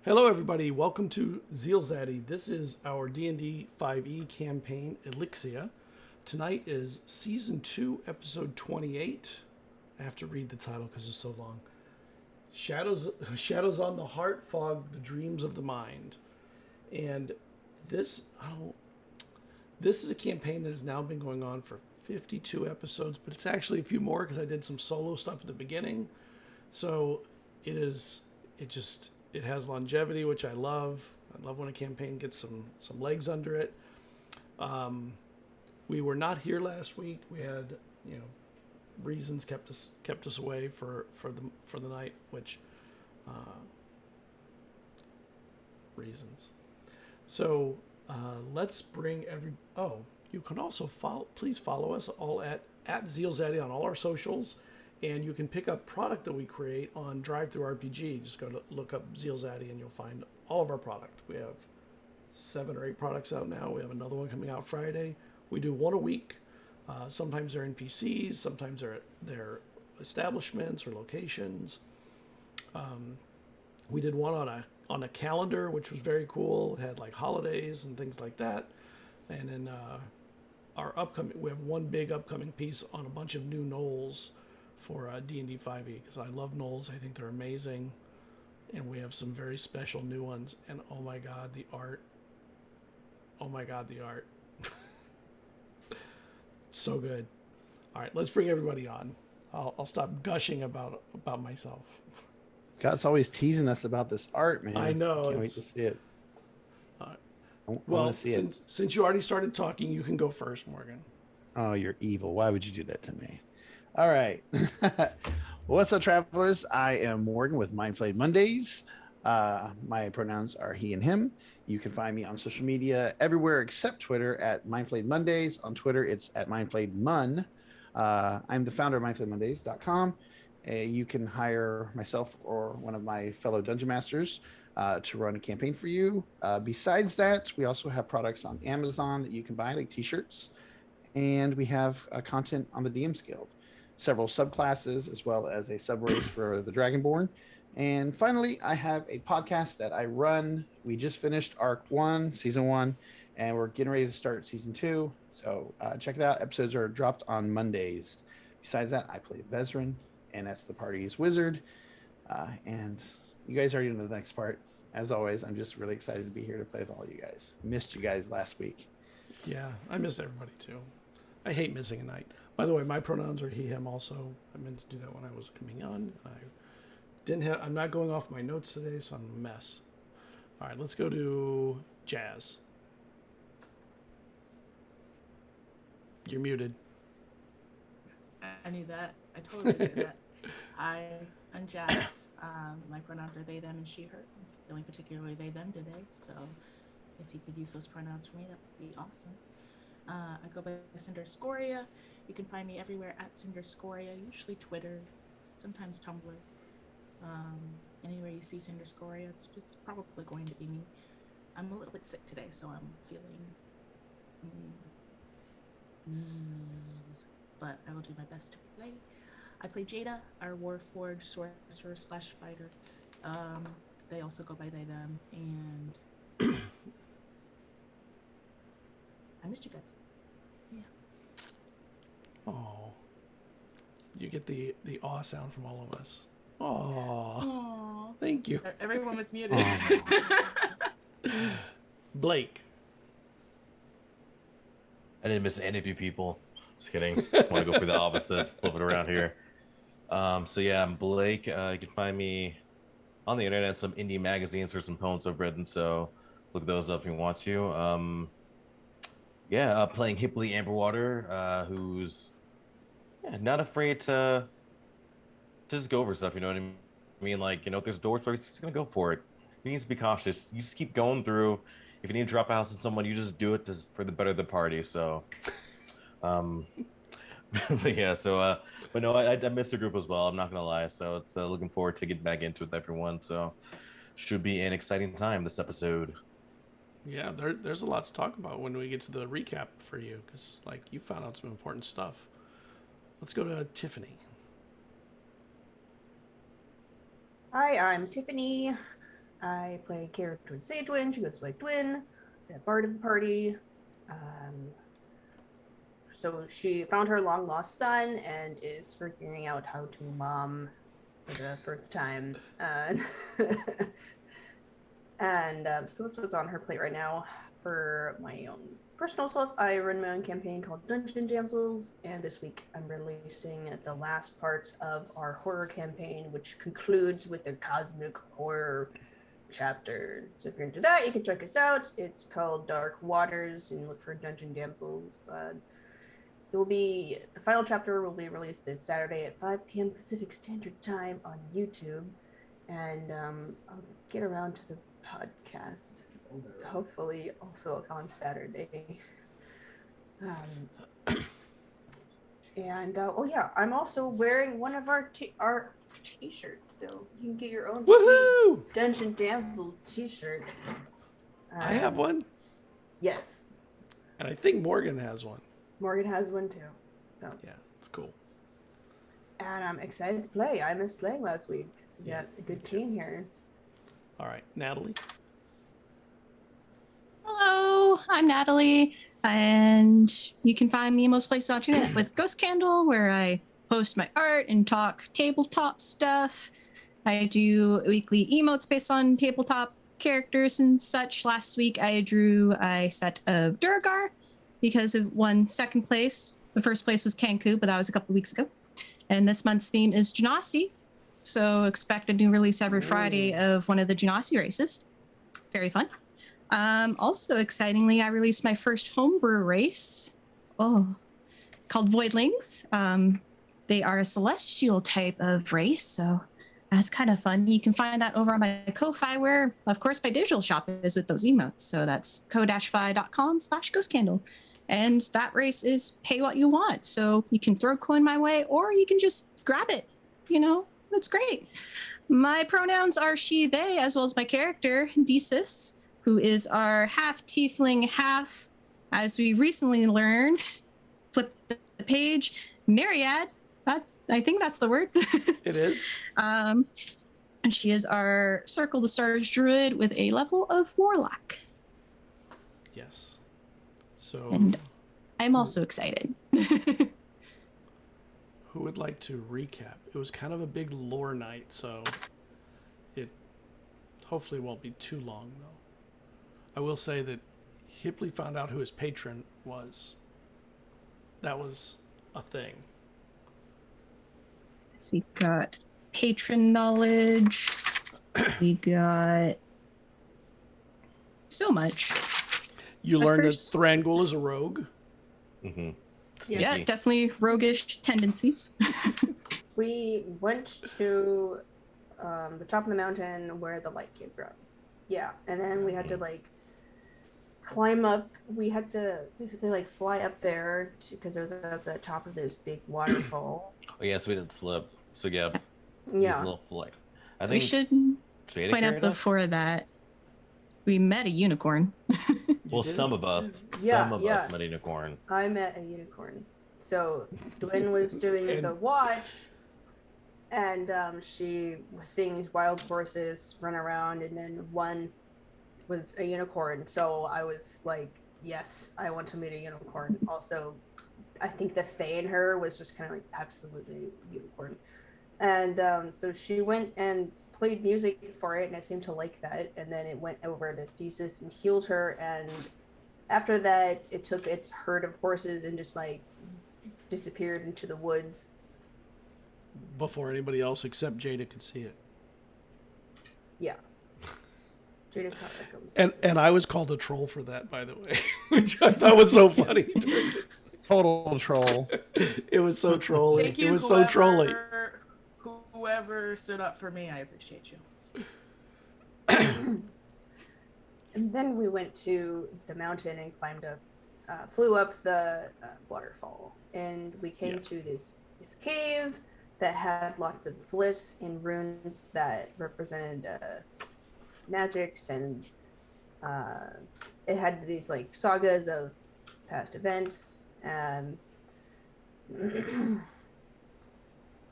Hello, everybody. Welcome to ZealZaddy. This is our D&D 5e campaign, Elixia. Tonight is Season 2, Episode 28. I have to read the title because it's so long. Shadows on the heart fog the dreams of the mind. And this is a campaign that has now been going on for 52 episodes, but it's actually a few more because I did some solo stuff at the beginning. So it has longevity, which I love. I love when a campaign gets some legs under it. We were not here last week. We had, reasons kept us away for the night, which reasons. So let's bring you can also please follow us all at ZealZaddy on all our socials. And you can pick up product that we create on DriveThruRPG. Just go to look up ZealZaddy and you'll find all of our product. We have 7 or 8 products out now. We have another one coming out Friday. We do one a week. Sometimes they're NPCs. Sometimes they're establishments or locations. We did one on a calendar, which was very cool. It had like holidays and things like that. And then we have one big upcoming piece on a bunch of new gnolls for D&D 5e, because I love gnolls. I think they're amazing, and we have some very special new ones. And oh my god, the art! So good. All right, let's bring everybody on. I'll stop gushing about myself. God's always teasing us about this art, man. I know. Can't wait to see it. Well, since you already started talking, you can go first, Morgan. Oh, you're evil. Why would you do that to me? All right. What's up, travelers? I am Morgan with Mindflayed Mondays. My pronouns are he and him. You can find me on social media everywhere except Twitter at Mindflayed Mondays. On Twitter, it's at MindflayedMun. I'm the founder of MindflayedMondays.com. You can hire myself or one of my fellow Dungeon Masters to run a campaign for you. Besides that, we also have products on Amazon that you can buy, like t-shirts. And we have content on the DM's Guild. Several subclasses, as well as a subrace for the Dragonborn. And finally, I have a podcast that I run. We just finished Arc 1, Season 1, and we're getting ready to start Season 2. So check it out. Episodes are dropped on Mondays. Besides that, I play Vesryn, and that's the party's wizard. And you guys already know the next part. As always, I'm just really excited to be here to play with all you guys. Missed you guys last week. Yeah, I missed everybody too. I hate missing a night. By the way, my pronouns are he, him also. I meant to do that when I was coming on. I'm not going off my notes today, so I'm a mess. All right, let's go to Jazz. You're muted. I knew that. I totally knew that. I'm Jazz. My pronouns are they, them, and she, her. I'm feeling particularly they, them today, so if you could use those pronouns for me, that would be awesome. I go by Cinder Scoria. You can find me everywhere at Cinder Scoria, usually Twitter, sometimes Tumblr. Anywhere you see Cinder Scoria, it's probably going to be me. I'm a little bit sick today, so I'm feeling but I will do my best to play. I play Jada, our Warforged sorcerer / fighter. They also go by they, them, and I missed you guys. Yeah. Oh, you get the awe sound from all of us. Oh, thank you. Everyone was muted. Blake. I didn't miss any of you people. Just kidding. I want to go for the opposite, flip it around here. So yeah, I'm Blake. You can find me on the internet, some indie magazines or some poems I've written. So look those up if you want to. Playing Hipley Amberwater, who's not afraid to just go over stuff. You know what I mean? Like, if there's doors, he's just gonna go for it. He needs to be cautious. You just keep going through. If you need to drop a house on someone, you just do it for the better of the party. So, but yeah. So, but no, I miss the group as well. I'm not gonna lie. So it's looking forward to getting back into it with everyone. So, should be an exciting time this episode. Yeah, there's a lot to talk about when we get to the recap for you, because you found out some important stuff. Let's go to Tiffany. Hi, I'm Tiffany. I play a character with Sagewynd. She goes by Dwin, the bard of the party. So she found her long lost son and is figuring out how to mom for the first time. So that's what's on her plate right now. For my own personal stuff, I run my own campaign called Dungeon Damsels, and this week I'm releasing the last parts of our horror campaign, which concludes with a cosmic horror chapter. So if you're into that, you can check us out. It's called Dark Waters, and look for Dungeon Damsels. The final chapter will be released this Saturday at 5 p.m. Pacific Standard Time on YouTube, and I'll get around to the podcast hopefully also on Saturday. I'm also wearing one of our t-shirts, so you can get your own Woohoo! Dungeon Damsels t-shirt. I have one. Yes, And I think Morgan has one. Morgan has one too. So Yeah, it's cool. and I'm excited to play. I missed playing last week. We got a good team here. All right, Natalie. Hello, I'm Natalie, and you can find me most places on the internet with Ghost Candle, where I post my art and talk tabletop stuff. I do weekly emotes based on tabletop characters and such. Last week I drew a set of Duragar because it won second place. The first place was Kanku, but that was a couple weeks ago. And this month's theme is Genasi, so expect a new release every Friday of one of the Genasi races. Very fun. Also, excitingly, I released my first homebrew race, called Voidlings. They are a celestial type of race, so that's kind of fun. You can find that over on my Ko-Fi, where, of course, my digital shop is with those emotes. So that's ko-fi.com/ghostcandle. And that race is pay what you want. So you can throw coin my way, or you can just grab it. That's great. My pronouns are she, they, as well as my character, Desis, who is our half tiefling, half, as we recently learned, flip the page, Myriad. I think that's the word. It is. And she is our Circle the Stars druid with a level of warlock. Yes. So. And I'm also excited. Who would like to recap? It was kind of a big lore night, so it hopefully won't be too long, though. I will say that Hipley found out who his patron was. That was a thing. So we got patron knowledge. We got so much. You learned first- that Thranguil is a rogue. Mm-hmm. Yeah, definitely roguish tendencies. We went to the top of the mountain where the light came from. Yeah, and then we had to climb up. We had to basically fly up there because it was at the top of this big waterfall. Oh yeah, so we didn't slip. So yeah, Yeah. a little flight. I We think should Jada point out carried us? before that we met a unicorn. Well, did? some of us. Yeah, Some of yeah. us met a unicorn. I met a unicorn. So Dwin was doing the watch, and she was seeing these wild horses run around, and then one was a unicorn. So I was like, yes, I want to meet a unicorn. Also, I think the fae in her was just kind of absolutely unicorn. And so she went and played music for it, and I seemed to like that. And then it went over to Thesis and healed her. And after that, it took its herd of horses and just disappeared into the woods. Before anybody else except Jada could see it. Yeah. Jada comes. And I was called a troll for that, by the way, which I thought was so funny. Total troll. It was so trolly. Thank you, It was so trolly. Whoever stood up for me, I appreciate you. And then we went to the mountain and climbed up, flew up the waterfall, and we came to this cave that had lots of glyphs and runes that represented magics, and it had these sagas of past events.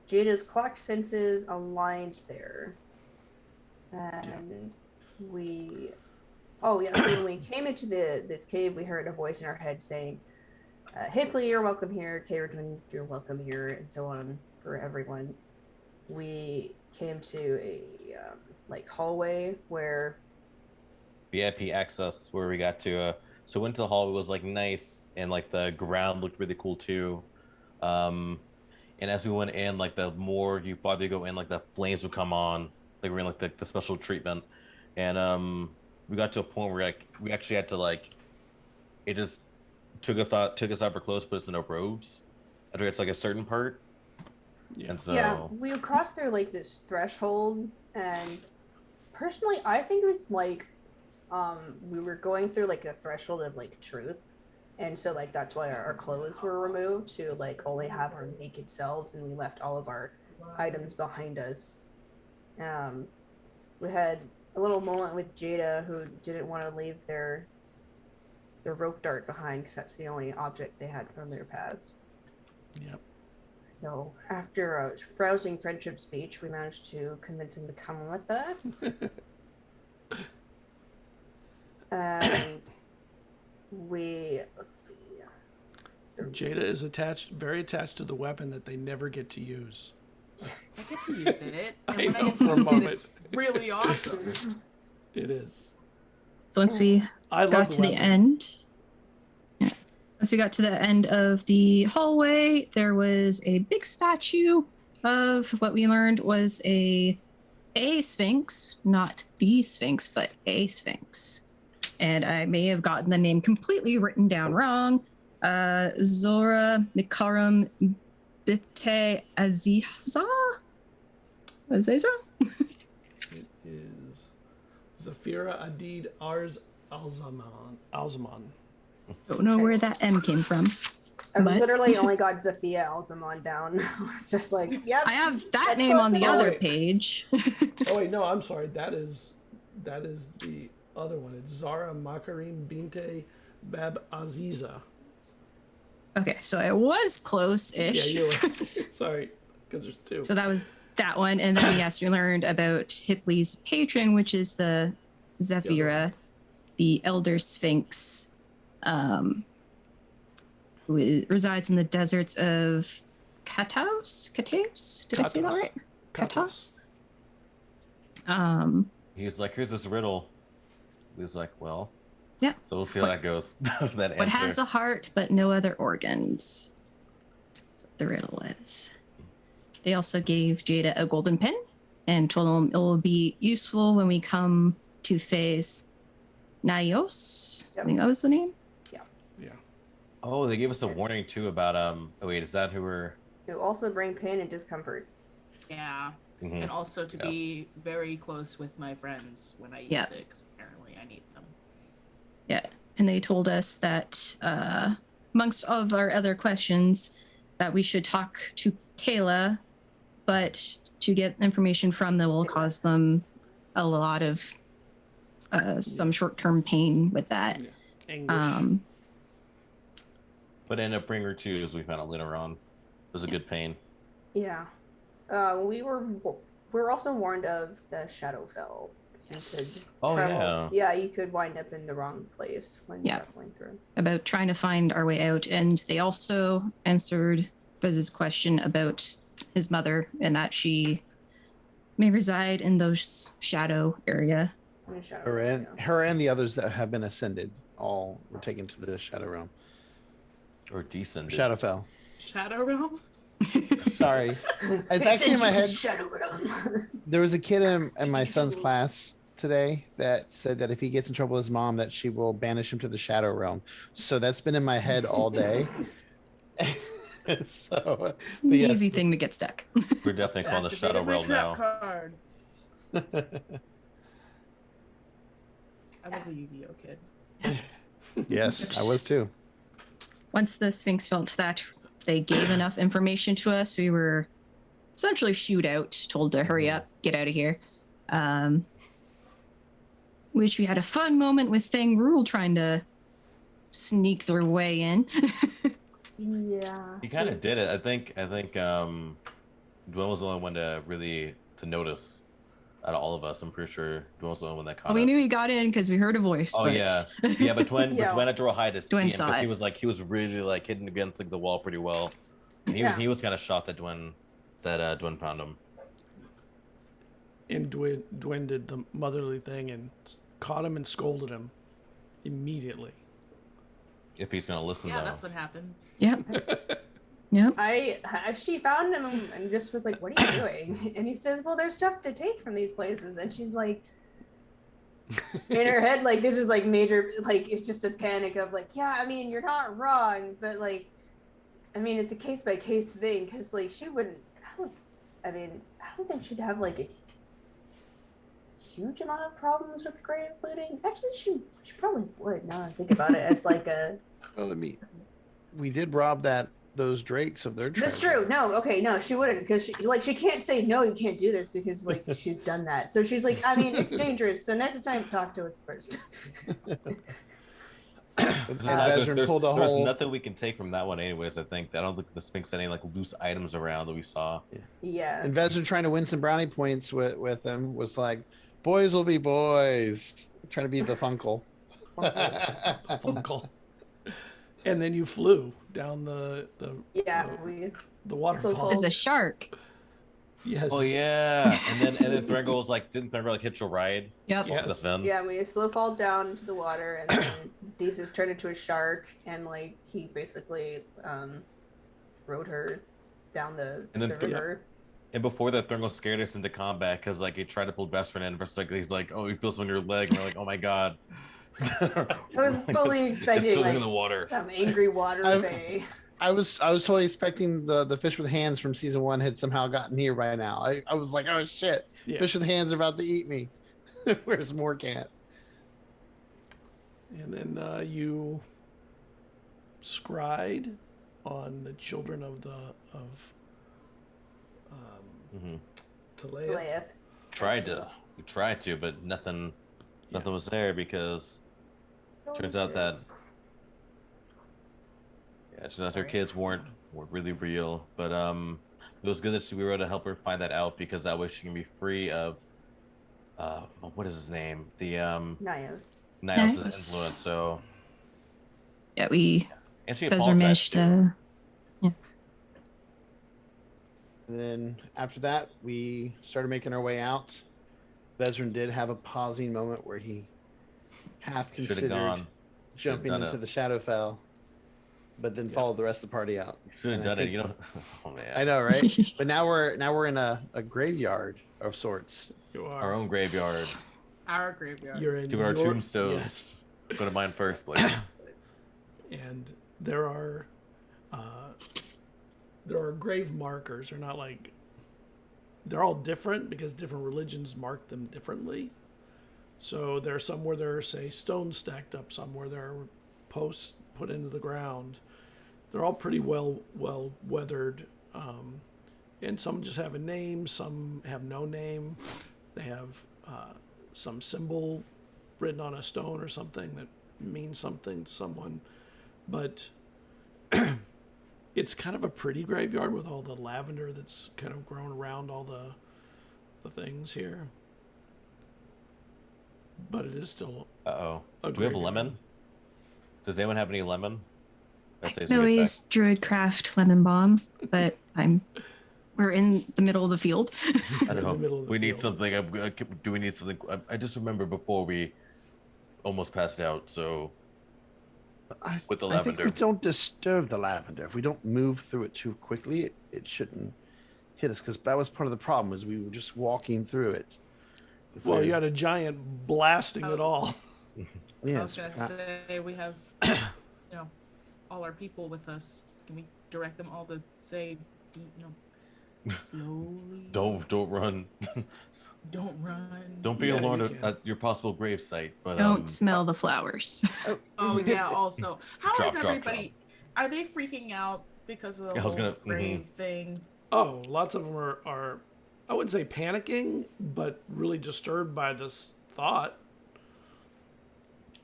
Jada's clock senses aligned there, and so when we came into this cave, we heard a voice in our head saying, Hickley, you're welcome here. Cerridwen, you're welcome here, and so on for everyone. We came to a hallway where VIP access where we got to. So went to the hallway, was like nice, and like the ground looked really cool too. And as we went in, like the more you farther you go in, like the flames would come on. Like we're in like the special treatment, and we got to a point where like we actually had to like, it just took us out for clothes, put us in our robes, after it's like a certain part. Yeah. And so we crossed through like this threshold, and personally, I think it was like we were going through like a threshold of like truth, and so like that's why our clothes were removed to like only have our naked selves, and we left all of our items behind us. We had a little moment with Jada, who didn't want to leave their rope dart behind because that's the only object they had from their past. Yep. So after a rousing friendship speech, we managed to convince him to come with us. And let's see. Jada is very attached to the weapon that they never get to use. I get to use it, and I when know I get for to a use it, moment. it's really awesome. It is. So once we I love got to the weapon. end, once we got to the end of the hallway, there was a big statue of what we learned was a sphinx, not the sphinx, but a sphinx. And I may have gotten the name completely written down wrong. Zora Mikaram Bite Aziza? Aziza? It is Zafira Adid Arz Alzaman. Don't know where that M came from. I But- literally only got Zafia Alzamon down. It's just like, yep. I have that That's name on the close other enough. page. Oh wait, no, I'm sorry. That is the other one. It's Zara Makarim Binte Bab Aziza. Okay, so I was close-ish. Yeah, you were. Sorry, because there's two. So that was that one. And then, yes, we learned about Hipley's patron, which is the Zephyra, the Elder Sphinx, who resides in the deserts of Kataos? Did I say that right? Kataos? he's like, here's this riddle. He's like, well, Yeah. So we'll see how that goes. That What answer. has a heart but no other organs? That's what the riddle is. They also gave Jada a golden pin and told him it will be useful when we come to phase Naios. Yep. I think that was the name. Yeah. Oh, they gave us a warning too about Oh wait, is that who we're? It will also bring pain and discomfort. Yeah, Mhm. and also to Yeah. be very close with my friends when I use Yeah. it, because apparently I need them. Yeah. And they told us that amongst all of our other questions that we should talk to Taylor, but to get information from them will cause them a lot of some short-term pain with that. Yeah. Anguish. But ended up bringing her too, as we found out later on. It was a good pain. Yeah. We were also warned of the Shadowfell. You Yes. could Oh, yeah, you could wind up in the wrong place when Yeah. traveling through. About trying to find our way out. And they also answered Bez's question about his mother and that she may reside in those shadow area. In the Shadow Her Realm, and her and the others that have been ascended all were taken to the Shadow Realm. Or decent. Shadowfell. Shadow Realm? Sorry. It's actually in my head. Shadow Realm. There was a kid in my son's class today that said that if he gets in trouble with his mom, that she will banish him to the Shadow Realm. So that's been in my head all day. So, It's but an yes. easy thing to get stuck. We're definitely calling the Shadow Activated my Realm trap now. card. I was a Yu-Gi-Oh kid. Yes, I was too. Once the Sphinx felt that they gave enough information to us, we were essentially shooed out, told to hurry up, get out of here. Which we had a fun moment with Thang Rule trying to sneak their way in. Yeah. He kind of did it. I think Dwayne was the only one to really notice. out of all of us. I'm pretty sure Dwayne was the only one that caught We it. knew he got in because we heard a voice. Oh but... yeah, but Dwayne, Yeah. Dwayne had to roll high to see Dwayne him saw because it. he was really like hitting against like the wall pretty well. And Yeah. he was kind of shocked that Dwayne found him. And Dwayne did the motherly thing and caught him and scolded him immediately. If he's gonna listen, Yeah, though. that's what happened. Yep. Yep. She found him and just was like, "What are you doing?" And he says, "Well, there's stuff to take from these places." And she's like, in her head, like this is like major, like it's just a panic of like, yeah, I mean, you're not wrong, but like, I mean, it's a case by case thing because like she wouldn't. I don't think she'd have like a huge amount of problems with grave looting. Actually, she probably would. Now I think about it as like a. Well, we did rob those drakes of their treasure. That's true. No, okay, no, she wouldn't because she can't say no. You can't do this because like she's done that. So she's like, I mean, it's dangerous. So next time, talk to us first. And Vesryn pulled a there's whole. nothing we can take from that one, anyways. I think I don't think the Sphinx had any like loose items around that we saw. Yeah. And Vesryn trying to win some brownie points with him was like, "Boys will be boys," trying to be the Funkle. Funkle. And then you flew down the waterfall. As a shark. Yes. Oh yeah, and then Threngo was like, didn't Threngo like hit your ride? Yep. Yes. The fin? Yeah, we slow fall down into the water, and then Desus turned into a shark, and like he basically rode her down the river. And before that, Threngo scared us into combat because like he tried to pull Vesryn in, but like he's like, oh, he feels on your leg, and we're like, oh my god. I was fully expecting like in the water. some angry water fae. I was totally expecting the fish with hands from season 1 had somehow gotten here by now. I was like, oh shit, Yeah. fish with hands are about to eat me. Where's Morcant? And then you scried on the children of Talea. Goliath. We tried to, but nothing was there because turns out that her kids weren't really real. But it was good that we were able to help her find that out because that way she can be free of what is his name? The Nios. Nios' Nios. influence. So Yeah, we and she Vesryn apologized too. And then after that, we started making our way out. Vesryn did have a pausing moment where he half Should've considered gone. jumping done into it. the Shadowfell, but then followed the rest of the party out. Should have And I done it. think- You know. Oh man. I know, right? But now we're in a graveyard of sorts. You are. Our own graveyard. Our graveyard. You're in To our your- tombstones. Yes. Go to mine first, please. And there are grave markers. They're not like they're all different because different religions mark them differently. So there are some where there are, say, stones stacked up, some where there are posts put into the ground. They're all pretty well weathered, and some just have a name, some have no name. They have some symbol written on a stone or something that means something to someone, but it's kind of a pretty graveyard with all the lavender that's kind of grown around all the things here. But it is still Uh-oh. a Do we have graveyard. lemon? Does anyone have any lemon? That saves no, me is Druidcraft lemon bomb, but we're in the middle of the field. I don't in the know. middle of the We need field. something. Do we need something? I just remember before we almost passed out. So with the I think lavender. we don't disturb the lavender. If we don't move through it too quickly, it shouldn't hit us. Because that was part of the problem, is we were just walking through it. If Well, we're- you got a giant blasting it all. I yeah, was gonna say we have, all our people with us. Can we direct them all to say, slowly? Don't run. Don't run. Don't be Yeah, alarmed you can. at your possible grave site. But Don't smell the flowers. Oh yeah. Also, how Drop, is drop, everybody? Are they freaking out because of the Yeah, I was whole gonna- grave thing? Oh, lots of them are, I wouldn't say panicking, but really disturbed by this thought.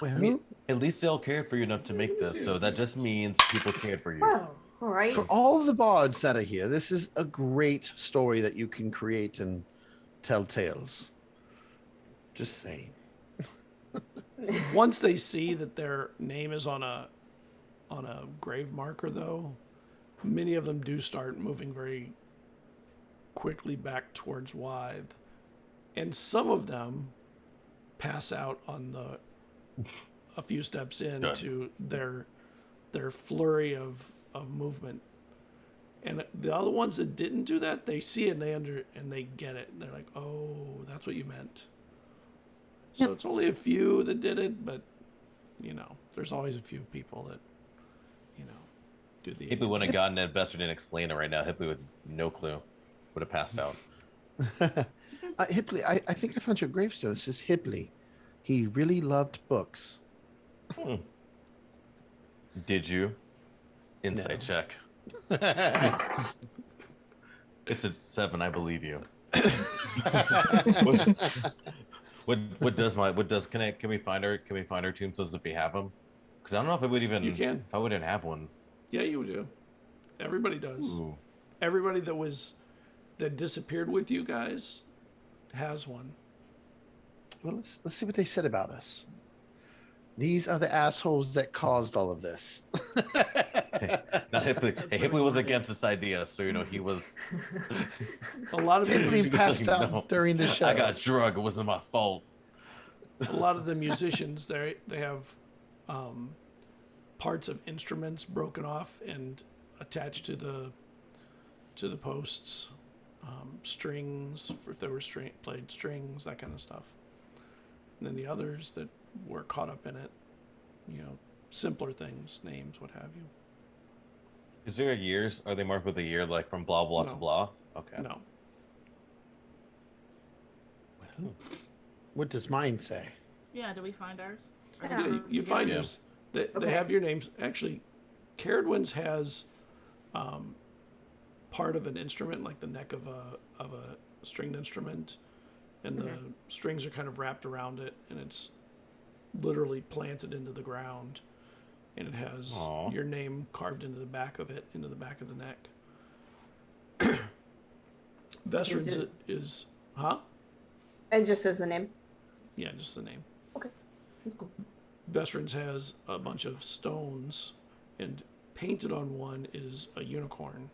well, I mean, at least they'll care for you enough to make this. So that just means people cared for you. Wow. All right. for all of the bards that are here, this is a great story that you can create and tell tales. Just saying. Once they see that their name is on a grave marker, though, many of them do start moving very quickly back towards Wythe, and some of them pass out on a few steps into their flurry of movement. And the other ones that didn't do that, they see it and they get it. And they're like, "Oh, that's what you meant." So Yep. it's only a few that did it, but there's always a few people that do the. Hippie wouldn't have gotten it. Vesryn didn't explain it right now. Hippie with no clue would have passed out. Hipley, I think I found your gravestone. It says Hipley. He really loved books. Did you? Insight check. It's a 7. I believe you. Can we find our tombstones if we have them? Because I don't know if it would even. You can. If I wouldn't have one. Yeah, you do. Everybody does. Ooh. Everybody that disappeared with you guys has one. Well, let's see what they said about us. These are the assholes that caused all of this. Not Hipley. Hey, Hipley was against this idea, so he was. A lot of Hipley them, passed like, out "No, during the show. I got drugged. It wasn't my fault. a lot of the musicians they have parts of instruments broken off and attached to the posts, strings if they were played strings, that kind of stuff. And then the others that were caught up in it, simpler things, names, what have you. Is there years? Are they marked with a year, like from blah blah to No. blah? Okay. No. What does mine say? Yeah, did we find ours? Or Yeah, did Yeah, we you together? find Yeah. yours. They Okay. have your names. Actually, Cerridwen's has part of an instrument, like the neck of a stringed instrument, and the strings are kind of wrapped around it, and it's literally planted into the ground, and it has Aw. your name carved into the back of it, into the back of the neck. Vesryn's is, huh? It just says the name. Yeah, just the name. Okay. That's cool. Vesryn's has a bunch of stones, and painted on one is a unicorn.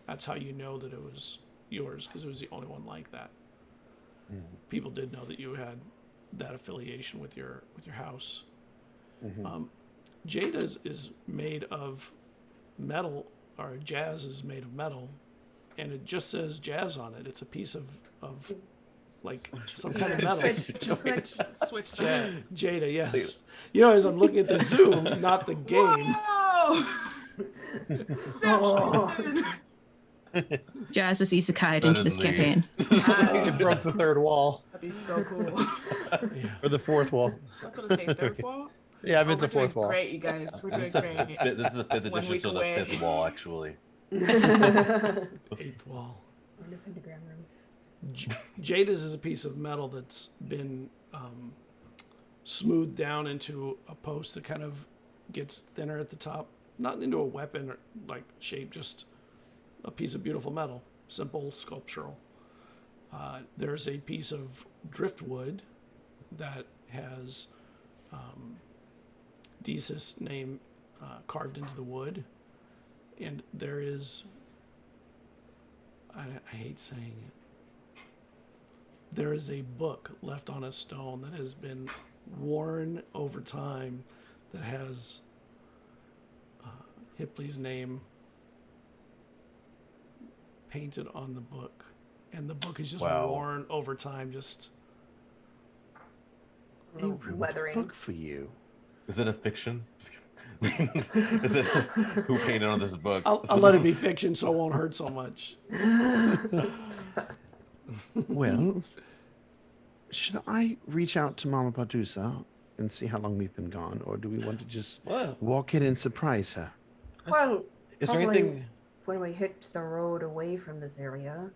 That's how you know that it was yours, because it was the only one like that. People did know that you had that affiliation with your house. Jada is made of metal, or jazz is made of metal, and it just says jazz on it. It's a piece of like some kind of metal. Switch that. Jada, yes. As I'm looking at the Zoom, not the game. Whoa! Jazz was isekai'd into this Suddenly. campaign. It broke the third wall. That'd be so cool. Or the fourth wall. I was gonna say third wall. Yeah, I meant We're the fourth doing wall. great, you guys. We're doing great. This is a 5th One edition, week so the away. 5th wall actually. Eighth wall. Or the pentagram room. Jada's is a piece of metal that's been smoothed down into a post that kind of gets thinner at the top, not into a weapon or like shape, just a piece of beautiful metal, simple sculptural. There's a piece of driftwood that has Desis' name carved into the wood, and there is, I hate saying it, there is a book left on a stone that has been worn over time that has Hipley's name painted on the book, and the book is just Wow. worn over time. Just A ruined Weathering. book for you. Is it a fiction? Is it who painted on this book? I'll let it be fiction, so it won't hurt so much. Well, should I reach out to Mama Padusa and see how long we've been gone, or do we want to just What? walk in and surprise her? Well, Is there probably anything? when we hit the road away from this area,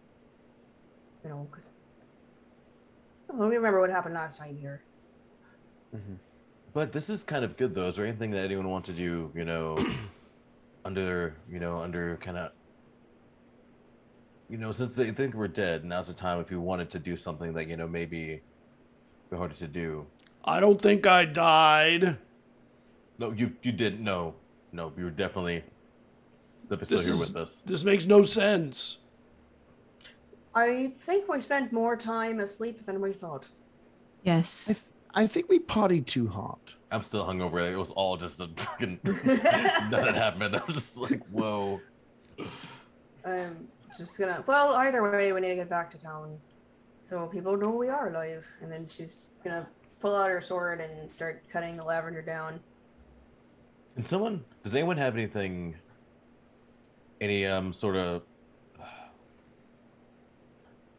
because we remember what happened last time here. But this is kind of good though. Is there anything that anyone wants to do? Under kind of. Since they think we're dead, now's the time if you wanted to do something that maybe be harder to do. I don't think I died. No, you didn't. No, you were definitely still here with us. This makes no sense. I think we spent more time asleep than we thought. Yes. I think we potted too hard. I'm still hungover. It was all just a fucking nothing happened. I'm just like, whoa. I'm just gonna. Well, either way, we need to get back to town, so people know we are alive. And then she's gonna pull out her sword and start cutting the lavender down. Does anyone have anything? Any sort of?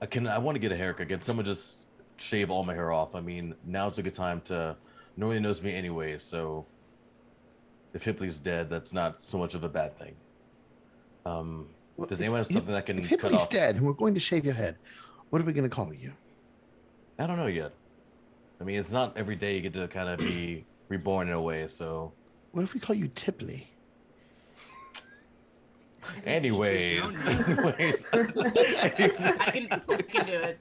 I want to get a haircut. Can someone just shave all my hair off? I mean, now's a good time to. No one knows me anyway, so if Hipley's dead, that's not so much of a bad thing. Does anyone have something that can if cut Hipley's off? dead and we're going to shave your head, what are we going to call you? I don't know yet. I mean, it's not every day you get to kind of be reborn in a way, so. What if we call you Tipley? Anyways. I can do it.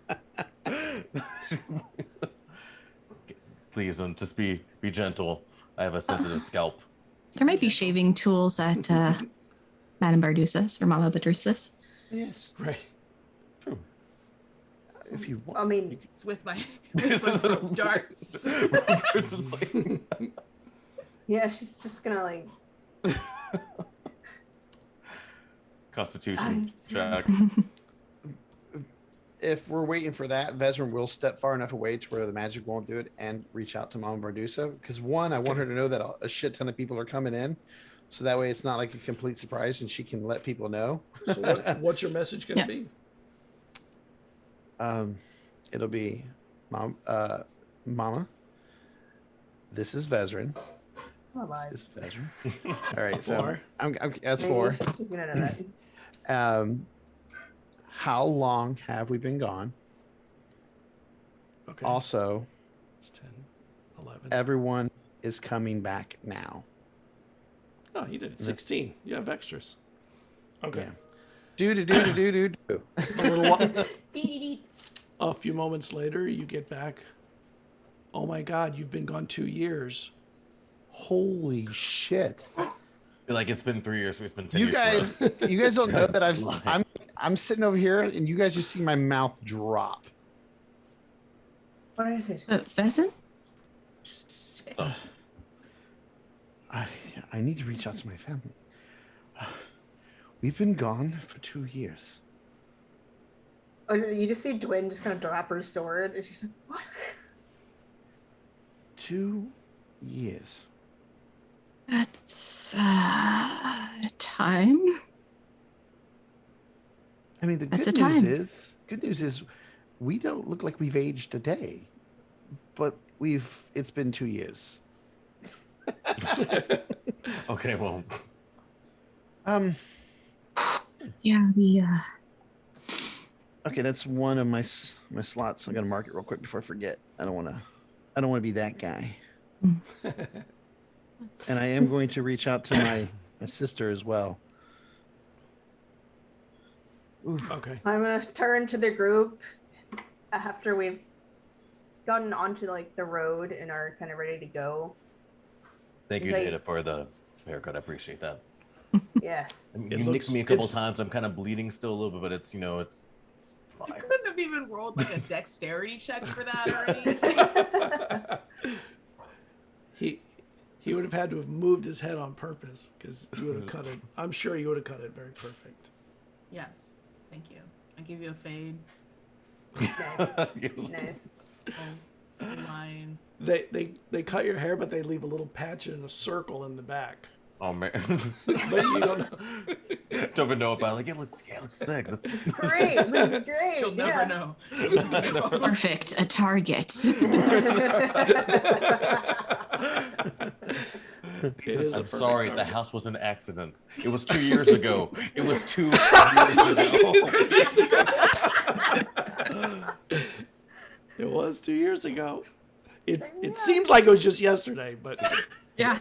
Please, just be gentle. I have a sensitive scalp. There might be shaving tools at Madame Bardusa's or Mama Badrusa's. Yes. Right. True. If you want. I mean, It's with my darts. yeah, she's just gonna like. Constitution check. If we're waiting for that, Vesryn will step far enough away to where the magic won't do it and reach out to Mama Bardusa. Because one, I want her to know that a shit ton of people are coming in. So that way it's not like a complete surprise and she can let people know. So what's your message going to be? It'll be, Mama, this is Vesryn. I'm alive. This is Vesryn. All right, so Four. I'm that's four. She's gonna know that. How long have we been gone? Okay. Also, It's 10, 11. everyone is coming back now. Oh, you did 16. You have extras. Okay. Do. A little while, a few moments later, you get back. Oh my God, you've been gone 2 years. Holy shit! Feel like it's been 3 years. So it's been 10 You years. guys, you guys don't know that I'm sitting over here, and you guys just see my mouth drop. What is it? Pheasant? I need to reach out to my family. We've been gone for 2 years. Oh, you just see Dwyn just kind of drop her sword, and she's like, "What?" 2 years. That's time. I mean, the That's good a time. good news is, we don't look like we've aged a day, but it's been 2 years. Okay, well. Yeah, we Okay, that's one of my slots. I gotta mark it real quick before I forget. I don't want to be that guy. And I am going to reach out to my sister as well. Oof. Okay. I'm gonna turn to the group after we've gotten onto like the road and are kind of ready to go. Thank you, It's like- Data, for the haircut. I appreciate that. Yes. I mean, It you looks- nicked me a couple it's- times. I'm kind of bleeding still a little bit, but it's You fine. couldn't have even rolled like a dexterity check for that already. He would have had to have moved his head on purpose because he would have cut it. I'm sure he would have cut it very perfect. Yes. Thank you. I'll give you a fade. Nice. Yes. Nice. Oh, mine. They cut your hair, but they leave a little patch in a circle in the back. Oh man, But you don't know. don't even know about it looks sick. Great. This is great. You'll never know. perfect. A target. It is a I'm perfect sorry, the target. house was an accident. It was 2 years ago. It was 2 years ago. It was 2 years ago. It seems like it was just yesterday, but Yeah.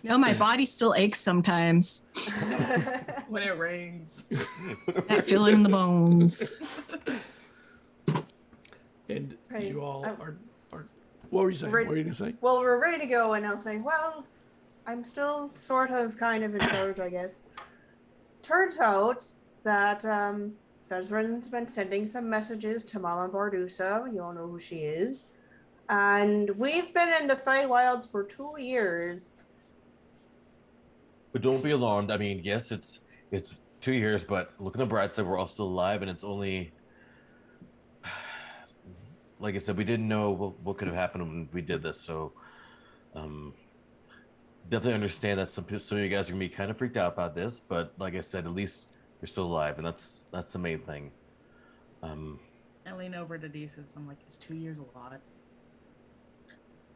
No, my body still aches sometimes. When it rains. I feel it in the bones. And Right. you all Oh. are. What were you saying? Right. What were you gonna say? Well, we're ready to go, and I was saying, well, I'm still sort of kind of in charge, I guess. Turns out that Vesryn's been sending some messages to Mama Bardusa. You all know who she is. And we've been in the Feywilds for 2 years. But don't be alarmed. I mean, yes, it's 2 years, but look at the bright side. We're all still alive, and it's only, like I said, we didn't know what could have happened when we did this. So, definitely understand that some of you guys are gonna be kind of freaked out about this. But like I said, at least you're still alive, and that's the main thing. I lean over to Desus. I'm like, is 2 years a lot?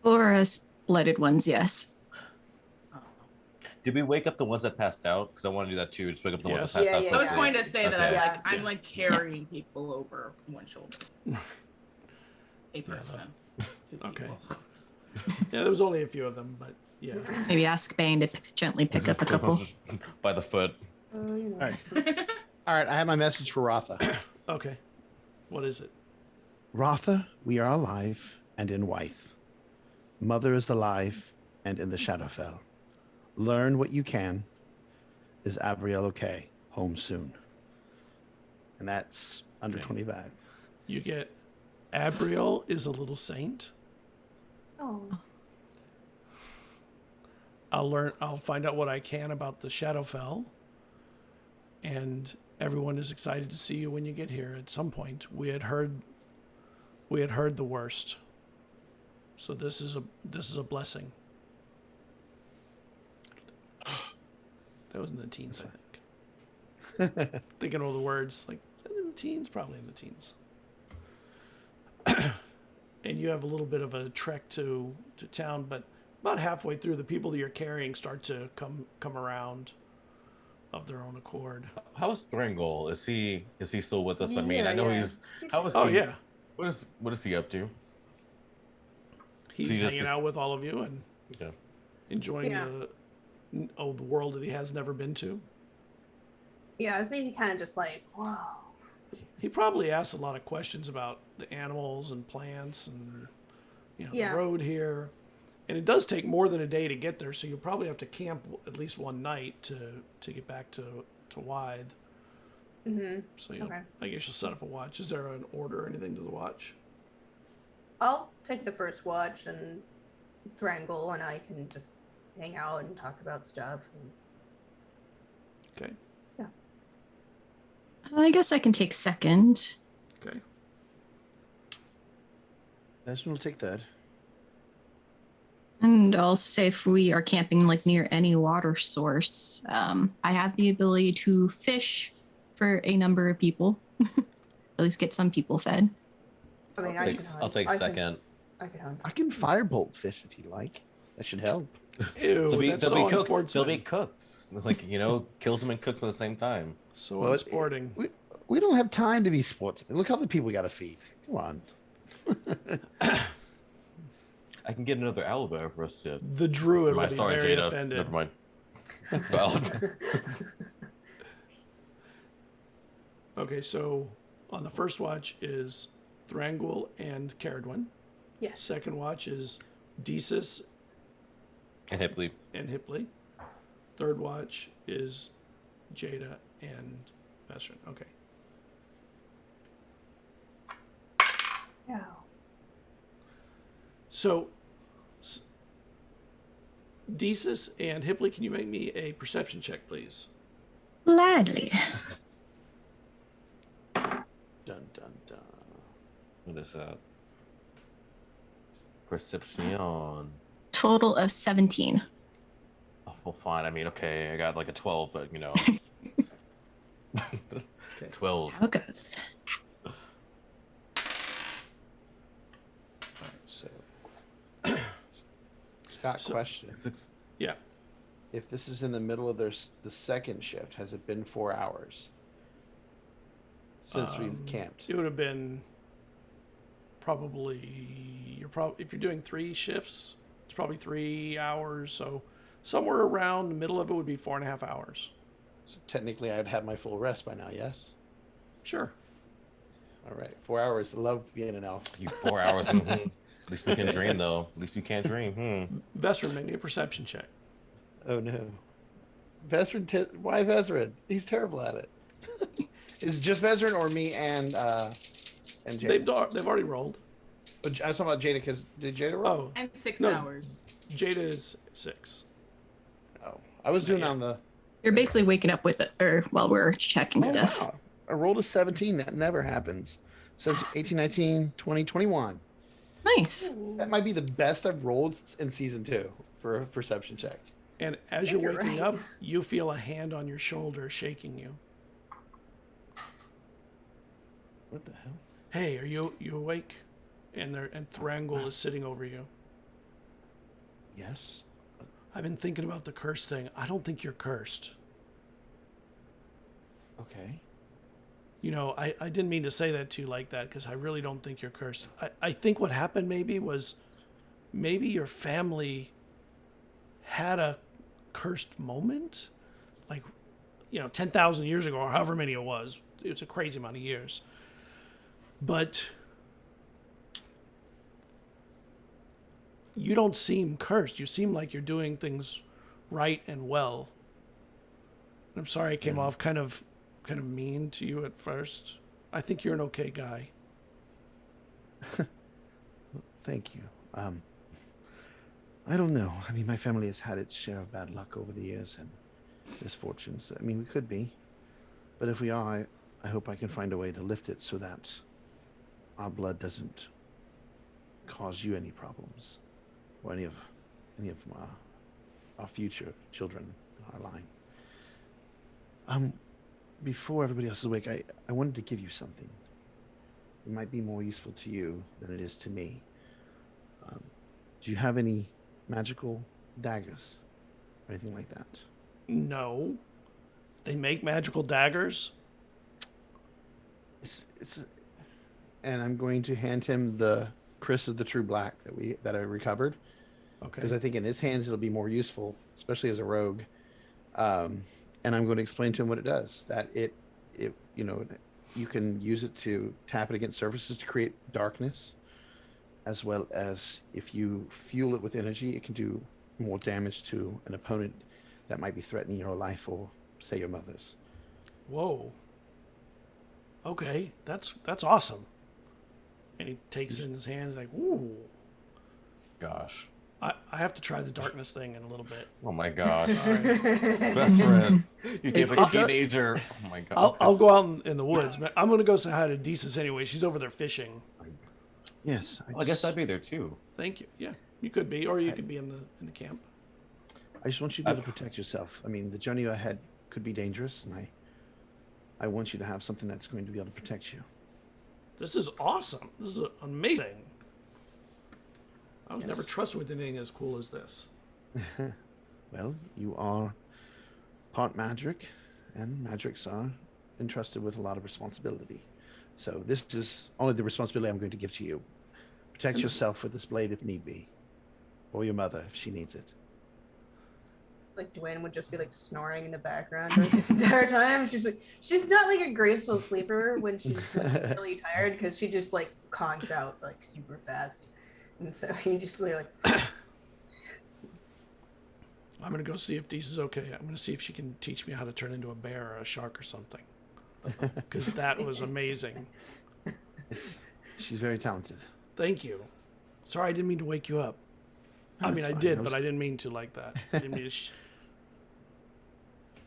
For us blooded ones, yes. Oh. Did we wake up the ones that passed out? Because I want to do that too. Just wake up the ones Yes. that passed Yeah, out. yeah, I was yeah. going to say that Okay. I'm like carrying people over one shoulder. A person. Two Okay. people. Yeah, there was only a few of them, but yeah. Maybe ask Bane to gently pick up a couple. By the foot. You know. All right. All right, I have my message for Rotha. Okay. What is it? Rotha, we are alive and in Wythe. Mother is alive and in the Shadowfell. Learn what you can. Is Abriel okay? Home soon. And that's under Okay. 25. You get Abriel is a little saint. Oh. I'll find out what I can about the Shadowfell. And everyone is excited to see you when you get here. At some point, we had heard the worst. So this is a blessing. That was in the teens, I think. Thinking of the words, like in the teens, probably in the teens. And you have a little bit of a trek to town, but about halfway through, the people that you're carrying start to come around of their own accord. How is Thrangle? Is he still with us? I mean, I know Yeah. he's. How is Oh he? yeah, What is he up to? he's He just hanging is- out with all of you and Yeah. enjoying Yeah. the world that he has never been to. Yeah, it's easy kind of just like, whoa. He probably asks a lot of questions about the animals and plants and Yeah. the road here. And it does take more than a day to get there, so you'll probably have to camp at least one night to get back to Wythe. Mm-hmm. So Okay. I guess you'll set up a watch. Is there an order or anything to the watch? I'll take the first watch, and Thrangle and I can just hang out and talk about stuff. And... Okay. I guess I can take second. Okay. This one will take third. And I'll say if we are camping like near any water source, I have the ability to fish for a number of people. At least get some people fed. I mean, I'll take second. I can hunt. I can firebolt fish if you like. That should help. Ew, They'll be that's so cooked. They'll unsportsman. be cooked. Like kills them and cooks them at the same time. So Well, unsporting. We don't have time to be sportsmen. Look how the people we got to feed. Come on. I can get another owlbear for us to. The druid will My be sorry, very Jada. offended. Never mind. Well, Okay, so on the first watch is Thrangle and Cerridwen. Yes. Second watch is Desus and Hipley. and Hipley. Third watch is Jada and Vesryn. Okay. Yeah. So, Desus and Hipley, can you make me a perception check, please? Gladly. Dun, dun, dun. What is that? Perception. Total of 17. Oh, well, fine. I mean, okay, I got like a 12, but 12. How it goes. All right, so. Scott, question. Yeah. If this is in the middle of the second shift, has it been 4 hours since we've camped? It would have been probably if you're doing 3 shifts, it's probably 3 hours. So somewhere around the middle of it would be 4.5 hours. So technically, I'd have my full rest by now. Yes. Sure. All right, 4 hours. Love being an elf. You 4 hours. At least we can dream, though. At least we can't dream. Vesryn, make me a perception check. Oh no, Vesryn. Why Vesryn? He's terrible at it. Is it just Vesryn or me and Jada? They've already rolled. I was talking about Jada because did Jada roll? Oh, And 6 No. hours. Jada is 6. Oh, I was doing Yeah. on the. You're basically waking up with it, or while we're checking Oh, stuff. wow. I rolled a 17. That never happens. 17, 18, 19, 20, 21. Nice. That might be the best I've rolled in season 2 for a perception check. And as you're you're waking right. up, you feel a hand on your shoulder shaking you. What the hell? Hey, are you awake? And Thrangle is sitting over you. Yes. I've been thinking about the curse thing. I don't think you're cursed. Okay. You know, I didn't mean to say that to you like that because I really don't think you're cursed. I think what happened maybe your family had a cursed moment. Like, 10,000 years ago or however many it was. It's a crazy amount of years. But you don't seem cursed. You seem like you're doing things right and well. I'm sorry I came off kind of mean to you at first. I think you're an okay guy. Thank you. I don't know. I mean, my family has had its share of bad luck over the years and misfortunes. I mean, we could be. But if we are, I hope I can find a way to lift it so that our blood doesn't cause you any problems or any of our future children in our line. Before everybody else is awake, I wanted to give you something. It might be more useful to you than it is to me. Do you have any magical daggers or anything like that? No. They make magical daggers? And I'm going to hand him the Chris of the True Black that I recovered. Okay. Because I think in his hands it'll be more useful, especially as a rogue. And I'm going to explain to him what it does. That you can use it to tap it against surfaces to create darkness, as well as if you fuel it with energy, it can do more damage to an opponent that might be threatening your life or, say, your mother's. Whoa. Okay, that's awesome. And he takes it in his hands like, ooh. Gosh. I have to try the darkness thing in a little bit. Oh my god. Sorry. Vesryn. You gave a teenager. Oh my god. I'll go out in the woods, but I'm going to go say hi to Desus anyway. She's over there fishing. Yes. I guess I'd be there too. Thank you. Yeah, you could be, or you could be in the camp. I just want you to be able to protect yourself. I mean, the journey ahead could be dangerous, and I want you to have something that's going to be able to protect you. This is awesome. This is amazing. I was Yes. never trusted with anything as cool as this. Well, you are part magic, and magics are entrusted with a lot of responsibility. So this is only the responsibility I'm going to give to you. Protect yourself with this blade if need be, or your mother if she needs it. Like Dwayne would just be like snoring in the background like, this entire time. She's not like a graceful sleeper when she's really tired because she just like conks out like super fast. And so he just like I'm going to go see if Desus is okay. I'm going to see if she can teach me how to turn into a bear or a shark or something. Because that was amazing. She's very talented. Thank you. Sorry, I didn't mean to wake you up. I mean, That's I fine. did, I was- but I didn't mean to like that. I didn't mean to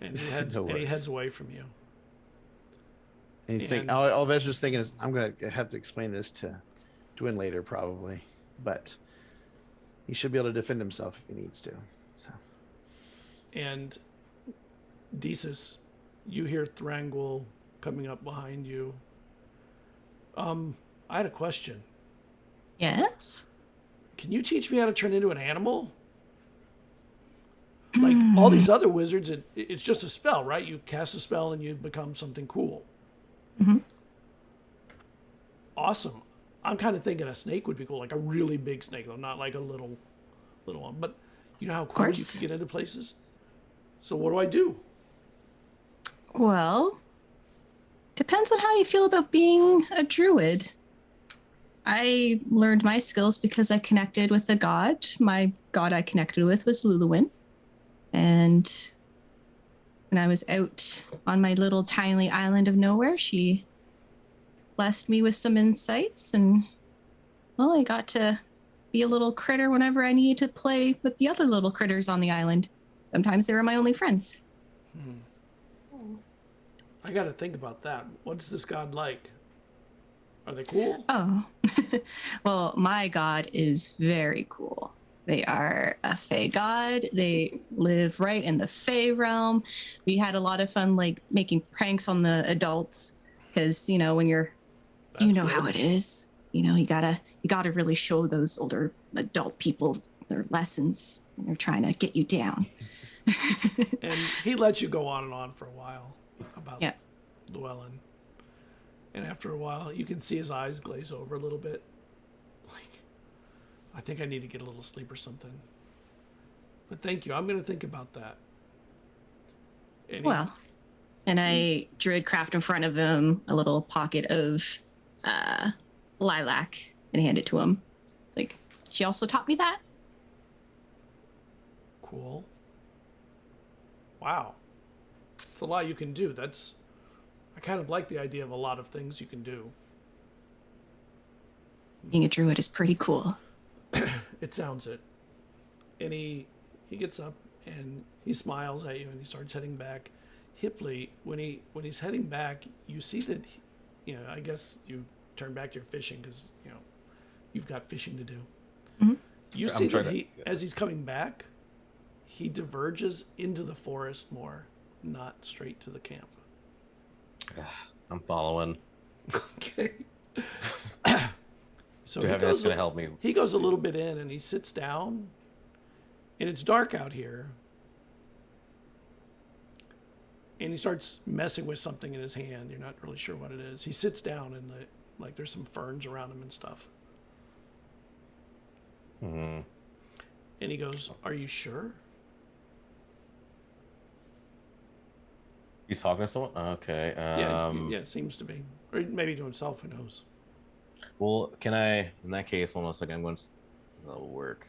and No he worries. heads away from you. And you think, And- all Vez was thinking is, I'm going to have to explain this to Dwayne later, probably. But he should be able to defend himself if he needs to. So. And Desus, you hear Thrangle coming up behind you. I had a question. Yes. Can you teach me how to turn into an animal? Like all these other wizards, it's just a spell, right? You cast a spell and you become something cool. Mhm. Awesome. I'm kind of thinking a snake would be cool, like a really big snake, though, not like a little one. But you know how cool you course. can get into places? So what do I do? Well, Depends on how you feel about being a druid. I learned my skills because I connected with a god. My god I connected with was Luluwin. And when I was out on my little tiny island of nowhere, she blessed me with some insights. And, well, I got to be a little critter whenever I needed to play with the other little critters on the island. Sometimes they were my only friends. I got to think about that. What's this god like? Are they cool? Oh, well, my god is very cool. They are a Fey god. They live right in the Fey realm. We had a lot of fun, like making pranks on the adults, because when you're, That's how good. it is. You gotta really show those older adult people their lessons when they're trying to get you down. And he lets you go on and on for a while about Yeah. Llewellyn. And after a while, you can see his eyes glaze over a little bit. Like, I think I need to get a little sleep or something. But thank you. I'm going to think about that. And Well, and I druidcraft in front of him a little pocket of lilac and hand it to him. Like, she also taught me that. Cool. Wow. It's a lot you can do. I kind of like the idea of a lot of things you can do. Being a druid is pretty cool. It sounds it. And he gets up and he smiles at you and he starts heading back. Hipley, when he's heading back, you see that I guess you turn back to your fishing because you've got fishing to do. Mm-hmm. You see that as he's coming back, he diverges into the forest more, not straight to the camp. I'm following. Okay. So Do you have that's going to help me? He goes a little bit in and he sits down, and it's dark out here. And he starts messing with something in his hand. You're not really sure what it is. He sits down and there's some ferns around him and stuff. Mm-hmm. And he goes, "Are you sure?" He's talking to someone? Okay. Yeah, it seems to be. Or maybe to himself, who knows? Well, can I, in that case, hold on a second, I'm going to, that'll work.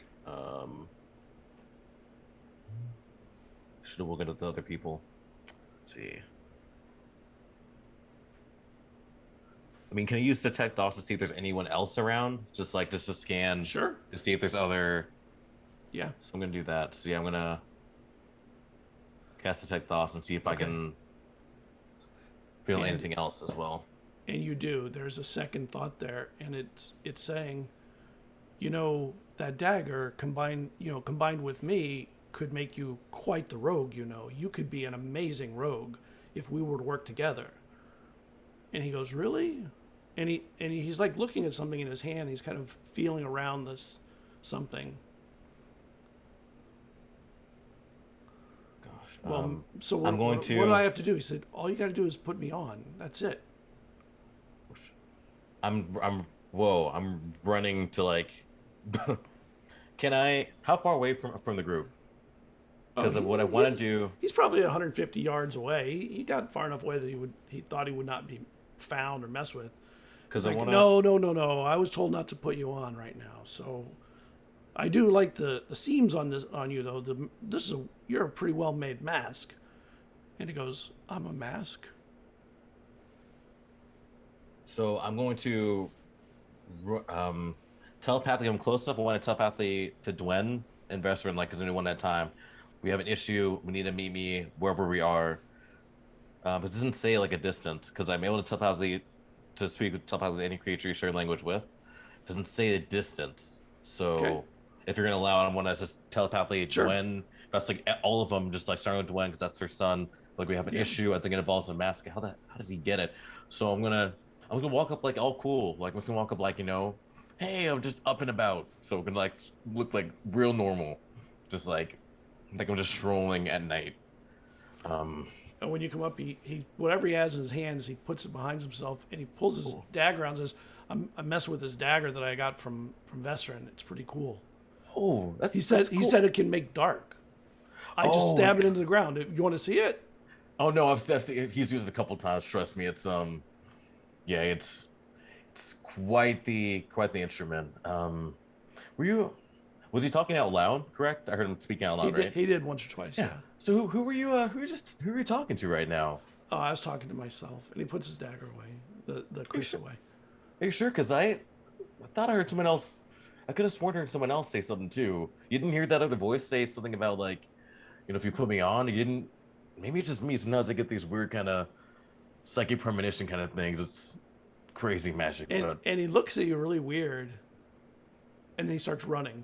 We'll go to the other people. Let's see. I mean, can I use Detect Thoughts to see if there's anyone else around? Just to scan. Sure. To see if there's other. Yeah. So I'm going to do that. So yeah, I'm going to cast Detect Thoughts and see if I can feel anything else as well. And you do. There's a second thought there, and it's saying, that dagger combined with me could make you quite the rogue. You could be an amazing rogue if we were to work together. And he goes, "Really?" And he's like looking at something in his hand. He's kind of feeling around this something. Gosh. Well, so what do I have to do? He said, "All you got to do is put me on. That's it." I'm running to can I, how far away from the group? Because of what I want to do. He's probably 150 yards away. He got far enough away that he thought he would not be found or messed with. Because I want to. No. I was told not to put you on right now. So I do like the seams on you though. You're a pretty well made mask. And he goes, "I'm a mask." So I'm going to telepathically. I'm close enough. I want to telepathically to Dwen and Vesryn, because only one at a time. We have an issue. We need to meet me wherever we are. But it doesn't say a distance, because I'm able to telepathically to speak with telepathically any creature you share language with. It doesn't say the distance. So if you're gonna allow it, I want to just telepathically Dwen. That's all of them, just starting with Dwen because that's her son. We have an issue. I think it involves a mask. How did he get it? So I'm gonna walk up all cool. I'm just gonna walk up hey, I'm just up and about. So we're gonna look real normal, just like I'm just strolling at night. And when you come up, he whatever he has in his hands, he puts it behind himself and he pulls his dagger out and says, "I'm messing with this dagger that I got from Vesryn. It's pretty cool." Oh, he said it can make dark. I just stab it into the ground. You want to see it? Oh no, I've seen, he's used it a couple times. Trust me, it's yeah, it's quite the instrument. Were you? Was he talking out loud? Correct. I heard him speaking out loud, right? He did once or twice. Yeah. So who were you? Who were you talking to right now? Oh, I was talking to myself, and he puts his dagger away, the crease away. Are you sure? Because I thought I heard someone else. I could have sworn I heard someone else say something too. You didn't hear that other voice say something about like, if you put me on, you didn't. Maybe it's just me. Sometimes I get these weird kind of psychic premonition kind of things. It's crazy magic. And he looks at you really weird, and then he starts running.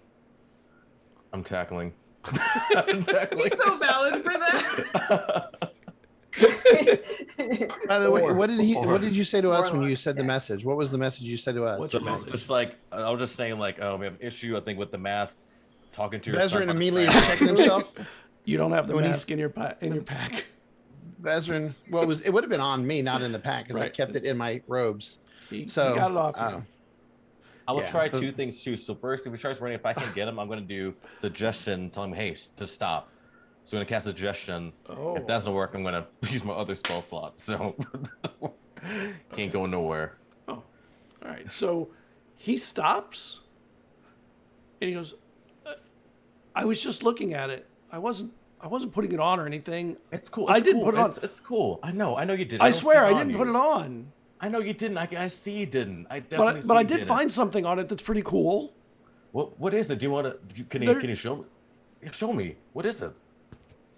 I'm tackling. He's so valid for that. By the way, what did you say to us when you said the message? What was the message you said to us? What's your message? Just like I was just saying, like, oh, we have an issue. I think with the mask. Talking to your Vesryn immediately checking himself. You don't have the mask in your pack. Vesryn, well, it would have been on me, not in the pack, because I kept it in my robes. He got it off. I will try two things too. So first, if he starts running, if I can get him, I'm going to do suggestion, telling him, hey, to stop. So I'm going to cast suggestion. Oh. If that doesn't work, I'm going to use my other spell slot. So can't go nowhere. Oh, all right. So he stops, and he goes, I was just looking at it. I wasn't putting it on or anything. It's cool. I didn't put it on. It's cool. I know you didn't. I swear I didn't put it on. I know you didn't. I see you didn't. I definitely. But I did find something on it that's pretty cool. What is it? Do you want to? Can you show me? Show me. What is it?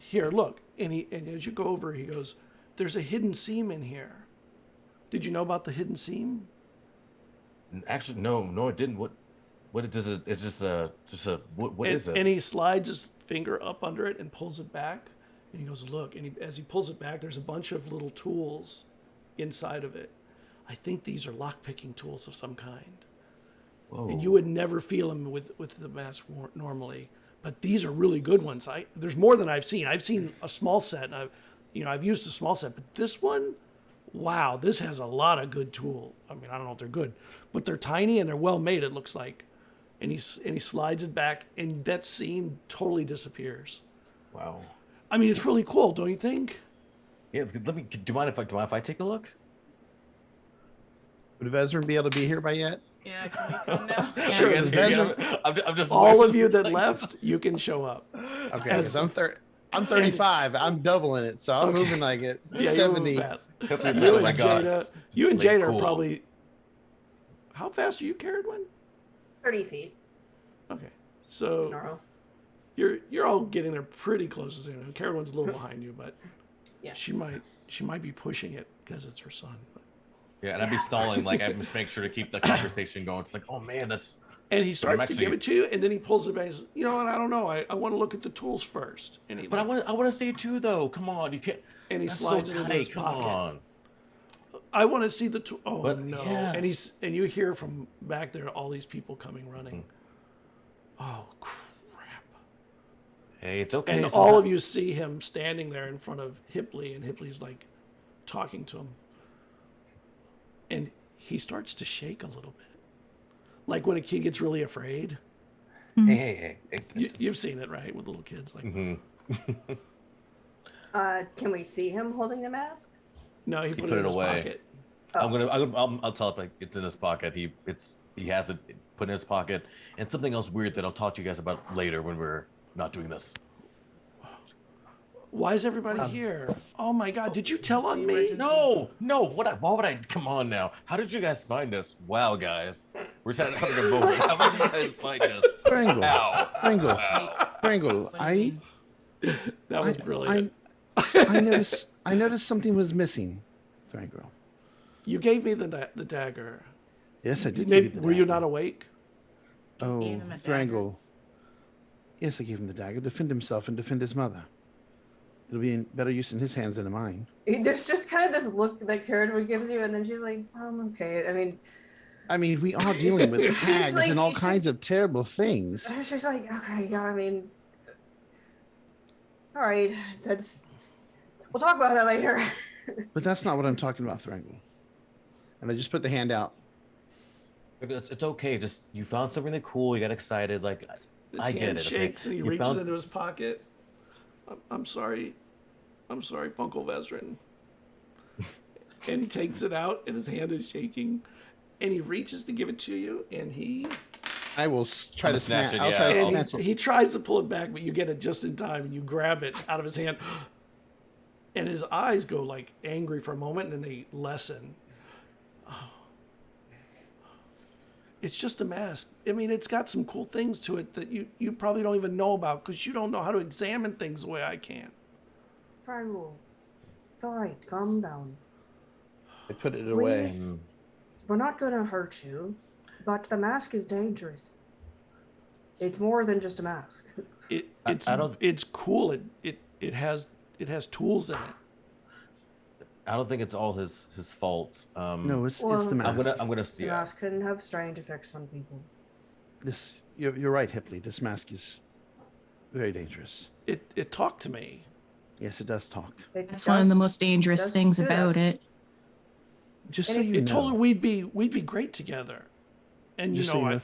Here, look. And as you go over, he goes, "There's a hidden seam in here. Did you know about the hidden seam?" Actually, no, it didn't. What does it? It's just a what is it? And he slides his finger up under it and pulls it back. And he goes, look. And as he pulls it back, there's a bunch of little tools inside of it. I think these are lock-picking tools of some kind. Whoa. And you would never feel them with the mask normally. But these are really good ones. There's more than I've seen. I've seen a small set, and I've used a small set. But this one, wow, this has a lot of good tool. I mean, I don't know if they're good, but they're tiny and they're well made, it looks like. And he slides it back, and that seam totally disappears. Wow. I mean, it's really cool, don't you think? Yeah. Do you mind if I take a look? Would Vesryn be able to be here by yet? Yeah, can we come now? Sure. I'm just all of you that left, you can show up. Okay, because I'm 35. I'm doubling it, so I'm moving like at 70. You and Jada are probably. How fast are you, Cerridwen? 30 feet. Okay, so Snarl. you're all getting there pretty close to him. Cerridwen's a little behind you, but Yeah. she might be pushing it because it's her son. But. Yeah, and I'd be stalling, like I just make sure to keep the conversation going. It's like, oh man, that's. And he starts to give it to you, and then he pulls it back. And says, you know what? I don't know. I want to look at the tools first. And I want to see it too, though. Come on, you can't. And he slides it into his pocket. On. I want to see the tool. Oh but, no! Yeah. And you hear from back there all these people coming running. Oh crap! Hey, it's okay. And all of you see him standing there in front of Hipley, and Hipley's like talking to him. And he starts to shake a little bit. Like when a kid gets really afraid. Hey. You've seen it, right? With little kids. Like. Mm-hmm. Can we see him holding the mask? No, he put it in his pocket. Oh. I'll tell it like it's in his pocket. He has it put in his pocket. And something else weird that I'll talk to you guys about later when we're not doing this. Why is everybody here? Oh my God! Did you tell on me? No. Why would I? Come on now. How did you guys find us? Wow, guys, we're just having a moment. How did you guys find us? Strangle. Wow. Strangle. Wow. Strangle. That was brilliant. I noticed something was missing. Strangle. You gave me the dagger. Yes, I did. Give you the Were you dagger. not awake? Oh, gave him a Strangle. Yes, I gave him the dagger to defend himself and defend his mother. It'll be in better use in his hands than in mine. There's just kind of this look that Cerridwen gives you, and then she's like, okay. I mean, we are dealing with hags like, and all kinds of terrible things. She's like, okay, yeah, all right, we'll talk about that later. But that's not what I'm talking about, Strangle. And I just put the hand out. It's okay. Just you found something really cool. You got excited. Like His I hand get it. shakes Okay? and he You reaches found- into his pocket. I'm sorry. I'm sorry, Funkel Vesryn. And he takes it out, and his hand is shaking, and he reaches to give it to you, and I will try to snatch snatch it, it. I'll yeah. try to And snatch it. he tries to pull it back, but you get it just in time, and you grab it out of his hand. And his eyes go like angry for a moment, and then they lessen. Oh. It's just a mask. I mean, it's got some cool things to it that you probably don't even know about because you don't know how to examine things the way I can. Firbolg, it's all right. Calm down. I put it away. We're not gonna hurt you, but the mask is dangerous. It's more than just a mask. It's cool. It has tools in it. I don't think it's all his fault. No, it's Well, the mask. I'm gonna The mask can have strange effects on people. You're right, Hipley. This mask is very dangerous. It talked to me. Yes, it does talk. That's one of the most dangerous does things do that. about it. Just so And you It know. told her we'd be great together. And Just you so know, you know.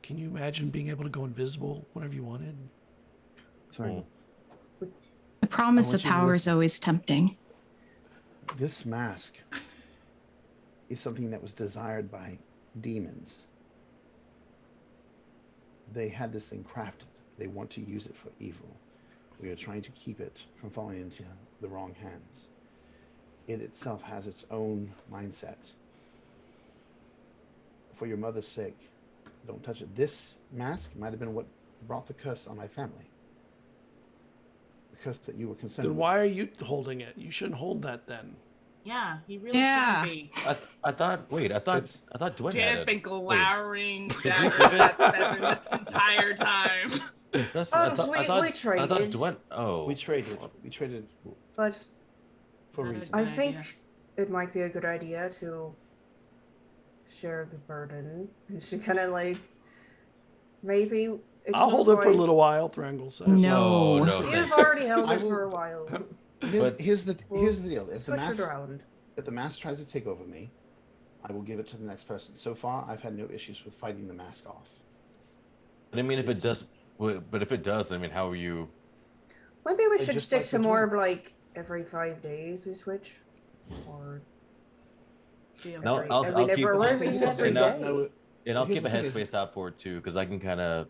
can you imagine being able to go invisible whenever you wanted? Sorry. The promise want of you to power listen. is always tempting. This mask is something that was desired by demons. They had this thing crafted. They want to use it for evil. We are trying to keep it from falling into the wrong hands. It itself has its own mindset. For your mother's sake, don't touch it. This mask might have been what brought the curse on my family. The curse that you were concerned Then with. why are you holding it? You shouldn't hold that then. Yeah, he really Yeah. shouldn't be. I thought Dwayne Jen has had been it. glowering Wait. daggers at Vesryn this entire time. That's, Oh, I thought we I thought traded. Dwayne. Oh, We traded But for Is that a reasons. good I think idea? it might be a good idea to share the burden. And she kind of like maybe. I'll hold it for a point- little while, Thrangle says. No. Oh, no. You've already held I it for a will- while. Here's the We'll deal. If the Switch it mask around. if the mask tries to take over me, I will give it to the next person. So far, I've had no issues with fighting the mask off. I mean, if it does, but if it does, I mean, how are you? Maybe we It's should just stick like to the more twin. of like every 5 days we switch, or Deal. No, every, I'll every, keep- never, I'll every, keep- every and I'll- day. No, And I'll Here's keep a the thing is- headspace out for it too, because I can kind of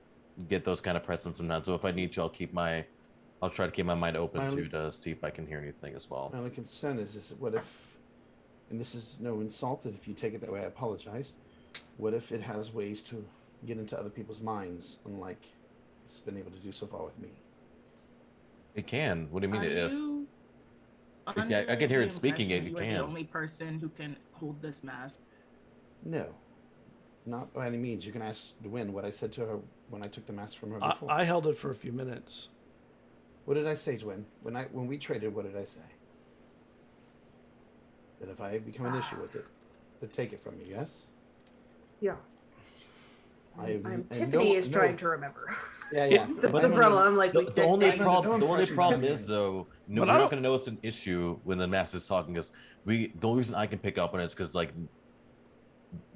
get those kind of precedents sometimes. So if I need to, I'll try to keep my mind open My only- to see if I can hear anything as well. my only concern is what if, and this is no insult, and if you take it that way, I apologize. What if it has ways to get into other people's minds, unlike it's been able to do so far with me? It can. What do you mean? Are If you I can under hear the it speaking, impression it you are can. the only person who can hold this mask? No, not by any means. You can ask Dwyn what I said to her when I took the mask from her I, before. I held it for a few minutes. What did I say, Dwyn? When we traded, what did I say? That if I become an issue with it, to take it from me, yes? Yeah. and Tiffany no- is no- trying to remember. Yeah, yeah. the But- problem, like we The said. only dang. problem, no the only impression problem you is can though, no, But we're I not don't- gonna know it's an issue when the mask is talking. Because the only reason I can pick up on it is because like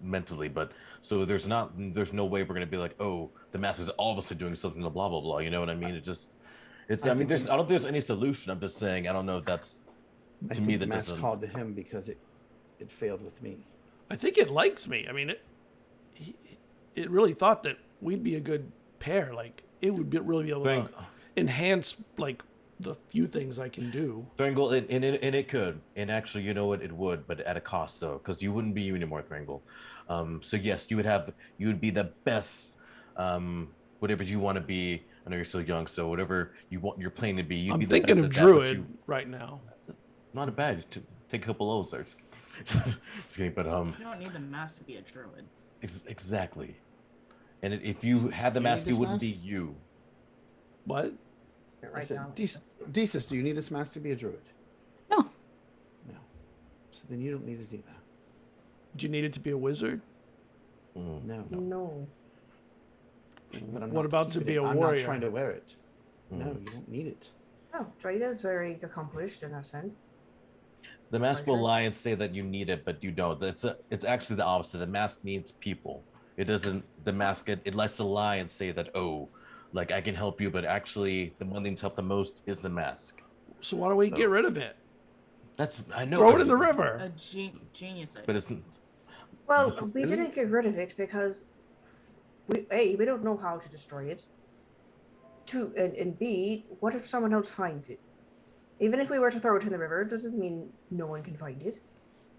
mentally, but so there's no way we're gonna be like, oh, the mask is all of a sudden doing something, blah blah blah. You know what I mean? I mean, I don't think there's any solution. I'm just saying, I don't know if that's I to think me the that mask doesn't. called to him because it failed with me. I think it likes me. I mean, it really thought that we'd be a good pair. Like, it would really be able to enhance, like, the few things I can do. Thrangle, and it could, and actually, you know what, it would, but at a cost, though, because you wouldn't be you anymore, Thrangle. So yes, you would be the best, whatever you want to be. I know you're still young, so whatever you want, you're playing to be. You'd I'm be the thinking best of at that, but Druid you- right now. Not a bad. Take a couple O's there. Just kidding, but You don't need the mask to be a druid. exactly. And if you had the Do you mask, need it this wouldn't mask? be you. What? I Right said, now. Desus, do you need this mask to be a druid? No. No. So then you don't need it either. Do you need it to be a wizard? Mm. No. No. But I'm What not about to keeping be it. a I'm warrior? not trying to wear it. No, Mm. you don't need it. Oh, Drita is very accomplished in that sense. The That's mask right, will right. lie and say that you need it, but you don't. It's actually the opposite. The mask needs people. It doesn't. The mask it likes to lie and say that, oh, like I can help you, but actually the one thing to help the most is the mask. So why don't we get rid of it? I know. Throw it in the river. A genius idea. But it's Well, we didn't get rid of it because we don't know how to destroy it. And B, what if someone else finds it? Even if we were to throw it in the river, doesn't mean no one can find it.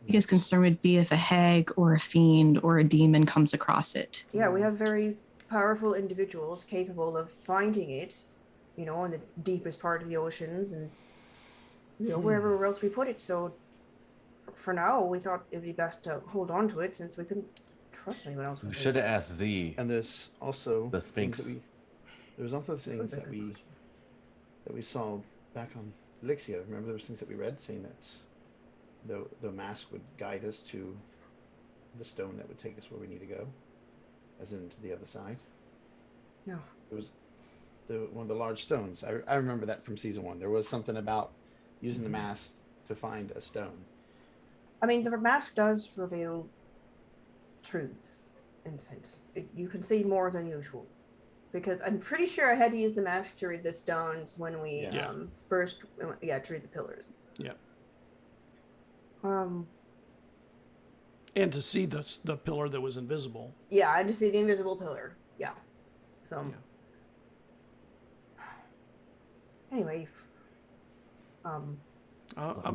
Biggest concern would be if a hag or a fiend or a demon comes across it. Yeah, we have very powerful individuals capable of finding it, in the deepest part of the oceans and wherever else we put it. So for now, we thought it would be best to hold on to it since we couldn't trust anyone else. We should have asked Z. And there's also The Sphinx. There's other things that we saw back on Elixia. Remember there was things that we read saying that the mask would guide us to the stone that would take us where we need to go, as in to the other side. No. It was one of the large stones. I remember that from season 1. There was something about using the mask to find a stone. I mean, the mask does reveal truths, in a sense. You can see more than usual. Because I'm pretty sure I had to use the mask to read the stones when we first, to read the pillars. Yeah. Um. And to see the pillar that was invisible. Yeah, I had to see the invisible pillar. Yeah. So. Yeah. Anyway. I'm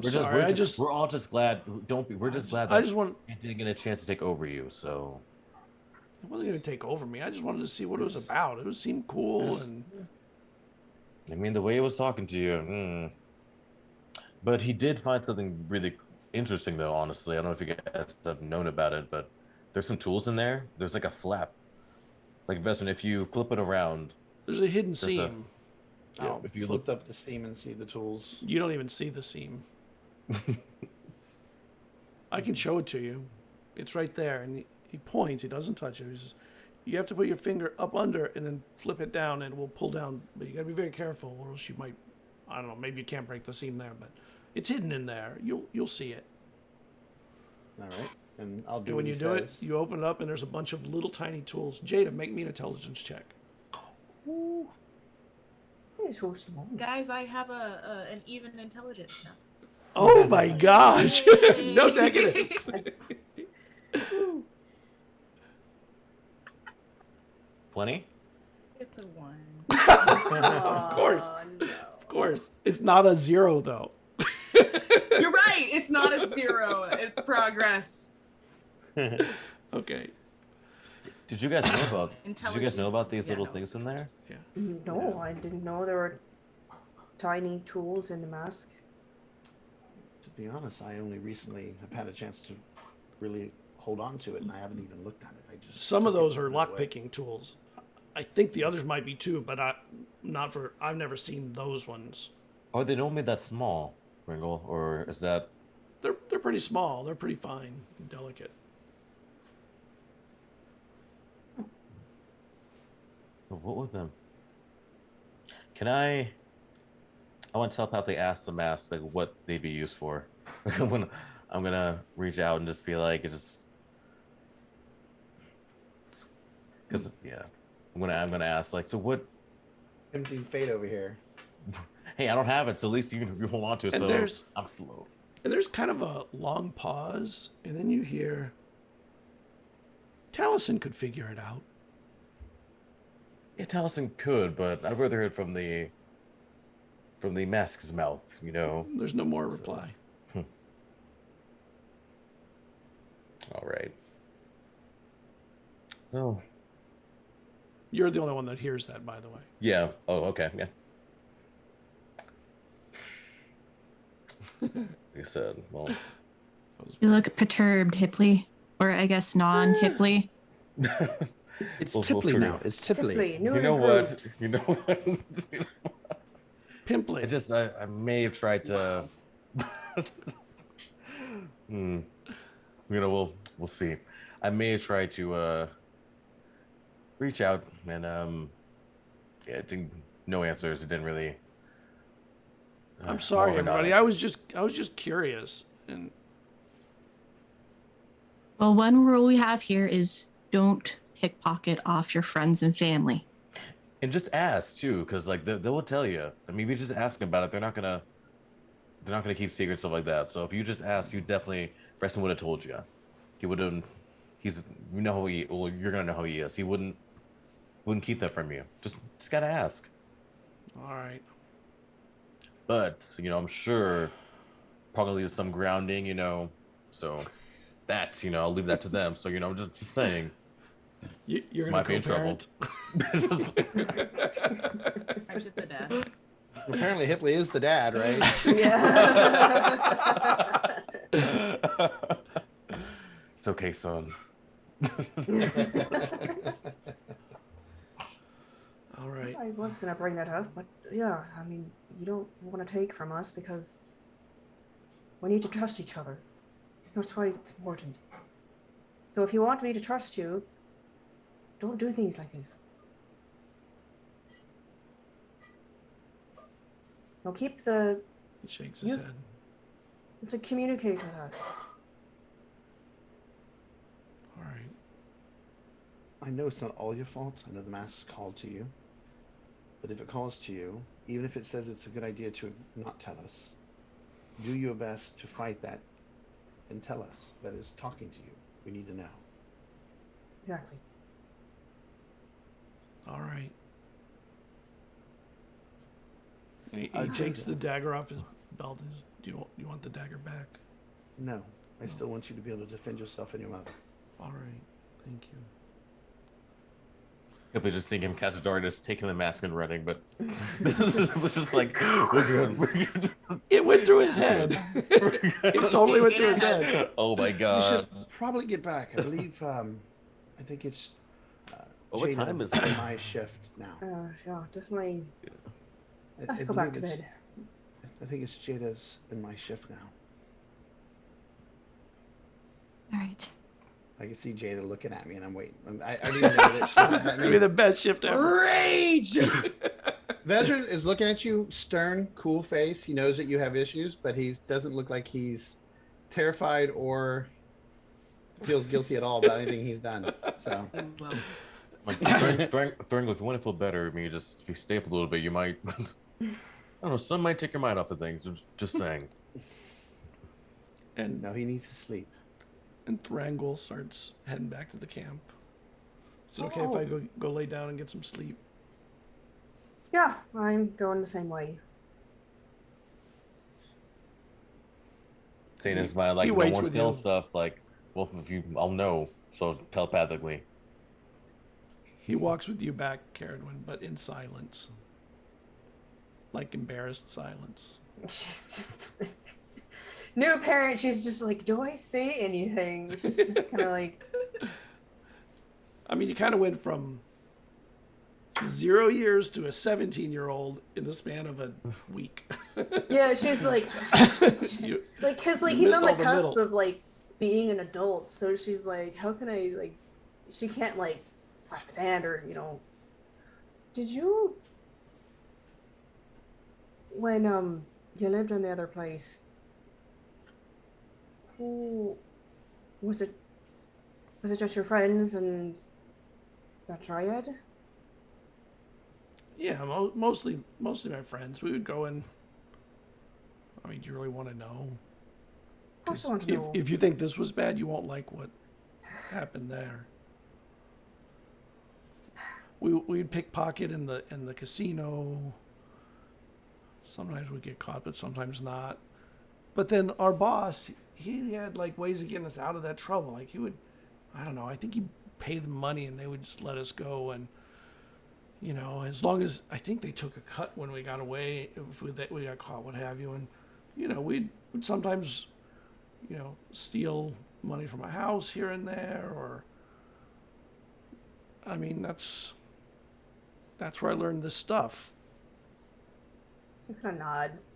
sorry. We're all just glad. We're just glad that I just want. it didn't get a chance to take over you. So. It wasn't going to take over me. I just wanted to see what it was about. It seemed cool, and I mean, the way he was talking to you. But he did find something really interesting, though. Honestly, I don't know if you guys have known about it, but there's some tools in there. There's like a flap, like Vesryn. If you flip it around, there's a hidden seam. If you looked up the seam and see the tools, you don't even see the seam. I can show it to you. It's right there, and he points. He doesn't touch it. He says, you have to put your finger up under and then flip it down, and it will pull down. But you got to be very careful, or else you might. I don't know. Maybe you can't break the seam there, but it's hidden in there. You'll see it. All right, and I'll do. And when you do it, you open it up, and there's a bunch of little tiny tools. Jada, make me an intelligence check. Ooh. It's so small. Guys, I have an even intelligence now. Oh my gosh! No negatives. Plenty. It's a 1. Of course. No. Of course. It's not a 0 though. You're right. It's not a 0. It's progress. Okay. Did you guys know about these little things in there? Yeah. No, I didn't know there were tiny tools in the mask. To be honest, I only recently have had a chance to really hold on to it, and I haven't even looked at it. Some of those are lock-picking tools. I think the others might be too, but I've never seen those ones. Are they normally that small, Ringle, or is that? They're pretty small. They're pretty fine and delicate. What with them? I want to telepathically ask the mask like what they'd be used for. When I'm gonna reach out and just be like, because I'm gonna ask like, so what? Tempting fate over here. Hey, I don't have it, so at least you hold on to it. And so I'm slow. And there's kind of a long pause, and then you hear, Taliesin could figure it out. Yeah, Taliesin could, but I'd rather hear it from the mask's mouth, There's no more reply. All right. Oh. You're the only one that hears that, by the way. Yeah. Oh, okay. Yeah. Like I said, well. You look perturbed, Hipley. Or I guess non-Hipley. It's We'll Tipley figure- now. It's Tipley. New You know improved. what? You know what? Pimply. I may have tried to. We'll see. I may have tried to reach out and it didn't. No answers. It didn't really. I'm sorry, more of a everybody. I was just curious, and Well, one rule we have here is don't pickpocket off your friends and family. And just ask too, because like they will tell you. I mean, if you just ask about it, they're not gonna they're not gonna keep secrets, stuff like that. So if you just asked, you definitely Preston would have told you. He would have. You know who he. Well, you're gonna know who he is. He wouldn't keep that from you. Just gotta ask. All right. But I'm sure probably some grounding. So that I'll leave that to them. So just saying. You're gonna Might be in trouble. Aren't you the dad? Apparently, Hipley is the dad, right? Yeah. It's okay, son. All right. I was gonna bring that up, but yeah, I mean, you don't want to take from us because we need to trust each other. That's why it's important. So if you want me to trust you, don't do things like this. Now keep the He shakes his You- head. to communicate with us. All right. I know it's not all your fault. I know the mask is called to you. But if it calls to you, even if it says it's a good idea to not tell us, do your best to fight that and tell us that is talking to you. We need to know. Exactly. All right. And he I takes think- the dagger off his belt. Do you want the dagger back? No, I still want you to be able to defend yourself and your mother. All right. Thank you. If we just seeing him cast a dart, just taking the mask and running, but this was just like we're good. It went through his head. It totally went through his head. Oh my We god! should probably get back. I believe, I think it's What Jada time is on it? my shift now. Yeah, definitely. I Let's go back to believe bed. I think it's Jada's in my shift now. All right. I can see Jada looking at me, and I'm waiting. I didn't know that she was It's at gonna be me. the best shift ever. Rage! Vesryn is looking at you, stern, cool face. He knows that you have issues, but he doesn't look like he's terrified or feels guilty at all about anything he's done. So Well, Like, during if you want to feel better, maybe just if you stay up a little bit, you might. I don't know. Some might take your mind off of things. Just saying. And no, he needs to sleep. Thrangle starts heading back to the camp. Is it okay if I go lay down and get some sleep? Yeah, I'm going the same way. Saying his mind like he no waits one's with stealing you. stuff. Like, well, if you, I'll know. So telepathically. He walks with you back, Cerridwen, but in silence. Like embarrassed silence. She's just like, new parent. She's just like, do I say anything? She's just kind of like, I mean, you kind of went from 0 years to a 17-year-old in the span of a week. yeah. She's like, You- because like you he's missed on the all the cusp middle. of like being an adult. So she's like, how can I like? She can't like slap his hand or Did you when you lived in the other place? Who was it? Was it just your friends and that triad? Yeah, mostly my friends. We would go in. I mean, do you really want to know? Of course I 'Cause want to know. if you think this was bad, you won't like what happened there. We'd pickpocket in the casino. Sometimes we'd get caught, but sometimes not. But then our boss, he had like ways of getting us out of that trouble. Like he would, I don't know. I think he'd pay them money and they would just let us go. And as long as I think they took a cut when we got away, if we got caught, what have you. And we'd sometimes steal money from a house here and there, or I mean that's where I learned this stuff. He kind of nods.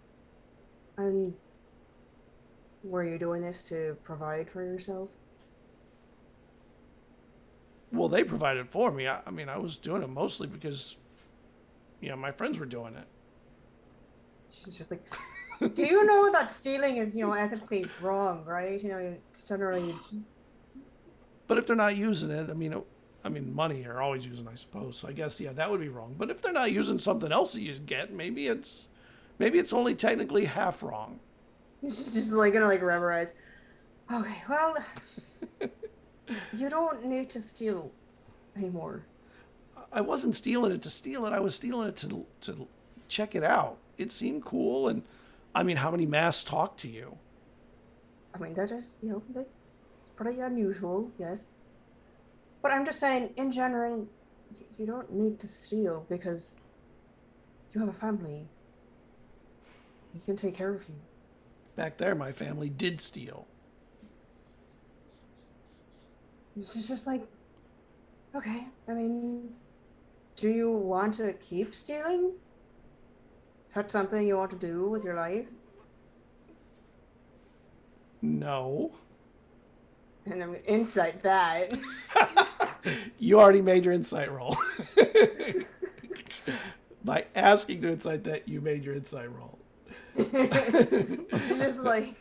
And were you doing this to provide for yourself? Well, they provided for me. I mean, I was doing it mostly because my friends were doing it. She's just like, do you know that stealing is, ethically wrong, right? It's generally. But if they're not using it, I mean, money are always using, I suppose. So I guess that would be wrong. But if they're not using something else that you get, maybe it's only technically half wrong. She's just like gonna like rub her eyes. Okay, well, you don't need to steal anymore. I wasn't stealing it to steal it. I was stealing it to check it out. It seemed cool, and I mean, how many masks talk to you? I mean, that is, that's pretty unusual, yes. But I'm just saying, in general, you don't need to steal because you have a family. You can take care of you. Back there, my family did steal. It's just like, okay, I mean, do you want to keep stealing? Is that something you want to do with your life? No. And I'm gonna insight that. You already made your insight roll. By asking to insight that, you made your insight roll. It's just like,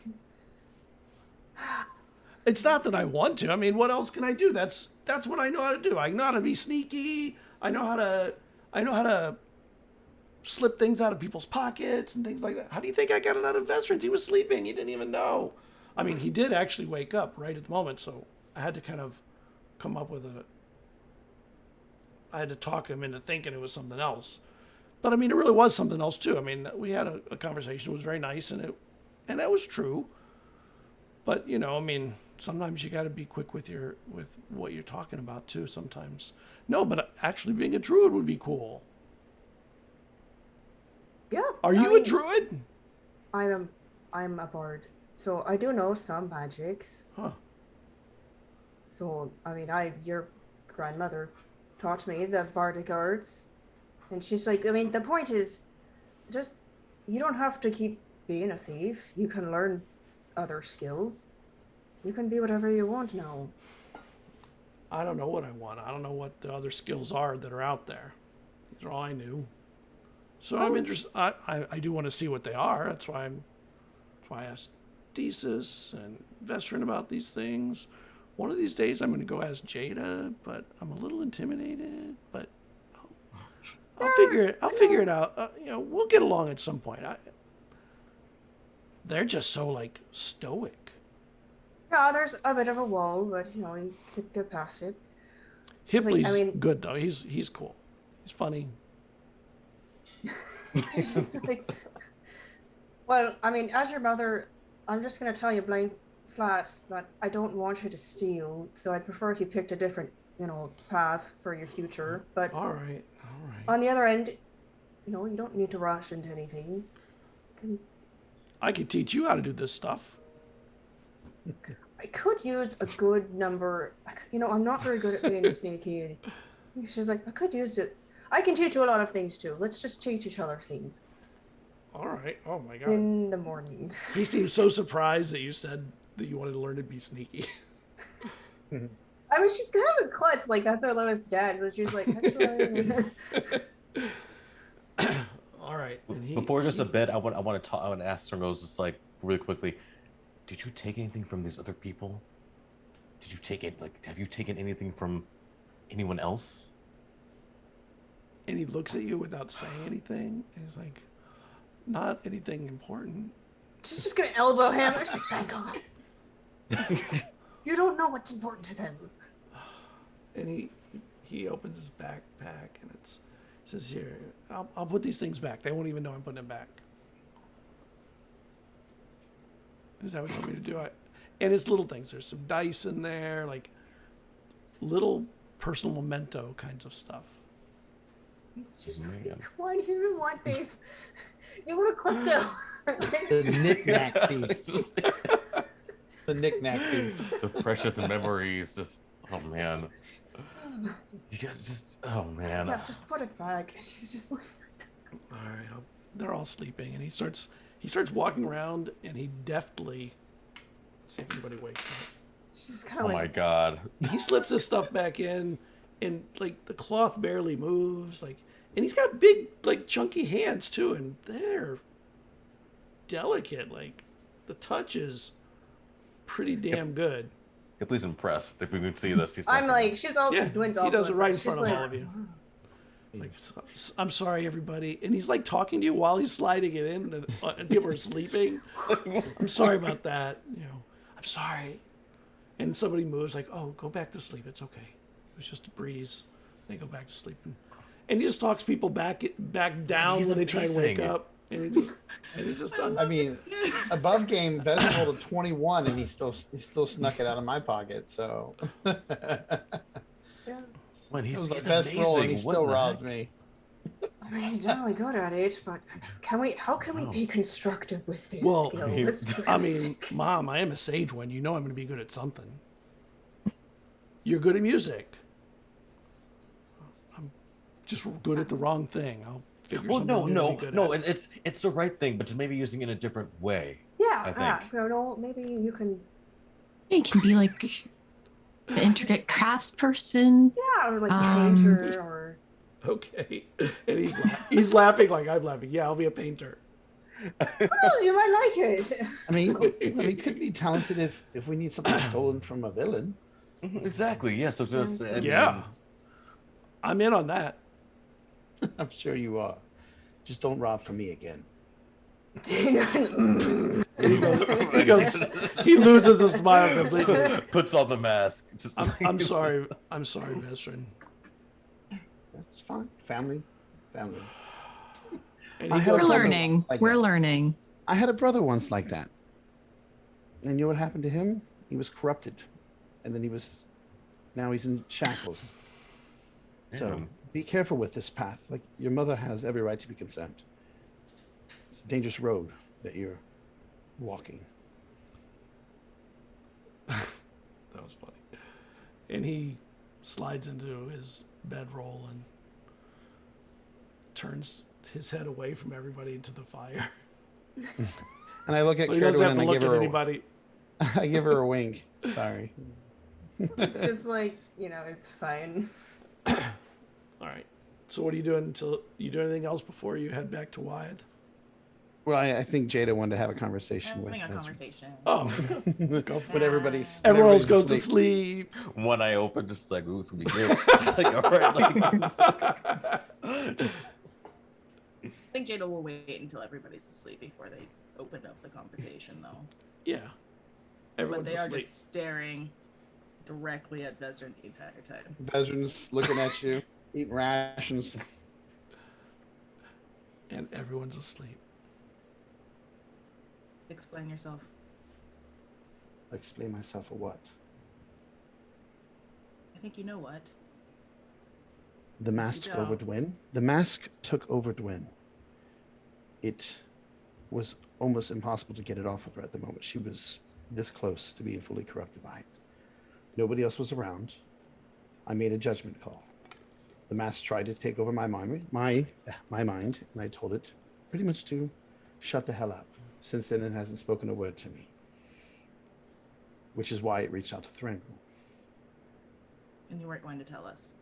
It's not that I want to. I mean, what else can I do? That's what I know how to do. I know how to be sneaky. I know how to slip things out of people's pockets and things like that. How do you think I got it out of Vesryn? He was sleeping. He didn't even know. I mean, he did actually wake up right at the moment, so I had to kind of come up with I had to talk him into thinking it was something else. But I mean, it really was something else too. I mean, we had a conversation. It was very nice, and that was true. But I mean, sometimes you got to be quick with what you're talking about too. Sometimes, no, but actually being a druid would be cool. yeah. Are you a druid? I'm a bard, so I do know some magics. Huh. So I mean, your grandmother taught me the bardic arts, and she's like, I mean, the point is, just you don't have to keep being a thief. You can learn other skills. You can be whatever you want now. I don't know what I want. I don't know what the other skills are that are out there. These are all I knew. So I'm interested. I do want to see what they are. That's why I asked Thesis and Vesryn about these things. One of these days I'm going to go ask Jada, but I'm a little intimidated. But I'll figure it out. We'll get along at some point. They're just so like stoic. Yeah, there's a bit of a wall, but you could get past it. Hipley's good though. He's cool. He's funny. It's just like, well, I mean, as your mother, I'm just gonna tell you blank flat that I don't want you to steal. So I'd prefer if you picked a different, path for your future. But All right. on the other end, you don't need to rush into anything. I could teach you how to do this stuff. I could use a good number. I'm not very good at being sneaky. She's like, I could use it. I can teach you a lot of things too. Let's just teach each other things. All right. Oh my God. In the morning. He seemed so surprised that you said that you wanted to learn to be sneaky. I mean, she's kind of a klutz. Like, that's our lowest dad. So she's like, actually. All right. And Before it goes to bed, I want to ask Turnrose just like really quickly. Did you take anything from these other people? Did you take it? Like, have you taken anything from anyone else? And he looks at you without saying anything. And he's like, not anything important. She's just gonna elbow him. She's like, thank God. You don't know what's important to them. And he opens his backpack and it says, here, I'll put these things back. They won't even know I'm putting them back. Is that what you want me to do? And it's little things. There's some dice in there, like little personal memento kinds of stuff. It's just like, why do you even want these? You want a klepto. The knick-knack thief. The knick-knack thief. The precious memories. Just, oh man. You got oh man. Yeah, just put it back. She's just like. All right, they're all sleeping, and he starts walking around, and he deftly. Let's see if anybody wakes up. She's kind of Oh like. my God. He slips his stuff back in, and like the cloth barely moves, like, and he's got big, like, chunky hands too, and they're delicate. Like, the touch is pretty damn good. Please impressed if we could see this. I'm like, she's also. Yeah, Dwin's he also does it right in impressed. front She's of like, all of you. like, I'm sorry, everybody. And he's like talking to you while he's sliding it in, and people are sleeping. I'm sorry about that. I'm sorry. And somebody moves, like, oh, go back to sleep. It's okay. It was just a breeze. They go back to sleep. And he just talks people back down when they try and wake up. And he's just done. I mean, above game, Vesryn rolled a 21, and he still snuck it out of my pocket. So Yeah. When it was he's my best amazing. roll, and he What still the robbed heck? me. I mean, he's really good at it, but how can we be constructive with this Well, skill? he- Let's be I mean, realistic. Mom, I am a Sagewynd. You know I'm going to be good at something. You're good at music. I'm just good at the wrong thing. I'll figure Well, something new to be good no. at. It's the right thing, but just maybe using it in a different way. Yeah, I think. maybe you can. You can be like an intricate crafts person. Yeah, or like Um, painter, or Okay. And he's laughing like I'm laughing. Yeah, I'll be a painter. oh, you might like it. I mean, well, he could be talented if we need something stolen from a villain. Exactly. Yeah. So just I Yeah. mean, I'm in on that. I'm sure you are. Just don't rob from me again. And he loses his smile completely. puts on the mask. Just I'm sorry. I'm sorry, Vesryn. That's fine. Family. And I he had a We're goes, brother learning. once like We're that. learning. I had a brother once like that. And you know what happened to him? He was corrupted. And then now he's in shackles. So Damn. be careful with this path. Like, your mother has every right to be concerned. It's a dangerous road that you're walking. that was funny. And he slides into his bedroll and turns his head away from everybody into the fire. And I look at So he doesn't Cerridwen have and to I look give at her anybody. I give her a wink. Sorry. It's just like, it's fine. All right. So what are you doing until you do anything else before you head back to Wyeth? Well, I think Jada wanted to have a conversation Having with a us. conversation. Oh, When everybody's everyone else goes everybody's to sleep. one eye open, just like, ooh, it's gonna be good. Just like, all right, just- I think Jada will wait until everybody's asleep before they open up the conversation, though. Yeah. But Everyone's they are asleep. just staring directly at Vesryn the entire time. Vesryn's looking at you, eating rations. And everyone's asleep. Explain yourself. Explain myself for what? I think you know what. The mask don't. over Dwin? The mask took over Dwin. It was almost impossible to get it off of her at the moment. She was this close to being fully corrupted by it. Nobody else was around. I made a judgment call. The mask tried to take over my mind, and I told it pretty much to shut the hell up. Since then, it hasn't spoken a word to me, which is why it reached out to Thrin. And you weren't going to tell us.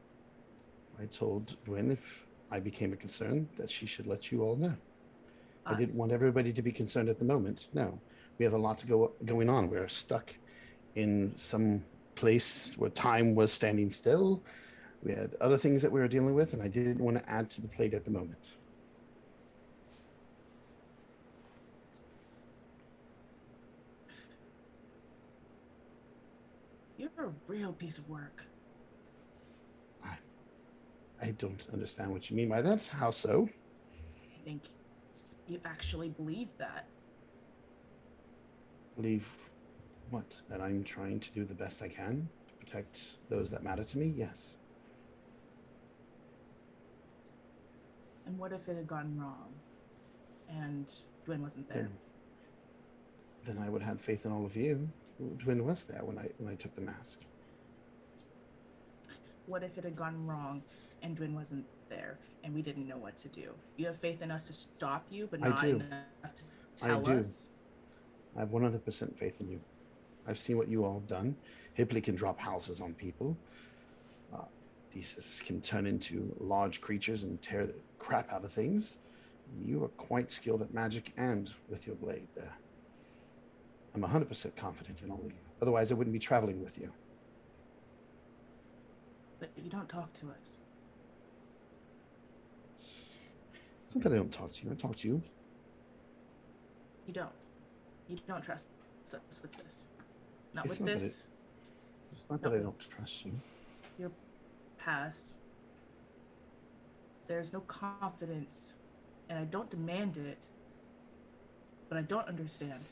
I told Dwin if I became a concern that she should let you all know. I didn't Us. want everybody to be concerned at the moment. No, we have a lot going on. We're stuck in some place where time was standing still. We had other things that we were dealing with, and I didn't want to add to the plate at the moment. You're a real piece of work. I don't understand what you mean by that. How so? I think you actually believe that. Believe what? That I'm trying to do the best I can to protect those that matter to me? Yes. And what if it had gone wrong and Dwin wasn't there? Then I would have faith in all of you. Dwin was there when I took the mask. What if it had gone wrong and Dwin wasn't there and we didn't know what to do? You have faith in us to stop you, but I not do. enough to tell do. us? I have 100% faith in you. I've seen what you all have done. Hipley can drop houses on people. Thesis can turn into large creatures and tear the crap out of things. You are quite skilled at magic and with your blade there. I'm 100% confident in all of you. Otherwise, I wouldn't be traveling with you. But you don't talk to us. It's not that I don't talk to you. I talk to you. You don't. You don't trust us with this. Not It's with not that this. It's not No. that I don't trust you. Your past. There's no confidence, and I don't demand it, but I don't understand.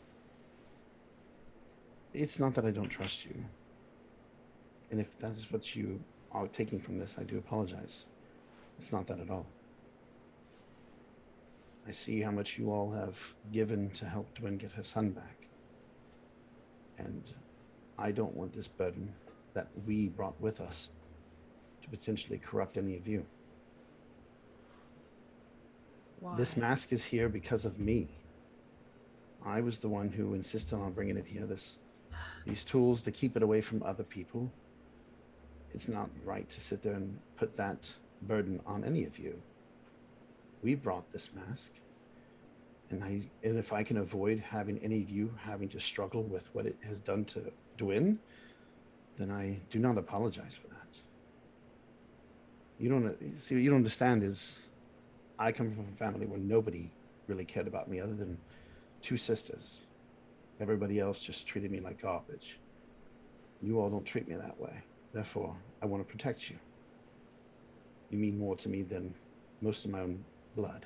It's not that I don't trust you. And if that's what you are taking from this, I do apologize. It's not that at all. I see how much you all have given to help Dwyn get her son back. And I don't want this burden that we brought with us to potentially corrupt any of you. Why? This mask is here because of me. I was the one who insisted on bringing it here. These tools to keep it away from other people. It's not right to sit there and put that burden on any of you. We brought this mask, and if I can avoid having any of you having to struggle with what it has done to Dwyn, then I do not apologize for that. You don't understand is I come from a family where nobody really cared about me other than 2 sisters. Everybody else just treated me like garbage. You all don't treat me that way. Therefore, I want to protect you. You mean more to me than most of my own blood.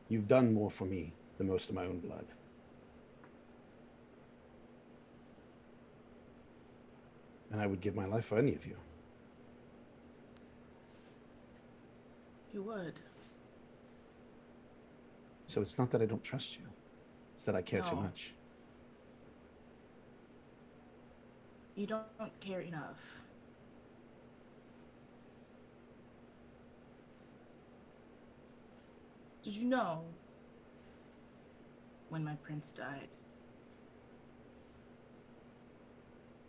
You've done more for me than most of my own blood. And I would give my life for any of you. You would. So it's not that I don't trust you. It's that I care too No. much. You don't care enough. Did you know when my prince died,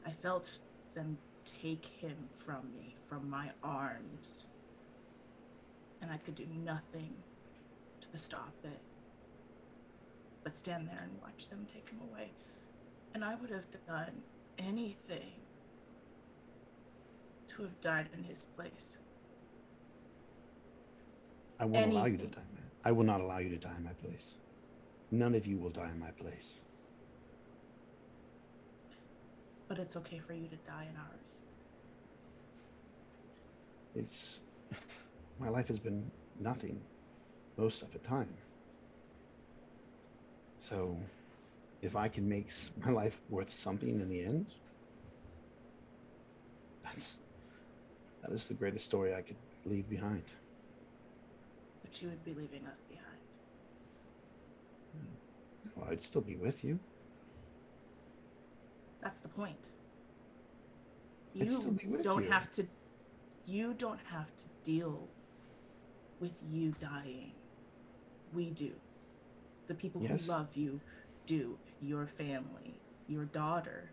I felt them take him from me, from my arms, and I could do nothing to stop it, but stand there and watch them take him away. And I would have done anything to have died in his place. I won't allow you to die, man. I will not allow you to die in my place. None of you will die in my place. But it's okay for you to die in ours. It's my life has been nothing most of the time. So if I can make my life worth something in the end, that is the greatest story I could leave behind. But you would be leaving us behind. Well, I'd still be with you. That's the point. I'd still be with don't you. have to you don't have to deal with you dying. We do. The people Yes. who love you do. Your family, your daughter.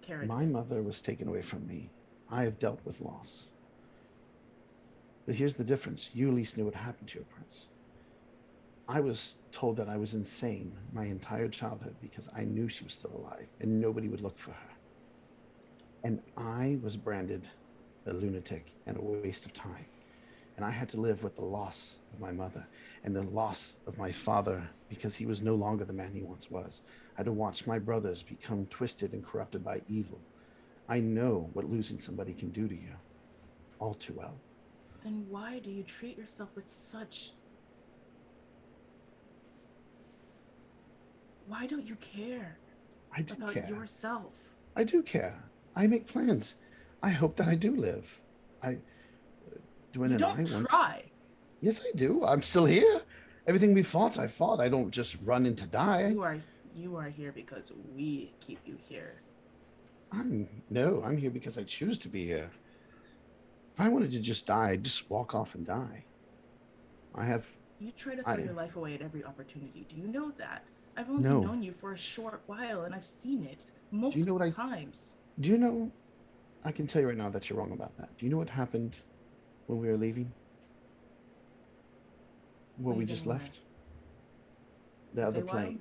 Cerridwen. My mother was taken away from me. I have dealt with loss. But here's the difference. You at least knew what happened to your prince. I was told that I was insane my entire childhood because I knew she was still alive and nobody would look for her. And I was branded a lunatic and a waste of time. And I had to live with the loss of my mother and the loss of my father because he was no longer the man he once was. I had to watch my brothers become twisted and corrupted by evil. I know what losing somebody can do to you all too well. Then why do you treat yourself with such... Why don't you care I do about care. yourself? I do care. I make plans. I hope that I do live. Dwyn You and don't I want. try. Yes, I do. I'm still here. Everything we fought, I fought. I don't just run in to die. You are here because we keep you here. I'm here because I choose to be here. If I wanted to just die, I'd just walk off and die. You try to throw your life away at every opportunity. Do you know that? I've only No. known you for a short while, and I've seen it multiple times. Do you know? I can tell you right now that you're wrong about that. Do you know what happened when we were leaving? Where we just left? The other plane.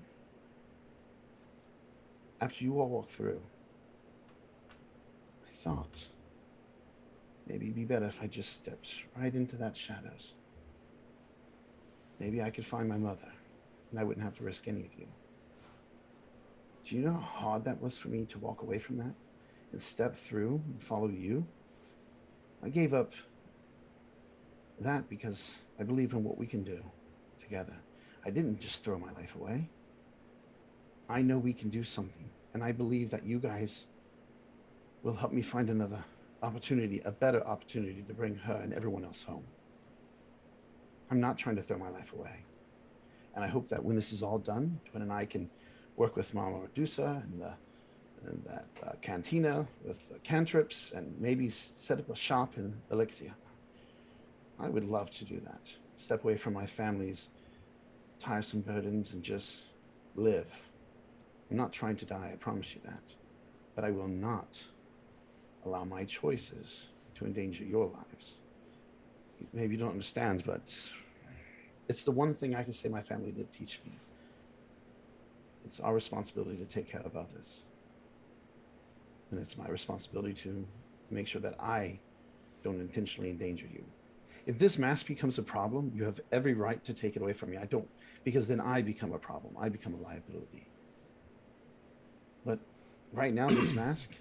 After you all walked through, I thought Maybe it'd be better if I just stepped right into that shadows. Maybe I could find my mother, and I wouldn't have to risk any of you. Do you know how hard that was for me to walk away from that and step through and follow you? I gave up that because I believe in what we can do together. I didn't just throw my life away. I know we can do something, and I believe that you guys will help me find another opportunity, a better opportunity to bring her and everyone else home. I'm not trying to throw my life away. And I hope that when this is all done, Twin and I can work with Mama Medusa and that cantina with the cantrips and maybe set up a shop in Elixia. I would love to do that. Step away from my family's tiresome burdens and just live. I'm not trying to die, I promise you that. But I will not allow my choices to endanger your lives. Maybe you don't understand, but it's the one thing I can say my family did teach me. It's our responsibility to take care of others. And it's my responsibility to make sure that I don't intentionally endanger you. If this mask becomes a problem, you have every right to take it away from me. I don't, because then I become a problem. I become a liability. But right now, this mask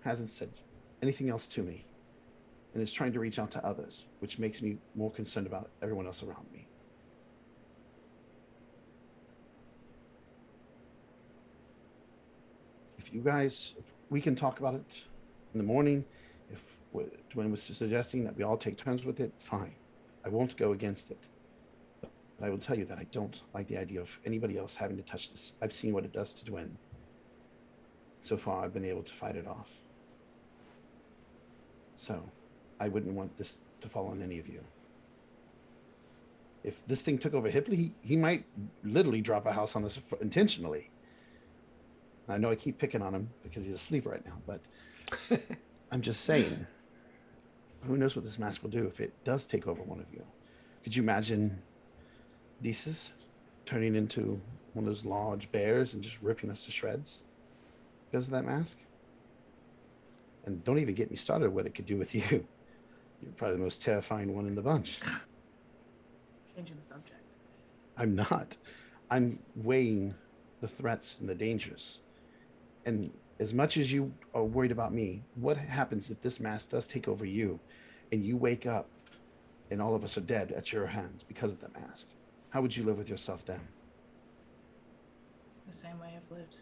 hasn't said anything else to me. And it's trying to reach out to others, which makes me more concerned about everyone else around me. If we can talk about it in the morning. If what Dwayne was suggesting that we all take turns with it, fine. I won't go against it. But I will tell you that I don't like the idea of anybody else having to touch this. I've seen what it does to Dwayne. So far, I've been able to fight it off. So I wouldn't want this to fall on any of you. If this thing took over Hipley, he might literally drop a house on us intentionally. I know I keep picking on him because he's asleep right now, but I'm just saying, who knows what this mask will do if it does take over one of you? Could you imagine Desus turning into one of those large bears and just ripping us to shreds because of that mask? And don't even get me started what it could do with you. You're probably the most terrifying one in the bunch. Changing the subject. I'm not. I'm weighing the threats and the dangers. And as much as you are worried about me, what happens if this mask does take over you and you wake up and all of us are dead at your hands because of the mask? How would you live with yourself then? The same way I've lived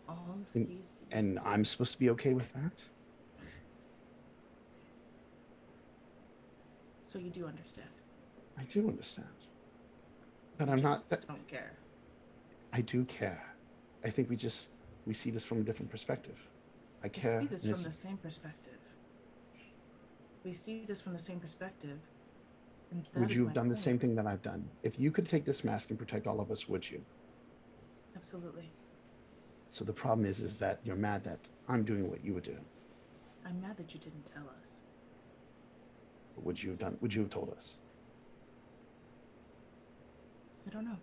all of these years. And I'm supposed to be okay with that? So you do understand. I do understand. But You I'm just not. don't care. I do care. I think we see this from a different perspective. I care. We see this from the same perspective. We see this from the same perspective. And that Would is you my have done the point. same thing that I've done? If you could take this mask and protect all of us, would you? Absolutely. So the problem is that you're mad that I'm doing what you would do. I'm mad that you didn't tell us. But would you have told us? I don't know.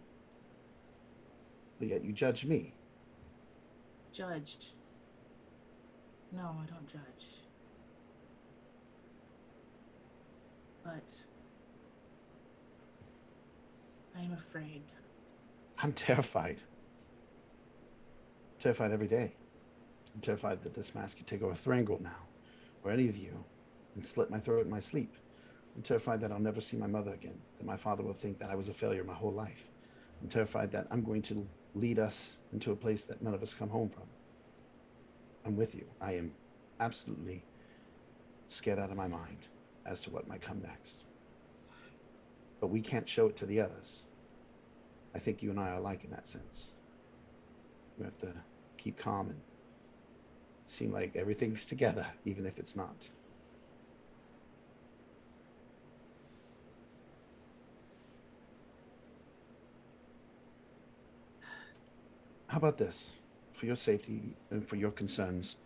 But yet you judge me. Judged. No, I don't judge. But I am afraid. I'm terrified. Terrified every day. I'm terrified that this mask could take over Thrangle now, or any of you, and slit my throat in my sleep. I'm terrified that I'll never see my mother again, that my father will think that I was a failure my whole life. I'm terrified that I'm going to lead us into a place that none of us come home from. I'm with you. I am absolutely scared out of my mind as to what might come next. But we can't show it to the others. I think you and I are alike in that sense. We have to keep calm and seem like everything's together, even if it's not. How about this? For your safety and for your concerns,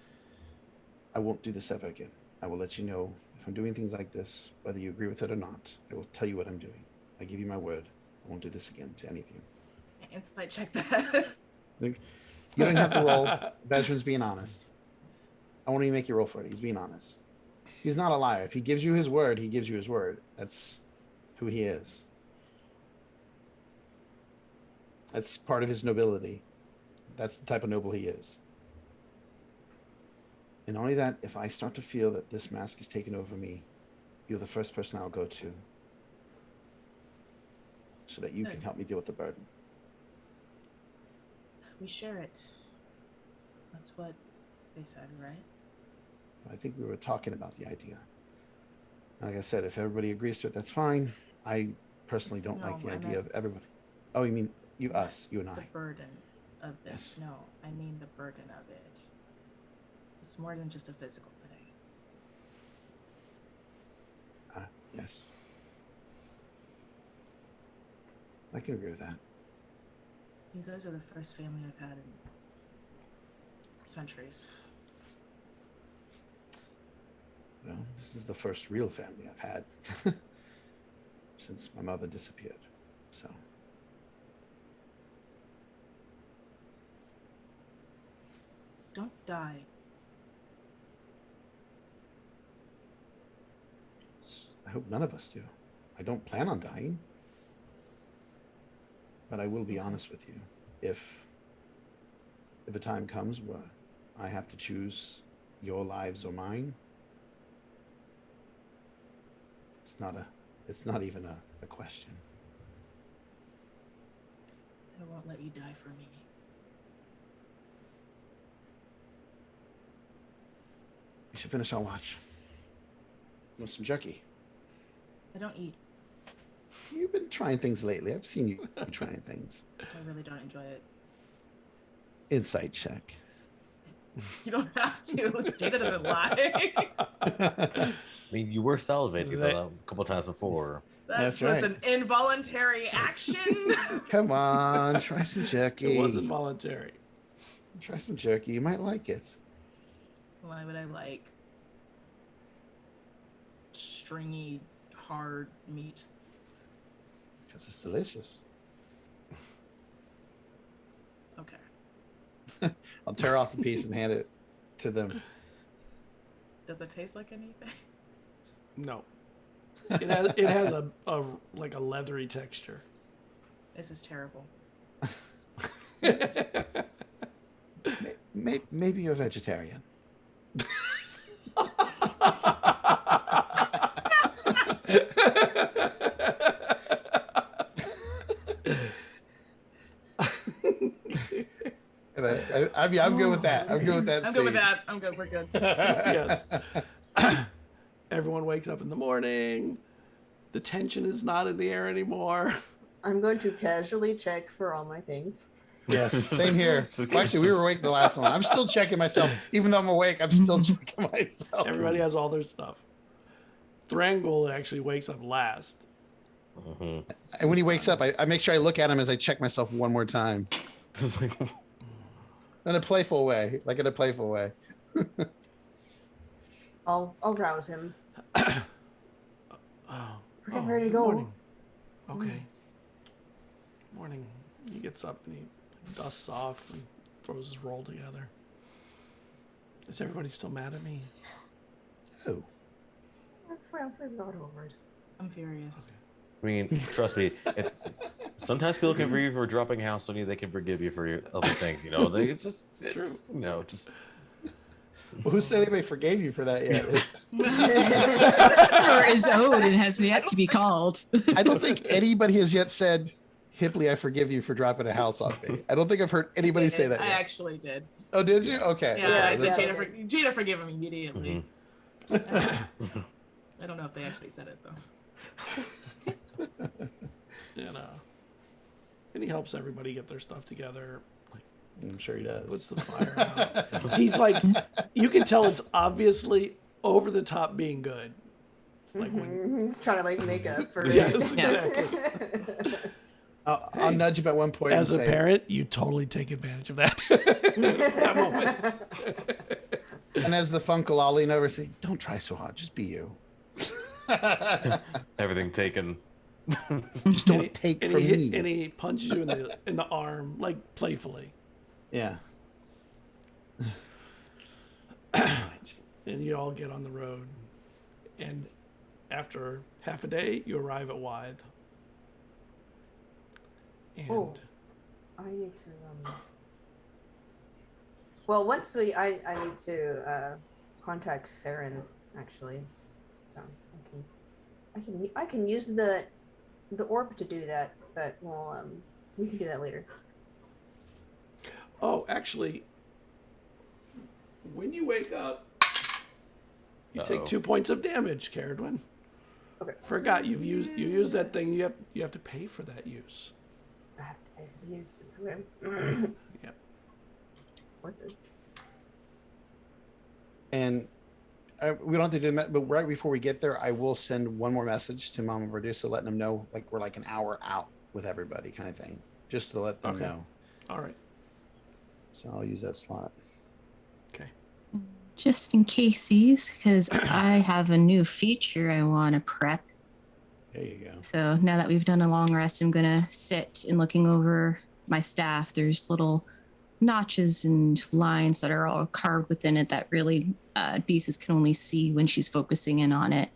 I won't do this ever again. I will let you know if I'm doing things like this, whether you agree with it or not. I will tell you what I'm doing. I give you my word. I won't do this again to any of you. Insight check that. You don't have to roll. Vesryn's being honest. I won't even make you roll for it. He's being honest. He's not a liar. If he gives you his word, he gives you his word. That's who he is. That's part of his nobility. That's the type of noble he is. And only that, if I start to feel that this mask is taking over me, you're the first person I'll go to, so that you can help me deal with the burden. We share it. That's what they said, right? I think we were talking about the idea. Like I said, if everybody agrees to it, that's fine. I personally don't like the idea of everybody. Oh, you mean you and I. The burden of this. Yes. No, I mean the burden of it. It's more than just a physical thing. Yes. I can agree with that. You guys are the first family I've had in centuries. Well, this is the first real family I've had since my mother disappeared. So. Don't die. I hope none of us do. I don't plan on dying. But I will be honest with you. If a time comes where I have to choose your lives or mine, it's not even a question. I won't let you die for me. We should finish our watch. Want some jerky? I don't eat. You've been trying things lately. I've seen you trying things. I really don't enjoy it. Insight check. You don't have to. Jada doesn't lie. I mean, you were salivating a couple times before. That's was right. an involuntary action. Come on, try some jerky. It wasn't voluntary. Try some jerky. You might like it. Why would I like stringy, hard meat? Because it's delicious. Okay. I'll tear off a piece and hand it to them. Does it taste like anything? No. It has a like a leathery texture. This is terrible. Maybe you're a vegetarian. I'm good with that. I'm good with that. I'm good with that. I'm good. We're good. Yes. Everyone wakes up in the morning. The tension is not in the air anymore. I'm going to casually check for all my things. Yes, same here. Well, actually, we were awake the last one. I'm still checking myself. Even though I'm awake, I'm still checking myself. Everybody has all their stuff. Thrangle actually wakes up last. Mm-hmm. And when he wakes up, I make sure I look at him as I check myself one more time. In a playful way. Like in a playful way. I'll rouse him. We're getting ready to good go. morning. Okay. Morning. He gets up and he dusts off and throws his roll together. Is everybody still mad at me? Oh. Well, we got over it. I'm furious. I mean, trust me. Sometimes people can forgive you for dropping a house on you. They can forgive you for your other things. You know, it's true. You know, just. Well, who said anybody forgave you for that yet? Or is owed and has yet to be called. I don't think anybody has yet said, Hipley, I forgive you for dropping a house on me. I don't think I've heard anybody say that I yet. actually did. Oh, did you? Okay. Yeah, okay. I said Yeah. Jada forgive him immediately. Mm-hmm. I don't know if they actually said it though. And and he helps everybody get their stuff together. Like, I'm sure he does. puts the fire out. He's like, you can tell it's obviously over the top being good. Like when He's trying to like make up for yes, it. exactly. I'll nudge him at one point As a and say, parent, you totally take advantage of that. That moment. and as the Funkle, I'll lean over and say, don't try so hard. Just be you. Everything taken. Just don't take and from he me. and he punches you in the arm, like playfully. Yeah. And you all get on the road. and after half a day, you arrive at Wythe. And Oh. I need to well, once I need to contact Saren actually, so I can use the orb to do that, but we can do that later. oh, actually, when you wake up, you take 2 points of damage, Cerridwen. Okay. Forgot you use that thing. You have to pay for that use. I have to use this one. Yep. What the? And we don't have to do that, but right before we get there, I will send one more message to Mama Verdusa, letting them know like we're like an hour out with everybody, kind of thing, just to let them Okay. know. All right. So I'll use that slot. Okay. Just in casesies, because I have a new feature I want to prep. There you go. So now that we've done a long rest, I'm gonna sit and looking over my staff. There's little notches and lines that are all carved within it that really Deezus can only see when she's focusing in on it,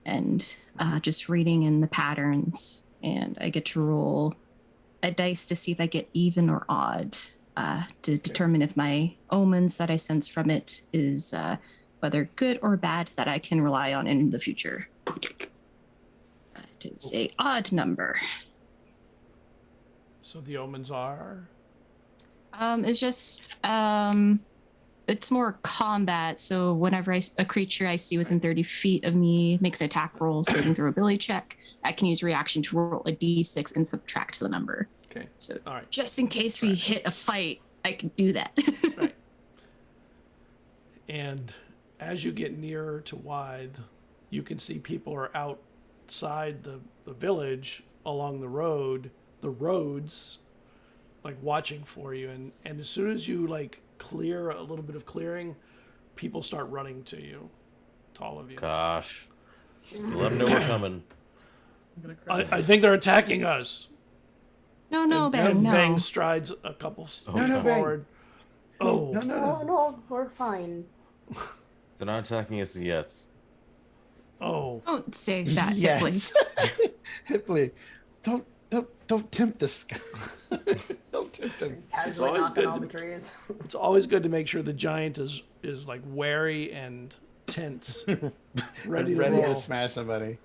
and just reading in the patterns. And I get to roll a dice to see if I get even or odd to determine if my omens that I sense from it is whether good or bad that I can rely on in the future. It is a odd number. So the omens are. It's just it's more combat. So whenever a creature I see within 30 feet of me makes an attack roll, saving throw ability check, I can use reaction to roll a d6 and subtract the number. Okay. So All right. just in case we hit a fight, I can do that. Right. And as you get nearer to Wythe, you can see people are outside the village along the roads, like watching for you. And as soon as you like clear a little bit of clearing, people start running to you, to all of you. Gosh. So let them know we're coming. I'm gonna cry. I think they're attacking us. No, And Bang, no. Bang strides a couple steps no, Bang. forward. Oh, No, we're fine. They're not attacking us yet. oh. Don't say that, Hipley. Yes. Hipley, don't tempt this guy. Don't tempt him. Casually always knocking good all to- the trees. It's always good to make sure the giant is like wary and tense, ready to Ready roll. to smash somebody.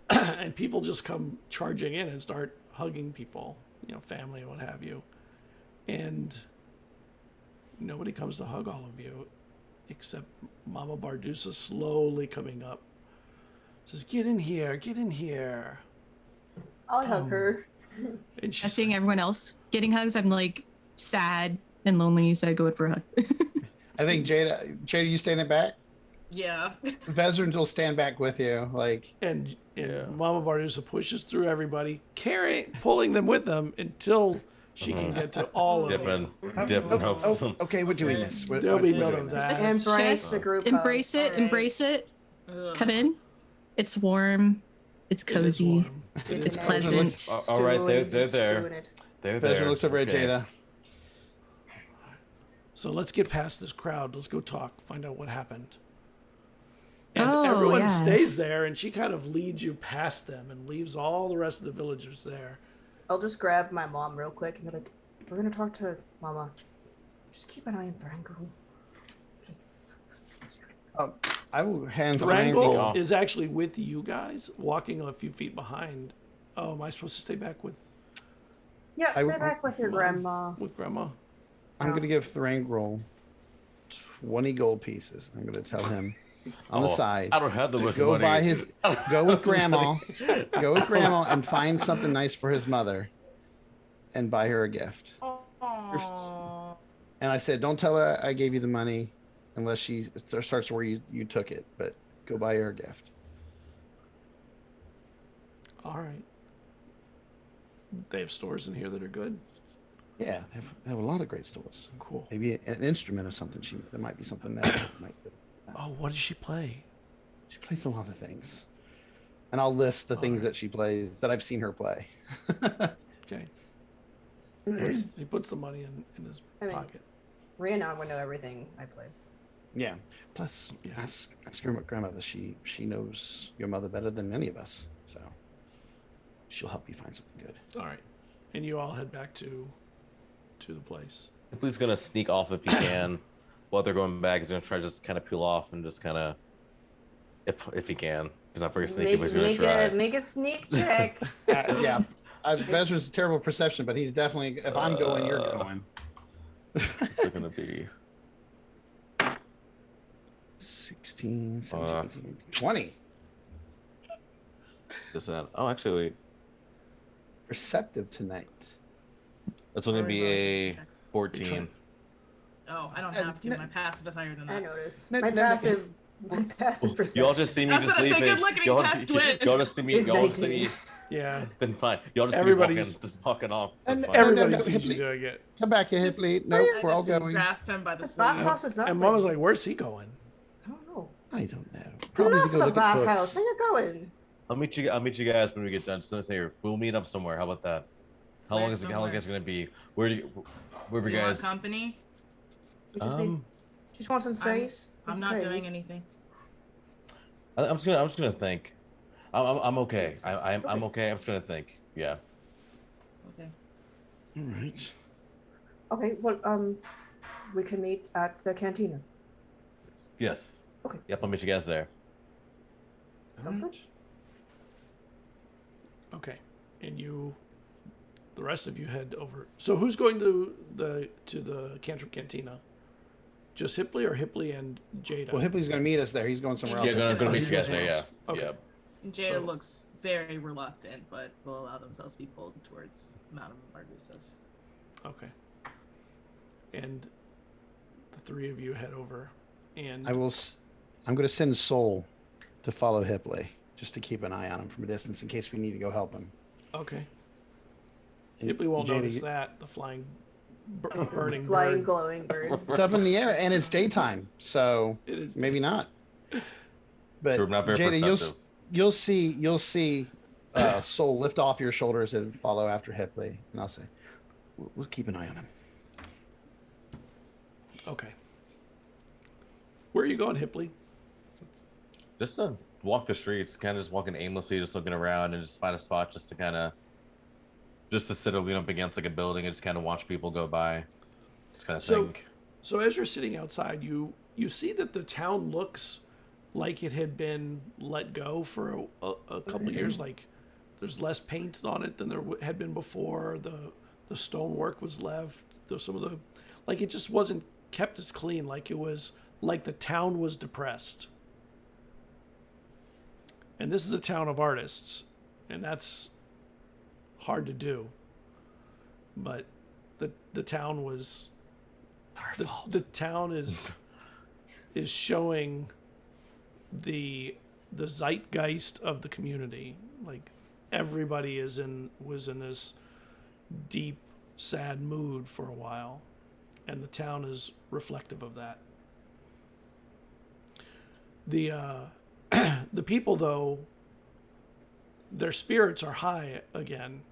And people just come charging in and start hugging people, family and what have you. And nobody comes to hug all of you except Mama Bardusa slowly coming up. Says, get in here. I'll hug her. And she's Seeing everyone else getting hugs, I'm like sad and lonely, so I go in for a hug. I think Jada, you standing back? Yeah. Vesryn will stand back with you. Like, and Yeah. Mama Bardusa pushes through everybody, pulling them with them until she can get to all of them. Dipping helps them. okay, what do we miss? There'll be none of that. Just- Embrace the group hug. Embrace it, Alright. embrace it. Ugh. Come in. It's warm. It's It is cozy. warm. It It's is pleasant. All right, they're Stewing there. it. They're Vesryn there. looks over at Okay. Jada. So let's get past this crowd. Let's go talk, find out what happened. And Oh, everyone yeah. stays there, and she kind of leads you past them and leaves all the rest of the villagers there. I'll just grab my mom real quick and be like, we're gonna talk to Mama. Just keep an eye on Thrangle. Please. I will hand Thrangle off. is actually with you guys, walking a few feet behind. Oh, am I supposed to stay back with Yeah, I- stay back with your Mom. grandma. Grandma? I'm going to give Thrangle 20 gold pieces. I'm going to tell him on the side. I don't have the to much go money. buy his go with grandma and find something nice for his mother and buy her a gift. Aw. And I said, don't tell her I gave you the money unless she starts where you took it, but go buy her a gift. All right. They have stores in here that are good. Yeah, they have a lot of great stores. Cool. Maybe an instrument or something. There might be something that might be. Oh, what does she play? She plays a lot of things. And I'll list the things that she plays that I've seen her play. Okay. He puts the money in his I mean- pocket. Rhiannon would know everything I play. Yeah. Plus, Yeah. ask your grandmother. She knows your mother better than any of us, so she'll help you find something good. All right, and you all head back to the place. He's gonna sneak off if he can. While they're going back, he's gonna try to just kind of peel off and just kind of, if he can. He's not very sneaky, but he's gonna try. Make a sneak check. Yeah. Vesryn's terrible perception, but he's definitely. If I'm going, you're going. It's gonna be 16, 17, 18, 20. just that. Oh, actually, wait. Perceptive tonight. That's gonna be a Checks. 14. Oh, I don't have to. My passive is higher than I that. noticed. No, My no, passive perception. You all just see me I was just gonna say, leaving. good luck getting Y'all past just, twins. y'all just see me. Yes, Y'all they just see me. do. Yeah, Then fine. Y'all just Everybody's- see me just walking off. And That's fine. everybody no, sees you Hipley. doing it. Come back here, Hipley. I Nope, I we're all just going. grasp him by the The thought sleeve. process up. And Mom was like, "Where's he going?" I don't know. I don't know. Come Probably to off go the look at books. bathhouse. Where you going? I'll meet you guys when we get done. So here, we'll meet up somewhere. How about that? How Where long is it gonna be? Where Do you want guys? company? We just want some space. I'm It's not great. doing anything. I'm just gonna think. I'm okay. I'm Okay. okay. I'm just gonna think. Yeah. Okay. All right. Okay, well, we can meet at the cantina. Yes. Okay. Yep. I'll meet you guys there. Sound good? Okay, and the rest of you head over. So who's going to the Cantrip Cantina? Just Hipley or Hipley and Jada? Well, Hipley's going to meet us there. He's going somewhere else. Yeah, just gonna gonna meet meet you guys you there. Yeah. guys. Okay. Yeah. And Jada So- looks very reluctant, but will allow themselves to be pulled towards Mount Margusis. Okay. And the three of you head over, and I'm going to send Soul to follow Hipley, just to keep an eye on him from a distance in case we need to go help him. okay. And Hipley won't Jada, notice that the flying, burning Flying, bird. glowing bird. It's up in the air, and it's daytime, so It is maybe not. But Sure, not very Jada, perceptive. you'll see Soul lift off your shoulders and follow after Hipley, and I'll say, we'll keep an eye on him. Okay. Where are you going, Hipley? Just to walk the streets, kind of just walking aimlessly, just looking around, and just find a spot just to kind of, just to sit or lean up against like a building and just kind of watch people go by. Just kind of So- think. So as you're sitting outside, you see that the town looks like it had been let go for a couple of years. Like there's less paint on it than there had been before. The stonework was left. Some of the, like, it just wasn't kept as clean. Like it was like the town was depressed. And this is a town of artists, and that's hard to do. But the town was. The town is showing the zeitgeist of the community. Like everybody was in this deep, sad mood for a while, and the town is reflective of that. The people, though, their spirits are high again,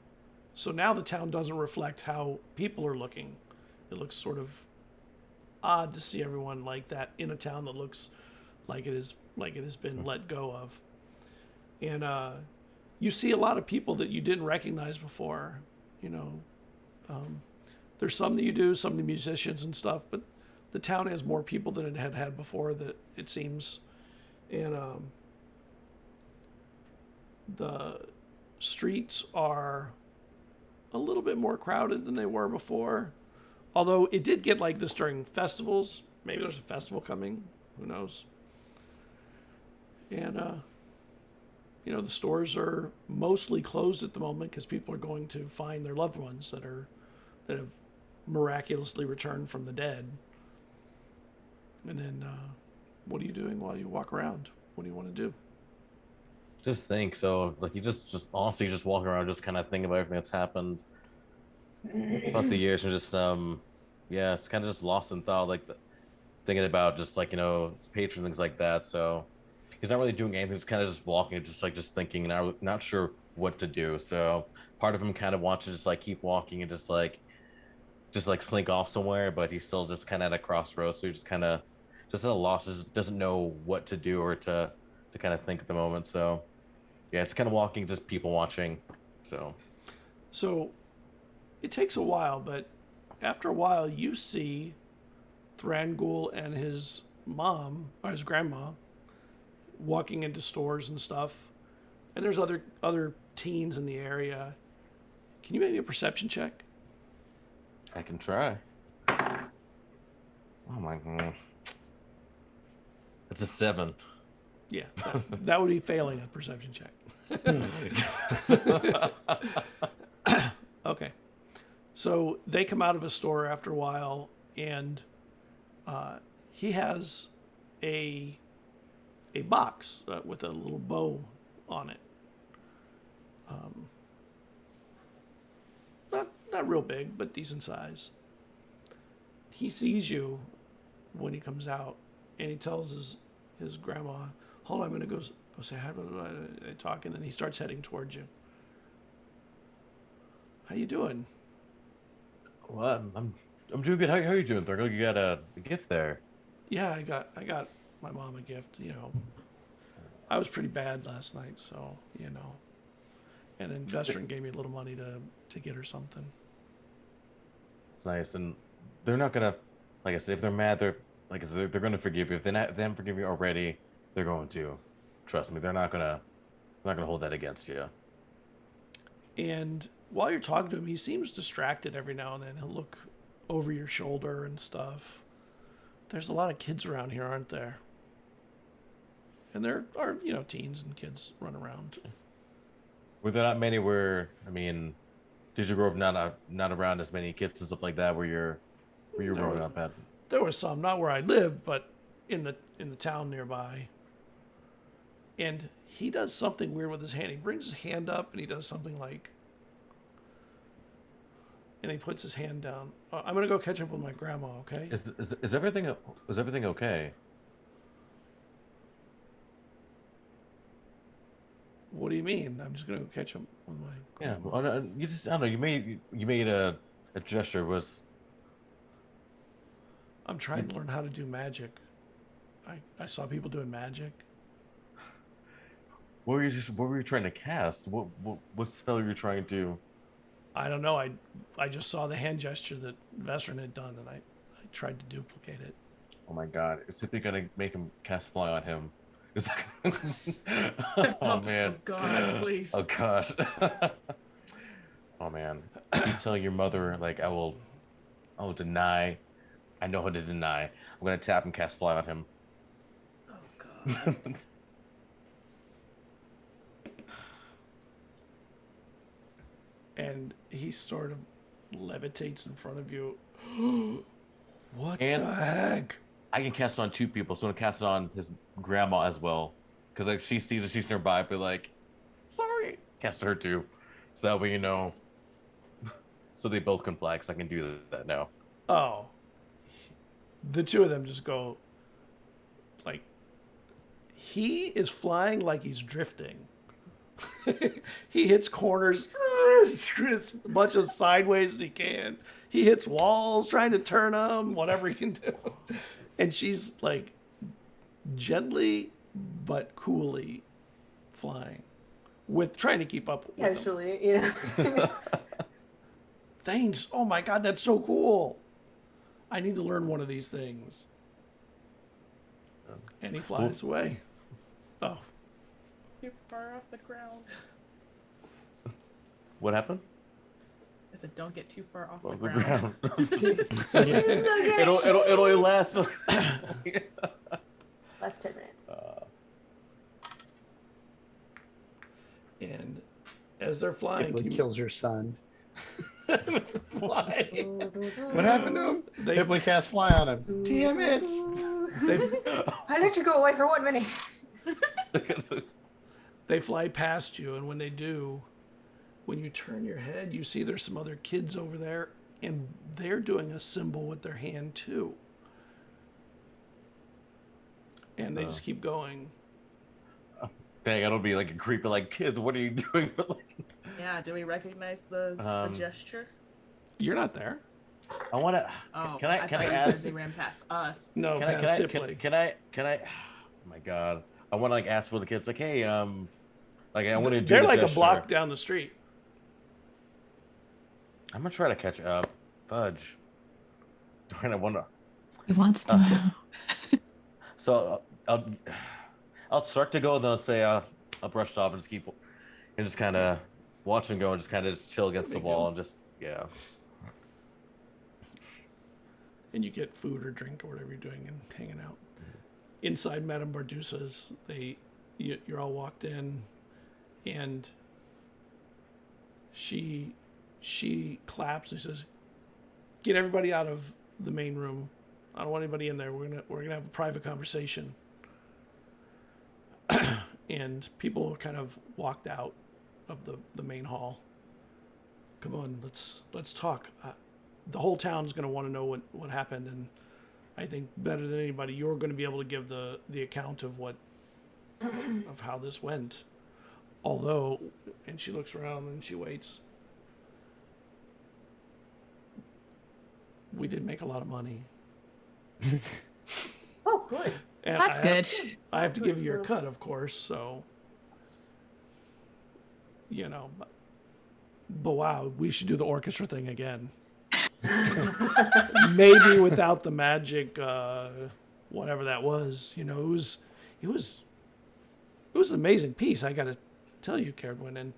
so now the town doesn't reflect how people are looking. It looks sort of odd to see everyone like that in a town that looks like it has been let go of. And you see a lot of people that you didn't recognize before. There's some that you do, some of the musicians and stuff, but the town has more people than it had before, that it seems. And the streets are a little bit more crowded than they were before. Although it did get like this during festivals. Maybe there's a festival coming. Who knows? And, the stores are mostly closed at the moment because people are going to find their loved ones that have miraculously returned from the dead. And then, what are you doing while you walk around? What do you want to do? Just think. So, like, you just honestly just walking around, just kind of thinking about everything that's happened throughout the years, and just yeah, it's kind of just lost in thought, like thinking about just like patron, things like that. So he's not really doing anything; he's kind of just walking, just thinking, and not sure what to do. So part of him kind of wants to just like keep walking and just like slink off somewhere, but he's still just kind of at a crossroads. So he just kind of just at a loss, doesn't know what to do or to kind of think at the moment. So yeah, it's kind of walking, just people watching. So it takes a while, but after a while, you see Thrangool and his mom, or his grandma, walking into stores and stuff. And there's other teens in the area. Can you make me a perception check? I can try. Oh my god. It's a 7. Yeah, that would be failing a perception check. Okay. So they come out of a store after a while, and he has a box with a little bow on it. Not real big, but decent size. He sees you when he comes out, and he tells his grandma, "Hold on, I'm gonna go say hi." They talk, and then he starts heading towards you. How you doing? Well, I'm doing good. How are you doing, Thurgle? You got a gift there. Yeah, I got my mom a gift. You know, I was pretty bad last night, so you know. And then Vesryn gave me a little money to get her something. It's nice, and they're not gonna, like I said, if they're mad, they're gonna forgive you. If they haven't forgiven you already, they're going to. Trust me, they're not gonna hold that against you. And while you're talking to him, he seems distracted every now and then. He'll look over your shoulder and stuff. There's a lot of kids around here, aren't there? And there are, teens and kids run around. Were there not many did you grow up not around as many kids and stuff like that where you're growing up at? There was some, not where I lived, but in the town nearby. And he does something weird with his hand. He brings his hand up and he does something like, and he puts his hand down. I'm gonna go catch up with my grandma, okay? Is everything okay? What do you mean? I'm just gonna go catch up with my grandma. Yeah, well, I don't know. You made a gesture. I'm trying to learn how to do magic. I saw people doing magic. What were you trying to cast? What spell were you trying to? I don't know. I just saw the hand gesture that Vesryn had done, and I tried to duplicate it. Oh my god! Is it gonna make him cast fly on him? Oh man! Oh god, please! Oh gosh! Oh man! You tell your mother I will deny. I know how to deny. I'm gonna tap and cast fly on him. Oh god! And he sort of levitates in front of you. What And the heck? I can cast it on 2 people, so I'm gonna cast it on his grandma as well, because she sees it, she's nearby, but sorry, cast her too, so that way so they both can fly, because I can do that now. Oh. The two of them just go, he is flying like he's drifting. He hits corners as much as sideways as he can. He hits walls trying to turn them, whatever he can do. And she's gently but coolly flying, trying to keep up with him. Casually, Thanks. Oh my god, that's so cool. I need to learn one of these things. And he flies away. Oh. Too far off the ground. What happened? I said, don't get too far off Off the the ground. It'll only last. Last 10 minutes. And as they're flying, Hipley kills your son. Fly. What happened to him? Hipley cast fly on him. Damn it! I let you go away for 1 minute. They fly past you, and when they do, when you turn your head, you see there's some other kids over there, and they're doing a symbol with their hand too. And they just keep going. Dang, I don't be a creepy kids. What are you doing? Yeah, do we recognize the gesture? You're not there. I want to. Oh, Can I thought you ask? said they ran past us. No, Can I? past Can I? Tipley. Can I? Oh my God! I want to like ask for the kids, like, hey, like I want to do They're the like gesture. a block down the street. I'm gonna try to catch up. Fudge. Darn, I wonder. He wants to know. So I'll start to go, then I'll say I'll brush it off and just keep and just kind of watch and go and just kind of just chill against the There you wall go. and just yeah. And you get food or drink or whatever you're doing and hanging out. Inside Madame Bardusa's, you're all walked in, and she claps and says, "Get everybody out of the main room. I don't want anybody in there. We're gonna have a private conversation." And people kind of walked out of the main hall. Come on, let's talk. The whole town's going to want to know what happened, and I think better than anybody, you're going to be able to give the account of of how this went. Although, and she looks around and she waits. We did make a lot of money. Oh, good. And That's good. I have to give you your cut, of course, so but wow, we should do the orchestra thing again. Maybe without the magic, whatever that was. It was an amazing piece. I got to tell you, Cerridwen, and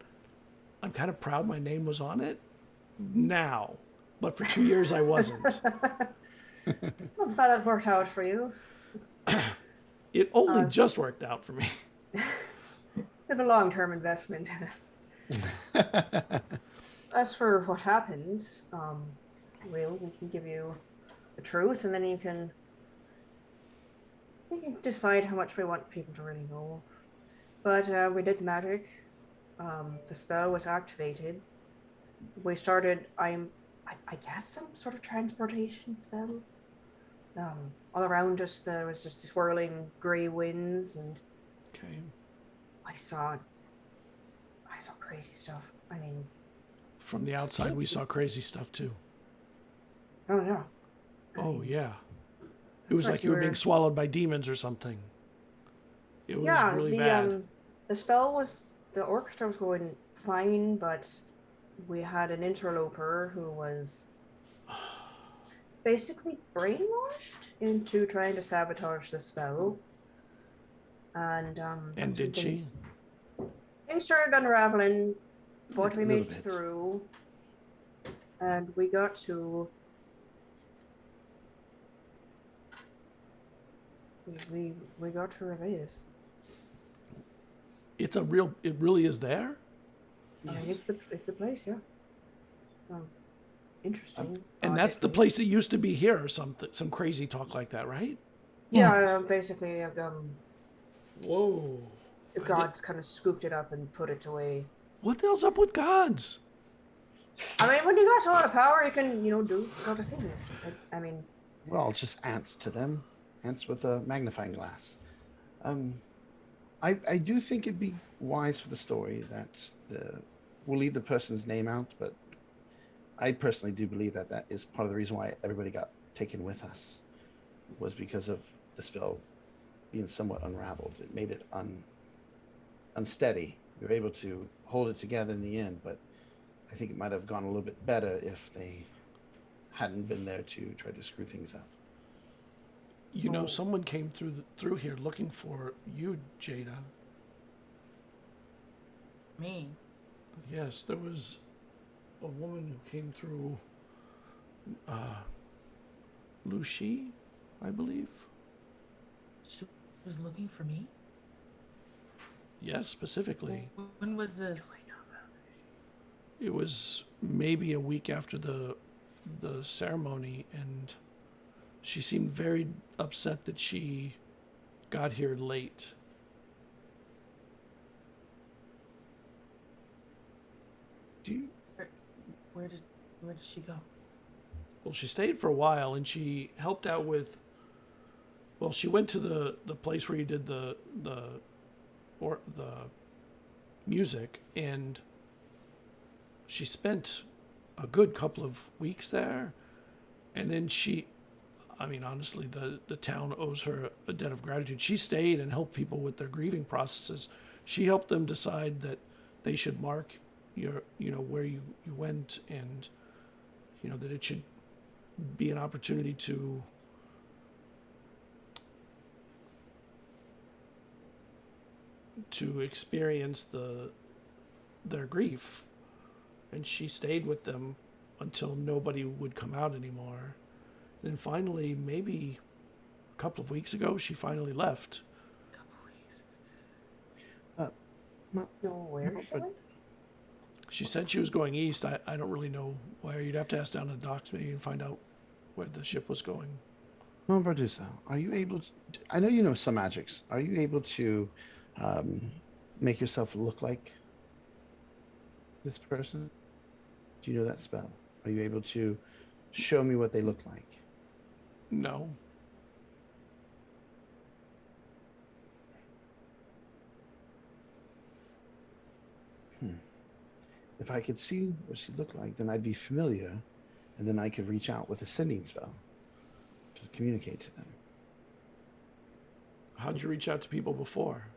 I'm kind of proud my name was on it now, but for 2 years I wasn't. I'm glad that worked out for you. It only just worked out for me. It's a long-term investment. As for what happened, we can give you the truth, and then we can decide how much we want people to really know. But we did the magic. The spell was activated. We started. I guess some sort of transportation spell. All around us there was just swirling grey winds, and Okay. I saw crazy stuff. I mean, From the outside, we saw crazy stuff too. oh no. Oh yeah. It was like like you were you being were- swallowed by demons or something. It was Yeah, really bad. the orchestra was going fine, but we had an interloper who was basically brainwashed into trying to sabotage the spell. And And did she? Things started unraveling, but A we little made it bit. through, and we got to we got to Reveus. It really is there? I mean, it's a place, yeah. So interesting. And that's the place that used to be here or something, some crazy talk like that, right? Yeah, basically, Whoa. the gods kind of scooped it up and put it away. What the hell's up with gods? I mean, when you got a lot of power, you can, do a lot of things. I mean, We're all just ants to them. Ants with a magnifying glass. I do think it'd be wise for the story that we'll leave the person's name out, but I personally do believe that is part of the reason why everybody got taken with us, was because of the spell being somewhat unraveled. It made it unsteady. We were able to hold it together in the end, but I think it might have gone a little bit better if they hadn't been there to try to screw things up. Someone came through here looking for you, Jada. Me. Yes, there was a woman who came through, Lucy, I believe. She was looking for me. Yes, specifically. When was this? It was maybe a week after the ceremony, and she seemed very upset that she got here late. Where did she go? Well, she stayed for a while, and she helped out with. Well, she went to the place where you did the music, and she spent a good couple of weeks there. And then honestly, the town owes her a debt of gratitude. She stayed and helped people with their grieving processes. She helped them decide that they should mark where you went, and that it should be an opportunity to experience their grief. And she stayed with them until nobody would come out anymore. And then finally, maybe a couple of weeks ago, she finally left. Couple weeks. No, where she went? She said she was going east. I don't really know where. You'd have to ask down to the docks maybe and find out where the ship was going. Well, Bardusa, are you able to... I know you know some magics. Are you able to make yourself look like this person? Do you know that spell? Are you able to show me what they look like? No. If I could see what she looked like, then I'd be familiar, and then I could reach out with a sending spell to communicate to them. How'd you reach out to people before?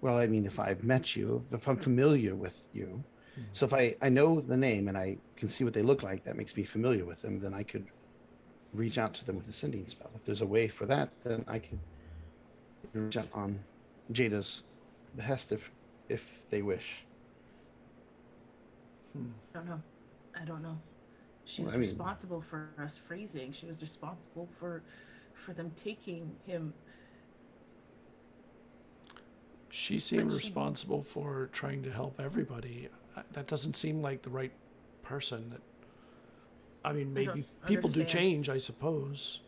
Well, I mean, if I've met you, if I'm familiar with you, so if I know the name and I can see what they look like, that makes me familiar with them, then I could reach out to them with a sending spell. If there's a way for that, then I could reach out on Jada's behest if they wish. I don't know. She was responsible for us freezing. She was responsible for them taking him. She seemed responsible for trying to help everybody. That doesn't seem like the right person. Maybe people do change, I suppose.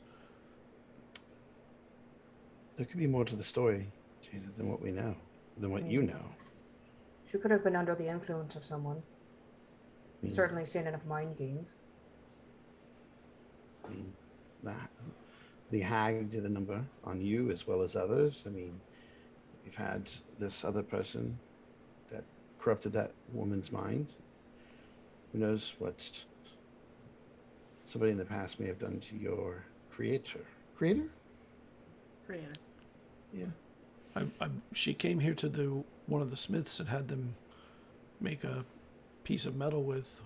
There could be more to the story, Jada, than what we know, than what you know. She could have been under the influence of someone. Certainly seen enough mind games. I mean, the hag did a number on you as well as others. I mean, we've had this other person that corrupted that woman's mind. Who knows what somebody in the past may have done to your creator. Creator? Creator. Yeah. She came here to one of the smiths and had them make a piece of metal with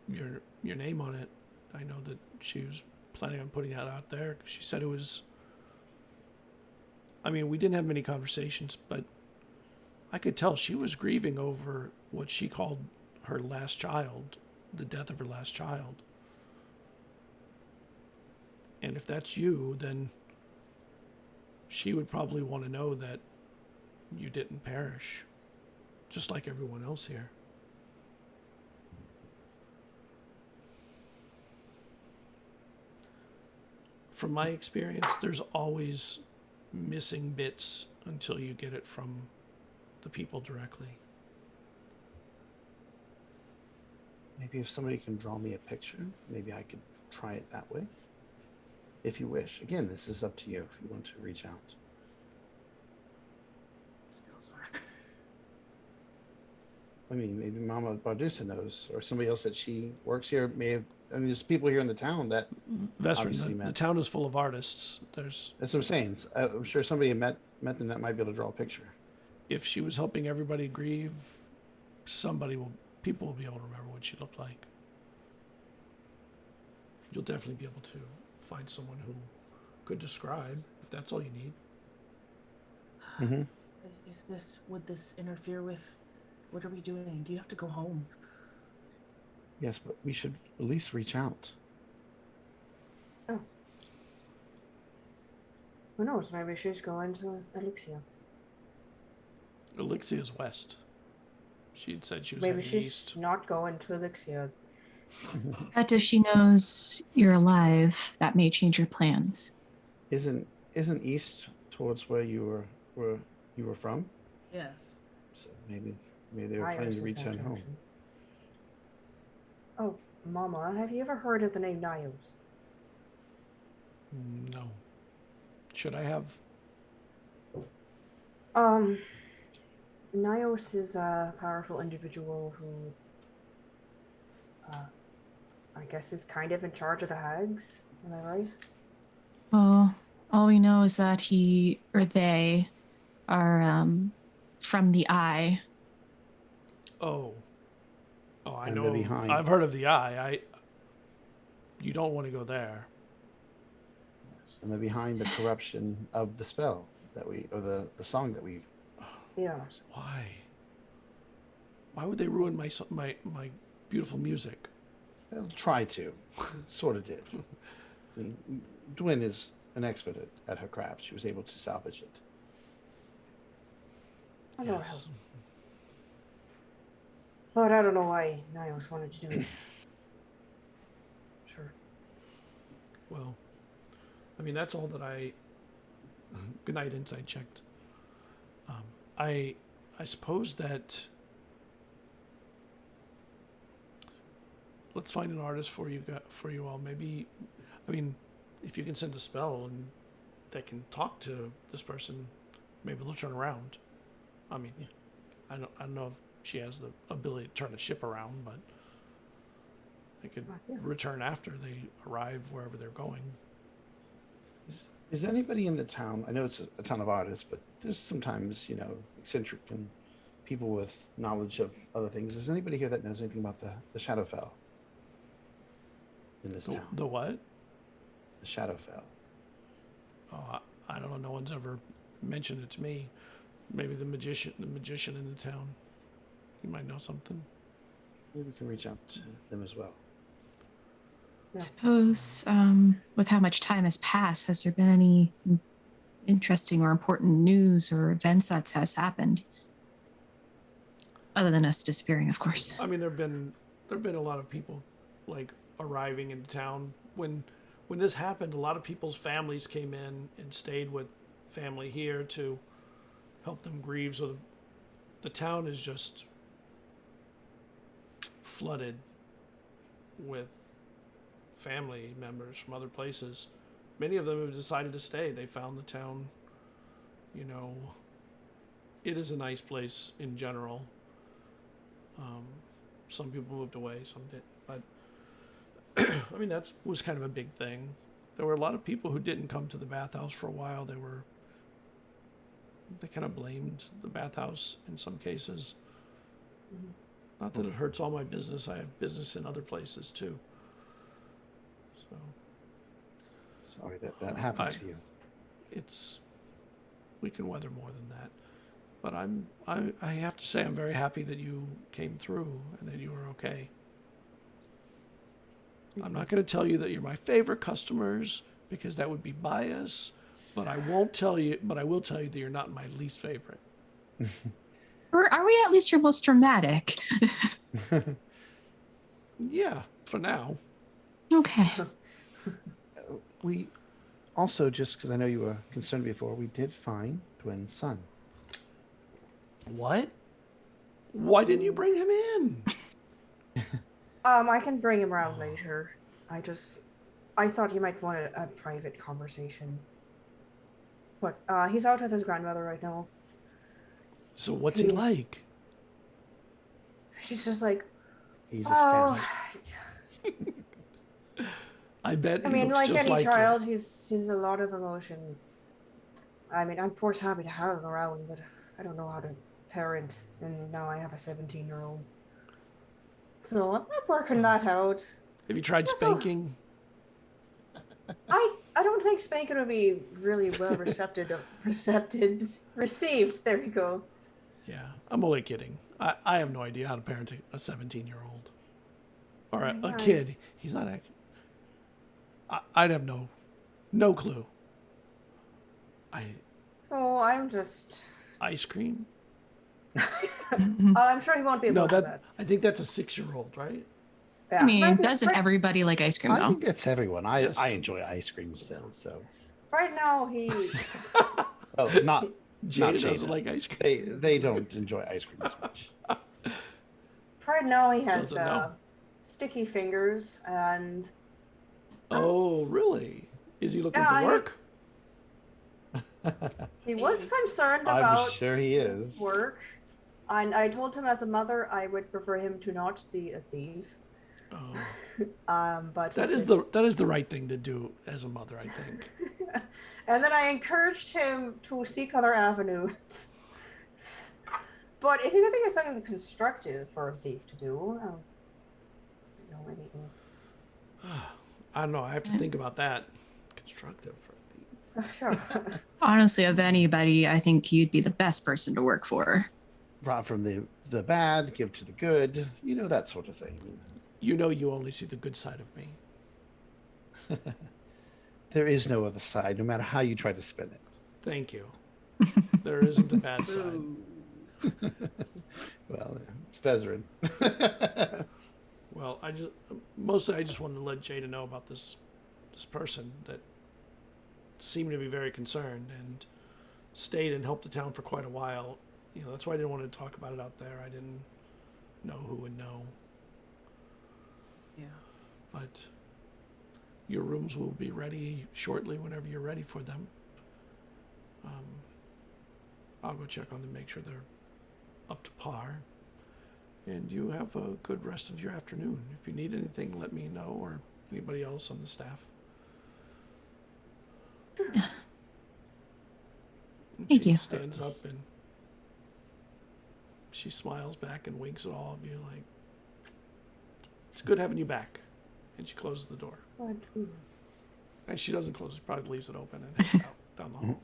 your name on it. I know that she was planning on putting that out there. She said it was... we didn't have many conversations, but I could tell she was grieving over what she called her last child, the death of her last child. And if that's you, then she would probably want to know that you didn't perish, just like everyone else here. From my experience, there's always missing bits until you get it from the people directly. Maybe if somebody can draw me a picture, maybe I could try it that way. If you wish. Again, this is up to you if you want to reach out. Skills are. Maybe Mama Bardusa knows, or somebody else that she works here may have. There's people here in the town that Vesryn, the town is full of artists. That's what I'm saying. I'm sure somebody had met them that might be able to draw a picture. If she was helping everybody grieve, people will be able to remember what she looked like. You'll definitely be able to find someone who could describe, if that's all you need. Mm-hmm. Would this interfere with, what are we doing? Do you have to go home? Yes, but we should at least reach out. Oh. Who knows? Maybe she's going to Elixia. Elixia's west. She'd said she was Maybe heading she's east. not going to Elixia. But if she knows you're alive, that may change your plans. Isn't east towards where you were from? Yes. So maybe they were planning to return home. Oh, Mama, have you ever heard of the name Nios? No. Should I have? Nios is a powerful individual who I guess is kind of in charge of the hags. Am I right? Well, all we know is that he or they are from the Eye. Oh, I And know. they're behind. I've heard of the Eye. You don't want to go there. Yes, and they're behind the corruption of the spell or the song that we. Yeah. Why? Why would they ruin my beautiful music? They'll try to. Sort of did. I mean, Dwin is an expert at her craft. She was able to salvage it. I know Yes. how. But I don't know why Nios wanted to do it. Sure. Well, I mean, that's all that I. Good night, Inside checked. I suppose that. Let's find an artist for you all. Maybe, I mean, if you can send a spell and they can talk to this person, maybe they'll turn around. I mean, I don't know if she has the ability to turn a ship around, but they could return after they arrive wherever they're going. Is anybody in the town? I know it's a town of artists, but there's sometimes, eccentric and people with knowledge of other things. Is there anybody here that knows anything about the Shadowfell in this town? The what? The Shadowfell. Oh, I don't know. No one's ever mentioned it to me. Maybe the magician in the town. He might know something. Maybe we can reach out to them as well. I suppose, with how much time has passed, has there been any interesting or important news or events that has happened? Other than us disappearing, of course. I mean, there've been a lot of people like arriving into town. When this happened, a lot of people's families came in and stayed with family here to help them grieve. So the town is just flooded with family members from other places. Many of them have decided to stay. They found the town, it is a nice place in general. Some people moved away, some did, but I mean, that was kind of a big thing. There were a lot of people who didn't come to the bathhouse for a while. They kind of blamed the bathhouse in some cases. Mm-hmm. Not that it hurts all my business. I have business in other places too. So sorry that happened to you. We can weather more than that. But I have to say I'm very happy that you came through and that you were okay. I'm not going to tell you that you're my favorite customers because that would be bias, but I will tell you that you're not my least favorite. Or are we at least your most dramatic? Yeah, for now. Okay. We also, just because I know you were concerned before, we did find Dwin's son. What? Why didn't you bring him in? I can bring him around later. I thought you might want a private conversation. But he's out with his grandmother right now. So what's he like? She's just like, He's a scam. I bet. I mean, looks like just any like child, he's a lot of emotion. I mean, I'm forced happy to have him around, but I don't know how to parent, and now I have a 17-year-old. So I'm working that out. Have you tried spanking? I don't think spanking would be really well received. There you go. Yeah, I'm only kidding. I have no idea how to parent a 17-year-old or a kid. He's not actually. I'd have no clue. So I'm just. Ice cream? I'm sure he won't be able to do that. I think that's a 6-year-old, right? Yeah. I mean, Right- doesn't right- everybody like ice cream, I though? think that's everyone. I enjoy ice cream still. So, Right now he. oh, not Jada Jada. doesn't like ice cream. they don't enjoy ice cream as much. Right now he has Doesn't know. sticky fingers and. Oh, really? Is he looking Yeah, for work? He was concerned I'm about sure he his is. work, and I told him as a mother I would prefer him to not be a thief. Oh, But that is the right thing to do as a mother, I think. And then I encouraged him to seek other avenues. But if you think it's something constructive for a thief to do, anything. I don't know. I have to think about that. Constructive for a thief. Sure. Honestly, of anybody, I think you'd be the best person to work for. Rob from the bad, give to the good, that sort of thing. You know you only see the good side of me. There is no other side, no matter how you try to spin it. Thank you. There isn't a bad side. Well, it's Vesryn. Well, I just wanted to let Jada know about this person that seemed to be very concerned and stayed and helped the town for quite a while. That's why I didn't want to talk about it out there. I didn't know who would know. Yeah. But your rooms will be ready shortly whenever you're ready for them. I'll go check on them, make sure they're up to par. And you have a good rest of your afternoon. If you need anything, let me know, or anybody else on the staff. Thank you. Stands up and she smiles back and winks at all of you like, it's good having you back. And she closes the door. And she doesn't close it, probably leaves it open and heads out down the hall.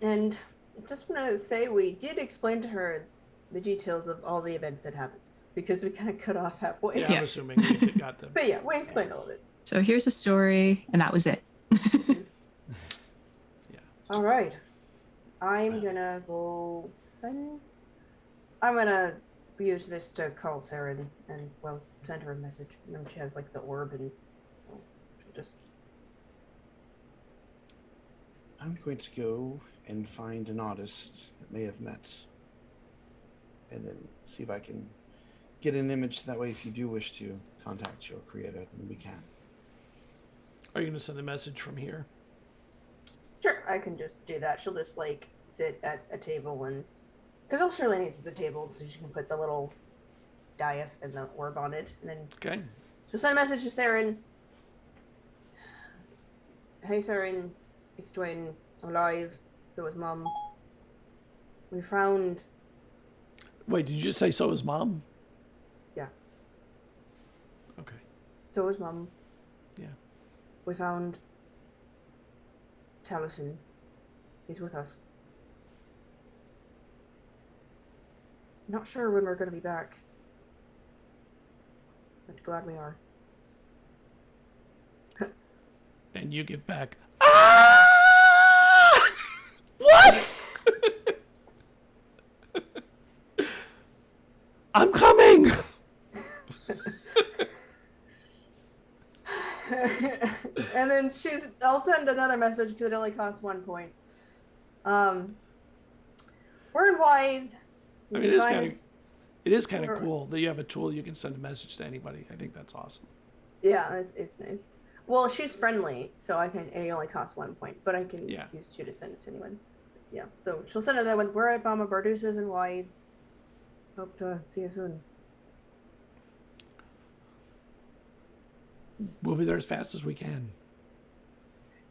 And I just want to say we did explain to her the details of all the events that happened because we kind of cut off halfway. Yeah, I'm assuming you got them. But yeah, we explained all of it. So here's a story, and that was it. Yeah. All right. I'm gonna go I'm gonna use this to call Sarah and send her a message. And then she has like the orb, and so she'll just. I'm going to go and find an artist that may have met, and then see if I can get an image. That way, if you do wish to contact your creator, then we can. Are you going to send a message from here? Sure, I can just do that. She'll just like sit at a table and because all Shirley needs is the table, so she can put the little dais and the orb on it, and then Okay. she'll send a message to Saren. Hey Saren, it's Dwayne. I'm alive. So is Mom. We found. Wait, did you just say so is Mom? Yeah. Okay. So is Mom. Yeah. We found. Taliesin. He's with us. Not sure when we're going to be back. But glad we are. And you get back. Ah! What? I'm coming. And then I'll send another message because it only costs 1 point. We're in Wythe. I mean, it is kind of cool that you have a tool you can send a message to anybody. I think that's awesome. Yeah, it's nice. Well, she's friendly, so it only costs 1 point, but I can use 2 to send it to anyone. Yeah, so she'll send it that one. We're at Mama Barduz's in Wythe. Hope to see you soon. We'll be there as fast as we can.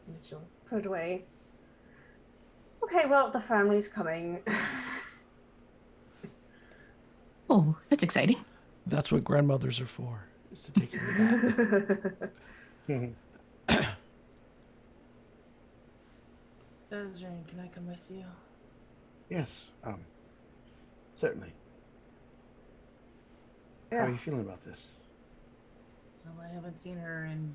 And she'll put it away. Okay, well, the family's coming. Oh, that's exciting. That's what grandmothers are for, is to take care of that. Vesryn, can I come with you? Yes, certainly. Yeah. How are you feeling about this? Well, I haven't seen her in,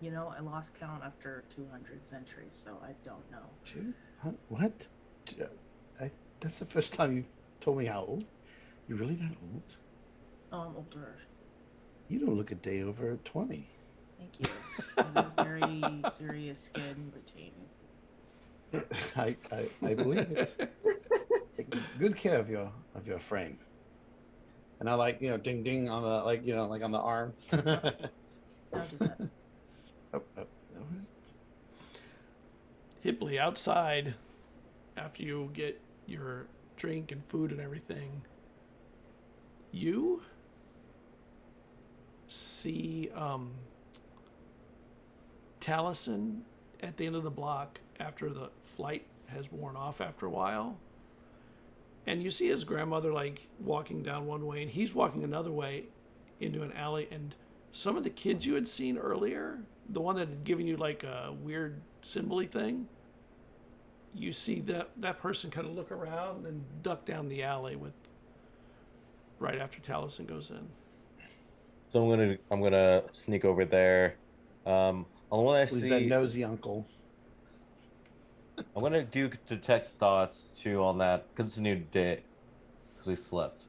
I lost count after 200 centuries, so I don't know. What? That's the first time you've told me how old. You're really that old? Oh, I'm older. You don't look a day over 20. Thank you. I have very serious skin routine. I believe it. Take good care of your frame. And I ding ding on the on the arm. Don't do that. Oh. Hipley outside after you get your drink and food and everything, you see Taliesin at the end of the block after the flight has worn off after a while. And you see his grandmother like walking down one way and he's walking another way into an alley. And some of the kids you had seen earlier, the one that had given you like a weird symbol-y thing, you see that person kind of look around and duck down the alley with right after Taliesin goes in. So I'm gonna sneak over there. On the one I Who's see, that nosy uncle? I'm gonna do detect thoughts too on that because it's a new day because we slept.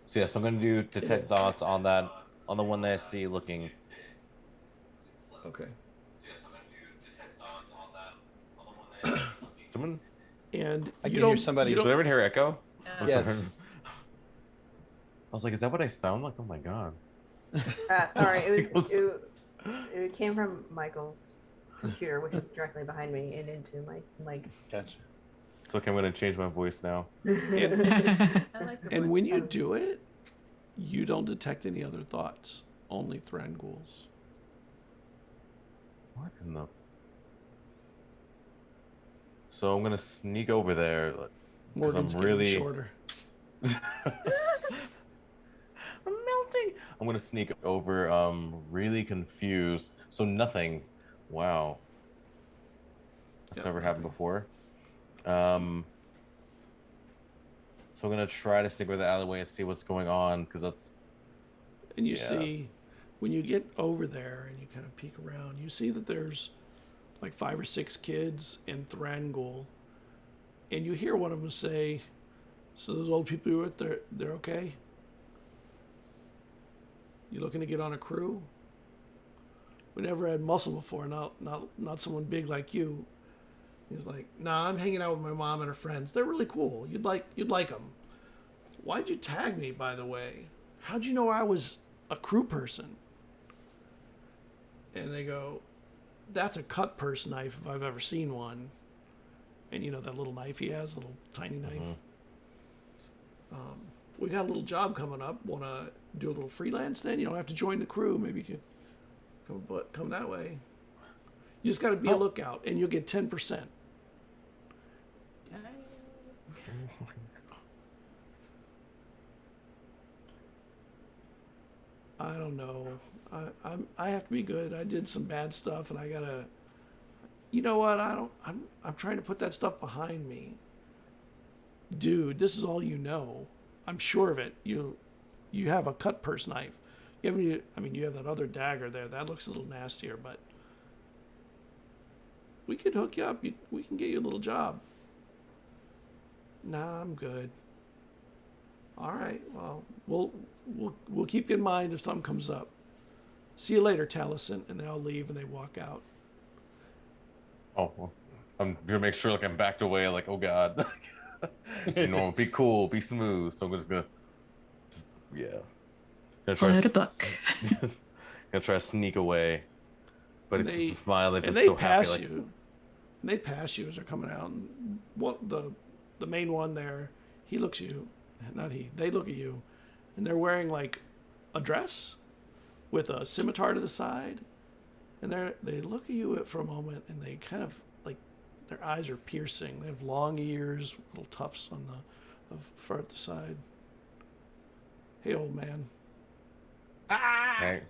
So yeah, so I'm gonna do detect thoughts on that on the one that I see looking. Okay. Someone, And I you can don't hear somebody. you did don't- everyone hear echo? I'm Yes. sorry. I was like, is that what I sound like? Oh my god. Sorry, it came from Michael's computer, which is directly behind me, and into my mic. Gotcha. It's okay. I'm gonna change my voice now. I like the And voice. when you do it, you don't detect any other thoughts, only Thranduil's. What in the? So I'm gonna sneak over there. Morgan's I'm getting really shorter. I'm melting. I'm gonna sneak over. Really confused. So nothing. Wow. That's Yep, never happened nothing. before. So I'm gonna try to sneak over the alleyway and see what's going on because that's. And you Yes. see, when you get over there and you kind of peek around, you see that there's like 5 or 6 kids and Thranduil. And you hear one of them say, "So those old people you were with, they're okay? You looking to get on a crew? We never had muscle before, not someone big like you." He's like, "Nah, I'm hanging out with my mom and her friends. They're really cool. You'd like them. Why'd you tag me, by the way? How'd you know I was a crew person?" And they go, "That's a cut purse knife if I've ever seen one." And you know that little knife he has, little tiny knife. We got a little job coming up. Want to do a little freelance then? You don't have to join the crew. Maybe you could come that way. You just got to be a lookout, and you'll get 10%. I don't know. I have to be good. I did some bad stuff, and I gotta. You know what? I'm trying to put that stuff behind me. Dude, this is all you know. I'm sure of it. You have a cut purse knife. You have that other dagger there. That looks a little nastier, but we could hook you up. We can get you a little job. Nah, I'm good. All right. Well, we'll keep you in mind if something comes up. See you later, Taliesin. And they all leave and they walk out. Oh, well, I'm gonna make sure like I'm backed away. Like, oh god. Be cool, be smooth. So I'm just gonna, Gonna Pull out a to, book. gonna try to sneak away. But it's just a smile. They're And just they so pass happy. Like, you. And they pass you as they're coming out. And the main one there, he looks at you. Not he. They look at you. And they're wearing like a dress with a scimitar to the side. And they look at you for a moment and they kind of like their eyes are piercing. They have long ears, little tufts on the fur at the side. Hey, old man. right.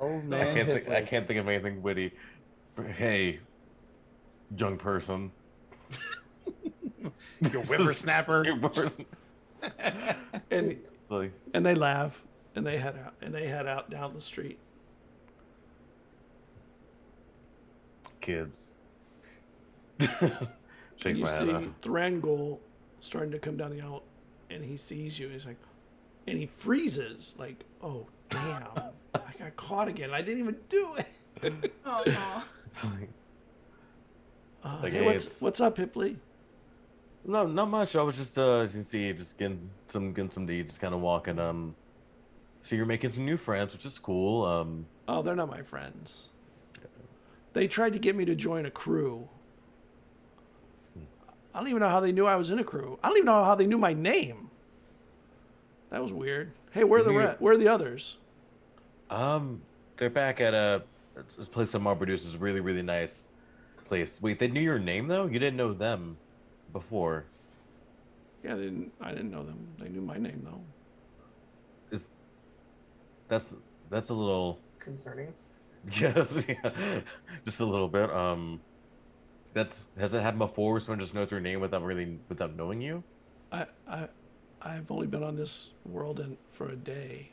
Old man. I can't think of anything witty. Hey, young person. Your whippersnapper. Young person. And Like, and they laugh and they head out down the street. kids. And Shakes you my head. see Thranduil starting to come down the aisle, and he sees you. He's like, and he freezes, like, "Oh damn, I got caught again. I didn't even do it." Oh, Like, Hey, hey, what's up, Hipley? No, not much. I was just as you can see, just getting some to eat, just kind of walking. So you're making some new friends, which is cool. Oh, they're not my friends. They tried to get me to join a crew. I don't even know how they knew I was in a crew. I don't even know how they knew my name. That was weird. Hey, where are the others? They're back at a place that Marble produces. Really, really nice place. Wait, they knew your name though? You didn't know them before. Yeah, I didn't know them. They knew my name though. That's a little Concerning. yes, yeah, just a little bit. Has it happened before? Where someone just knows your name without knowing you? I've only been on this world for a day.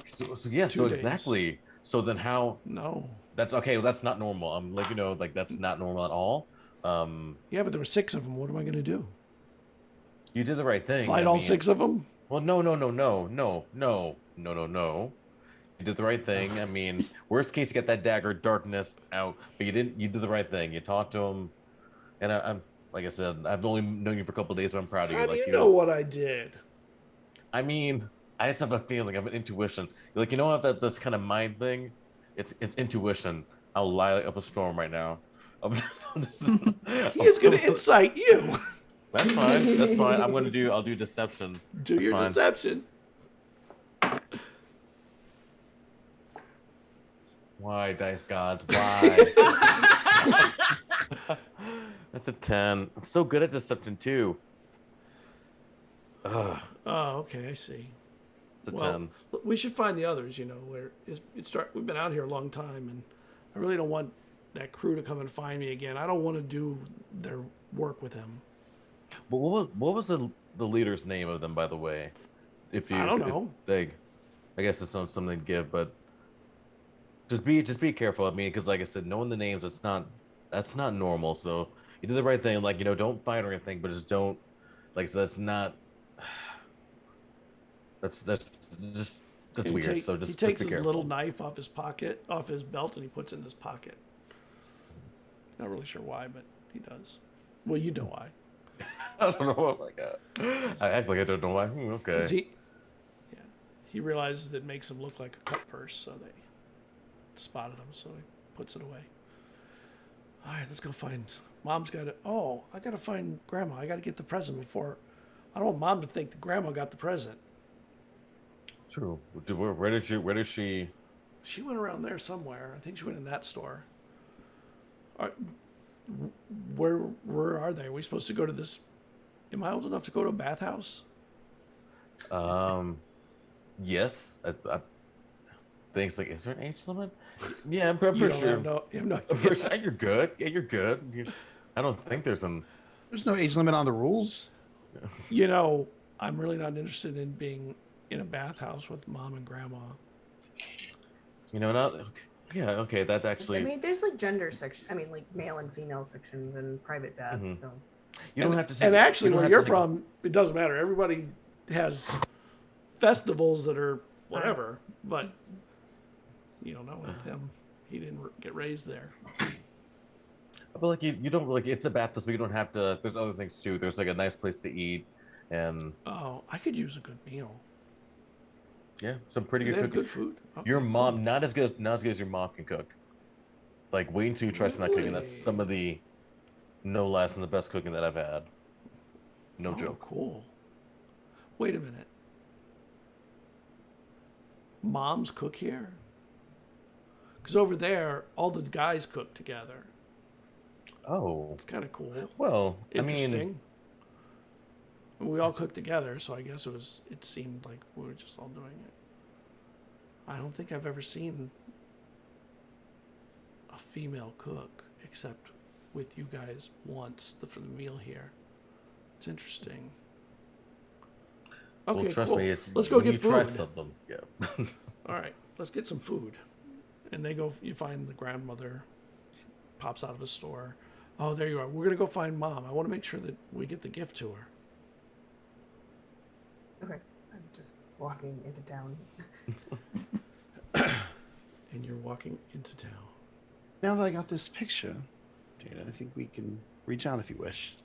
So yeah, 2 so days. exactly. So then how? No. That's okay. Well, that's not normal. That's not normal at all. Yeah, but there were 6 of them. What am I going to do? You did the right thing. Fight all 6 of them? Well, no. You did the right thing. I mean, worst case, you get that dagger darkness out, but you didn't. You did the right thing. You talked to him, and I'm like I said, I've only known you for a couple of days, so I'm proud of you. How do you know what I did? I mean, I just have a feeling. I have an intuition. Like, you know what? That's kind of mind thing. It's intuition. I'll lie up a storm right now. He is going to incite you. That's fine. That's fine. I'll do deception. Do That's your fine. deception. Why, dice gods? Why? That's a 10. I'm so good at deception too. Ugh, Oh, okay, I see. it's a Well, 10. we should find the others, we've been out here a long time, and I really don't want that crew to come and find me again. I don't want to do their work with them. But what was the leader's name of them, by the way? I don't know. I guess it's something to give, but just be careful. I mean, because like I said, knowing the names, that's not normal. So you did the right thing. Like, don't fight or anything, but just don't. Like, so that's not. That's And weird. So he just takes be his careful. little knife off his belt, and he puts it in his pocket. Not really sure why, but he does. Well, you know why. I don't know. Oh my god. I act like I don't know why. Okay. 'Cause he realizes it makes him look like a cut purse, so they spotted him, so he puts it away. All right, let's go find. Mom's got to. Oh, I got to find Grandma. I got to get the present before. I don't want Mom to think that Grandma got the present. True. Where did she? She went around there somewhere. I think she went in that store. Where are they? Are we supposed to go to this? Am I old enough to go to a bathhouse? Yes. I think it's like, is there an age limit? Yeah, I'm pretty You sure. have no I'm pretty sure you're good. Yeah, you're good. I don't think there's an. There's no age limit on the rules. I'm really not interested in being in a bathhouse with Mom and Grandma. Not. Yeah. Okay. That's actually. I mean, there's like gender section. I mean, like male and female sections and private baths. Mhm. So You don't have to. And actually, you don't where have you're to- from, it doesn't matter. Everybody has festivals that are whatever, but you don't know with him. He didn't get raised there. But like you don't like it's a bathhouse, but you don't have to. There's other things too. There's like a nice place to eat, and Oh, I could use a good meal. yeah, some pretty Do good they have cooking. good food? Okay, Your cool. mom not as good as your mom can cook. Like wait until you try some of that cooking. That's Really? some of the no less than the best cooking that I've had. No Oh, joke. Cool. Wait a minute. Moms cook here? Because over there, all the guys cook together. Oh, It's kind of cool. well, Interesting. And we all cook together, so I guess it seemed like we were just all doing it. I don't think I've ever seen a female cook except with you guys once for the meal here. It's interesting. Okay, well, trust cool. me, it's Let's go when get you try food. something. Yeah. All right, let's get some food. And you find the grandmother, pops out of a store. Oh, there you are. We're going to go find Mom. I want to make sure that we get the gift to her. okay, I'm just walking into town. And you're walking into town. Now that I got this picture, dude, I think we can reach out if you wish.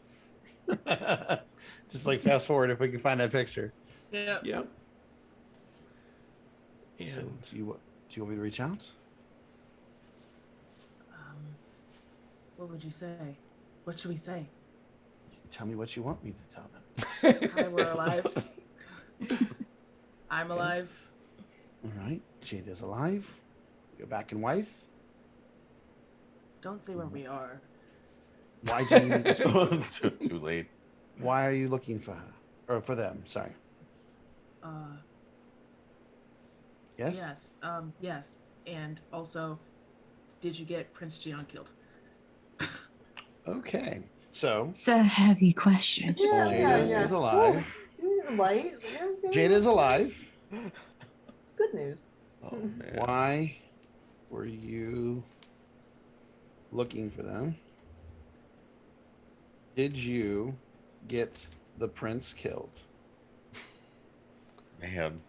Just like fast forward if we can find that picture. Yeah. Yep. And So do you want me to reach out? What would you say? What should we say? tell me what you want me to tell them. Hi, we're alive. I'm alive. All right, Jada's alive. You're back in Wythe. Don't say where we are. Why do you need to speak? Too late. Why are you looking for her? Or for them, sorry. Yes? Yes. Yes. And also, did you get Prince Gian killed? Okay. So It's a heavy question. Jada is alive. Light. Jada is alive. Good news. Oh man. Why were you looking for them? Did you get the prince killed? Man.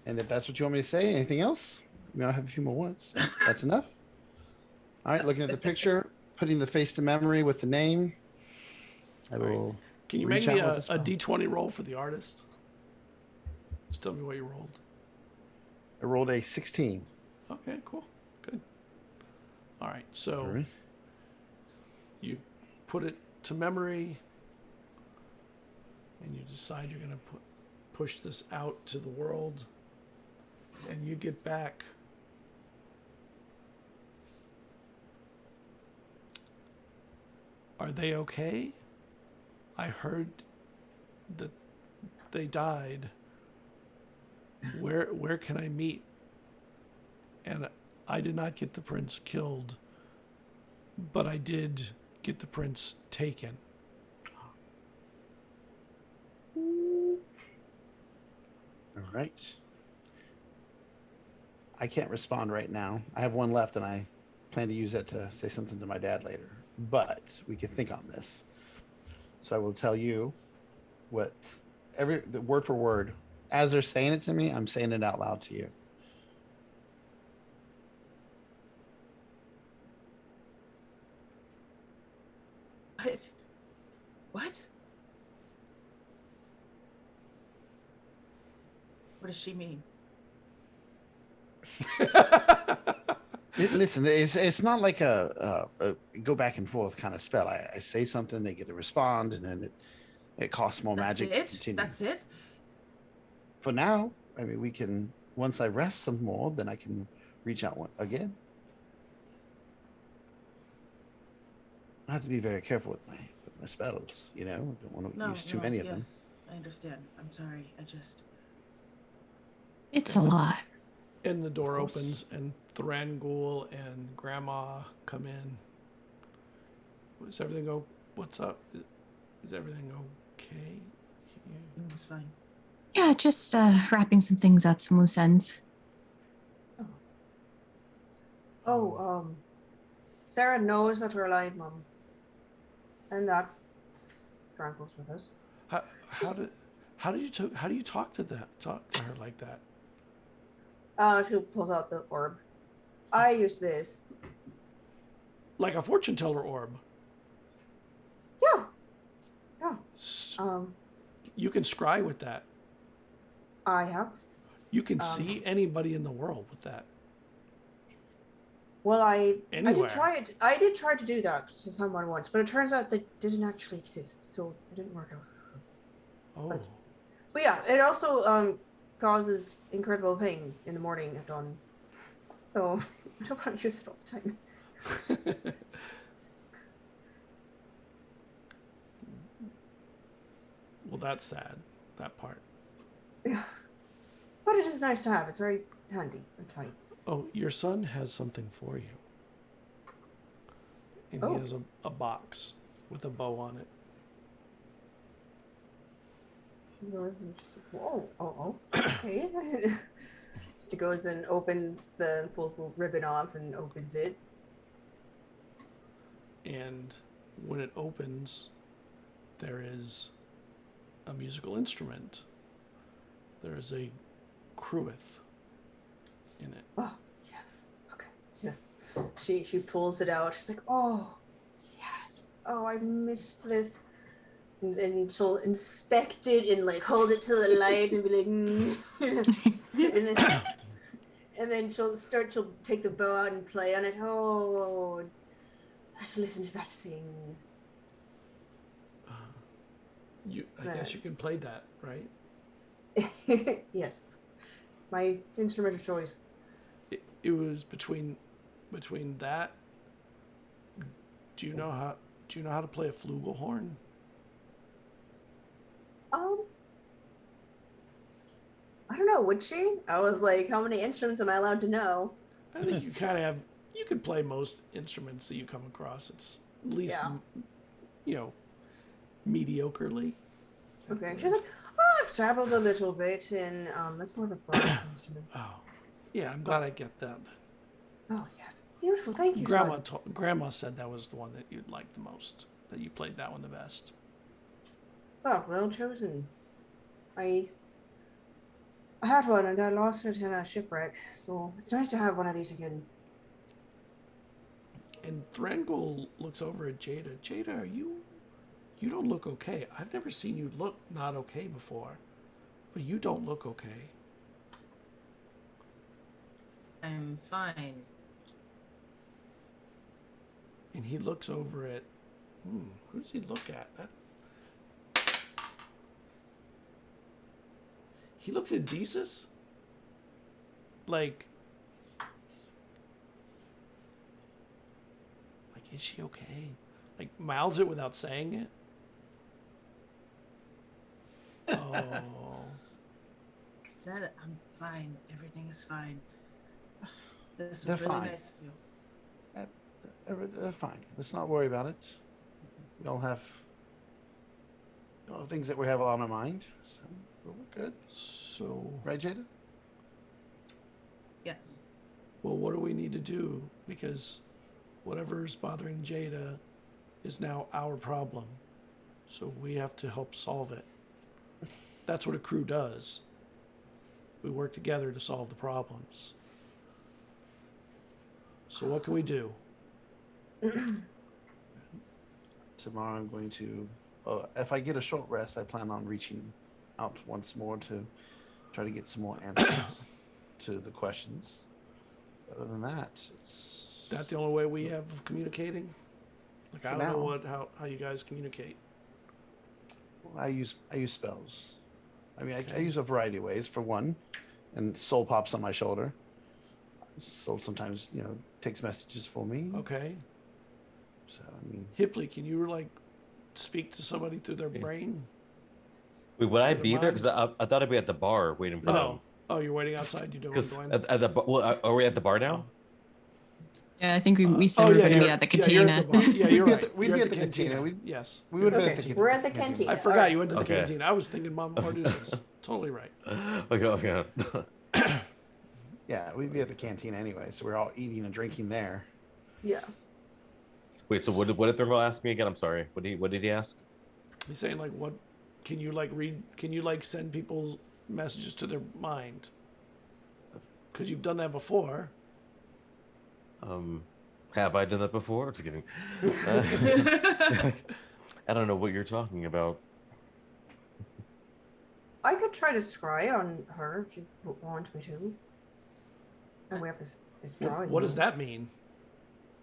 And if that's what you want me to say, anything else? I mean, I'll have a few more words. That's enough? All right, looking at the picture, putting the face to memory with the name. I will. Can you reach make me out a, with a spell. D20 roll for the artist? Just tell me what you rolled. I rolled a 16. Okay, cool. Good. All right, so All right. you put it to memory and you decide you're going to push this out to the world, and you get back Are they okay? I heard that they died. Where can I meet? And I did not get the prince killed, but I did get the prince taken. All right. I can't respond right now. I have one left, and I plan to use it to say something to my dad later. But we can think on this. So I will tell you what the word for word, as they're saying it to me, I'm saying it out loud to you. What? What does she mean? Listen, it's not like a go back and forth kind of spell. I say something, they get to respond, and then it costs more That's magic to it? continue. That's it? For now, I mean, we can, once I rest some more, then I can reach out again. I have to be very careful with my spells, you know? I don't want to use too many of them. Yes, I understand. I'm sorry. It's a lot. And the door Of course. opens, and Thrangool and Grandma come in. Is everything What's up? Is everything okay? It's fine. Yeah, just wrapping some things up, some loose ends. Sarah knows that we're alive, Mum. And that Franco's with us. How do you talk to her like that? She pulls out the orb. I use this. Like a fortune teller orb. Yeah. Yeah. You can scry with that. I have. You can see anybody in the world with that. Well, I Anywhere. did try it. I did try to do that to someone once, but it turns out they didn't actually exist, so it didn't work out. Oh. But yeah, it also causes incredible pain in the morning at dawn. So I don't want to use it all the time. Well, that's sad, that part. Yeah. But it is nice to have. It's very handy and tight. Oh, your son has something for you. And he has a box with a bow on it. He goes and just, okay. He goes and pulls the ribbon off and opens it. And when it opens, there is a musical instrument. There is a cruith in it. Oh, yes. Okay. Yes. She pulls it out. She's like, oh, yes. Oh, I missed this. And she'll inspect it and like hold it to the light and be like, and then she'll take the bow out and play on it. Oh, let's listen to that sing. I guess you can play that, right? Yes. My instrument of choice. It was between that. Do you know how to play a flugelhorn? I don't know, would she? I was like, how many instruments am I allowed to know? I think you kind of have. You can play most instruments that you come across. It's at least, mediocrely. Okay. She's like, I've traveled a little bit, and that's more of a brass instrument. Oh, yeah. I'm glad I get that. Oh yes, beautiful. Thank you. Grandma said that was the one that you'd like the most. That you played that one the best. Oh, well chosen. I had one and I lost it in a shipwreck, so it's nice to have one of these again. And Thrangle looks over at Jada. Jada, you don't look okay. I've never seen you look not okay before, but you don't look okay. I'm fine. And he looks over at. Who does he look at? He looks at Desus. Like, is she okay? Like, mouths it without saying it. Oh. I said I'm fine. Everything is fine. This They're was really fine. nice of you. They're fine. Let's not worry about it. We all have things that we have on our mind, so we're good. So, Right, Jada? Yes. well, what do we need to do? Because whatever is bothering Jada is now our problem. So we have to help solve it. That's what a crew does. We work together to solve the problems. So what can we do? Tomorrow I'm going to, if I get a short rest, I plan on reaching out once more to try to get some more answers to the questions. Other than that, it's... That the only way we have of communicating? Like, I don't know how you guys communicate. I use spells. I mean, I Okay. use a variety of ways. For one, and Soul pops on my shoulder. Soul sometimes, takes messages for me. Okay. So, I mean... Hipley, can you, like, speak to somebody through their brain? Wait, would I Never be there? mind. Because I thought I'd be at the bar waiting for them. Oh, you're waiting outside? You don't want Because to go in? at the are we at the bar now? Yeah, I think we said we were going to be at the you're cantina. at the bar. Yeah, you're right. We'd You're be at at the cantina. Yes. We would have been Okay, at the we're at the cantina. I forgot Alright. you went to the Okay. canteen. I was thinking Marduces. Totally right. Okay. Yeah, we'd be at the cantina anyway, so we're all eating and drinking there. Yeah. Wait, so what did Thurgo ask me again? I'm sorry. What did he ask? He's saying, like, what can you, like, read? Can you, like, send people messages to their mind? Because you've done that before. Have I done that before? Just kidding. I don't know what you're talking about. I could try to scry on her if you want me to. And we have this drawing. What does that mean?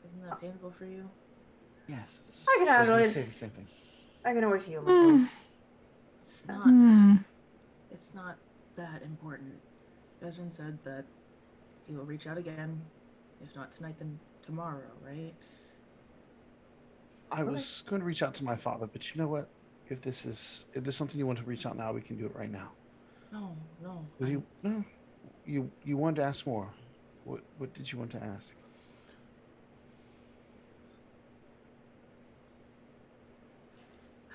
Isn't that painful for you? Yes. I can handle it. Say the same thing. I can always heal myself. It's not. Hmm. It's not that important. Vesryn said that he will reach out again, if not tonight, then tomorrow, right? I was going to reach out to my father, but you know what? If there's something you want to reach out now, we can do it right now. No. You wanted to ask more. What did you want to ask?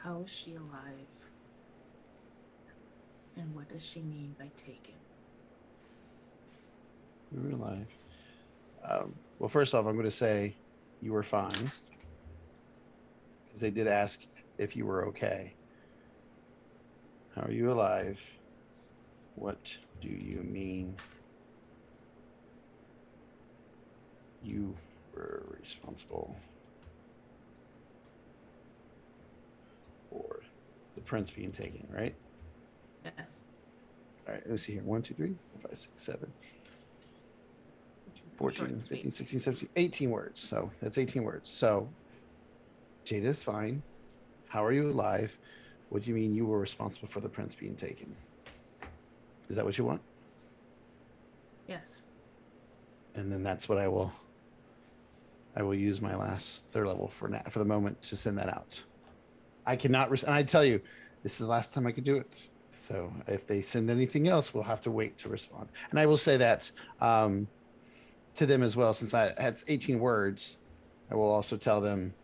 How is she alive? And what does she mean by taken? We were alive. Well, first off, I'm going to say you were fine. Because they did ask if you were okay. How are you alive? What do you mean? You were responsible for the prince being taken, right? Yes. All right, let's see here. 1, 2, 3, 4, 5, 6, 7, 14, Short and 15, sweet. 16, 17, 18 words. So that's 18 words. So Jada's fine. How are you alive? What do you mean you were responsible for the prince being taken? Is that what you want? Yes. And then that's what I will use my last third level for the moment to send that out. I cannot, and I tell you, this is the last time I could do it. So if they send anything else, we'll have to wait to respond. And I will say that to them as well, since I had 18 words, I will also tell them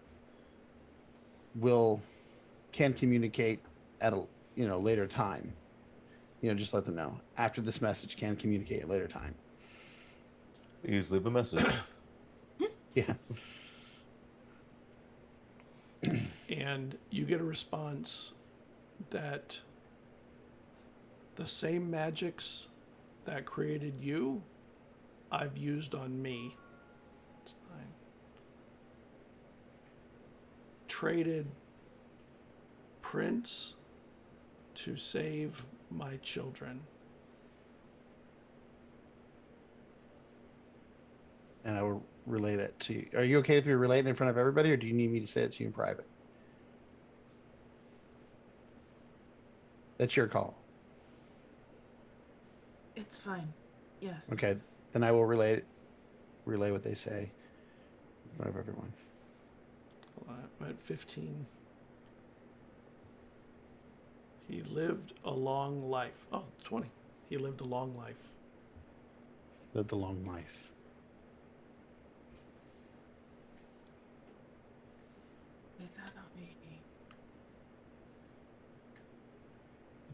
can communicate at a later time. Just let them know after this message can communicate at a later time. Please leave a message. Yeah. And you get a response that the same magics that created you, I've used on me. It's 9. Traded Prince to save my children. And I will relay that to you. Are you okay with me relating in front of everybody, or do you need me to say it to you in private? That's your call. It's fine. Yes. Okay, then I will relay what they say in front of everyone. I'm at 15. He lived a long life. Oh, 20. He lived a long life. Lived a long life. Without me.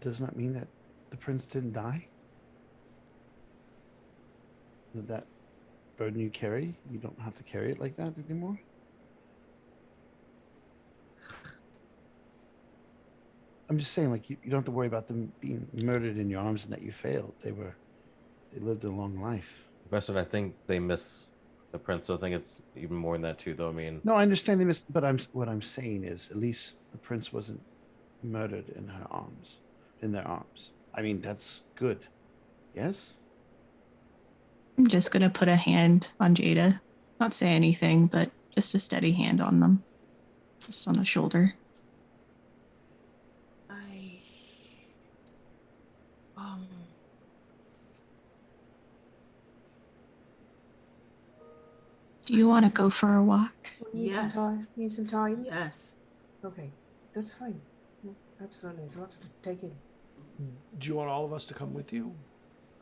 Does not mean that the prince didn't die. That burden you carry, you don't have to carry it like that anymore. I'm just saying, like, you don't have to worry about them being murdered in your arms and that you failed. They lived a long life. Vesryn, I think they miss the prince, so I think it's even more than that too, though. I mean, No, I understand they missed, but what I'm saying is at least the prince wasn't murdered in their arms. I mean, that's good. Yes? I'm just going to put a hand on Jada. Not say anything, but just a steady hand on them. Just on the shoulder. Do you want to go for a walk? Yes. Need some time? Yes. Okay, that's fine. No, absolutely. There's a lot to take in. Do you want all of us to come with you?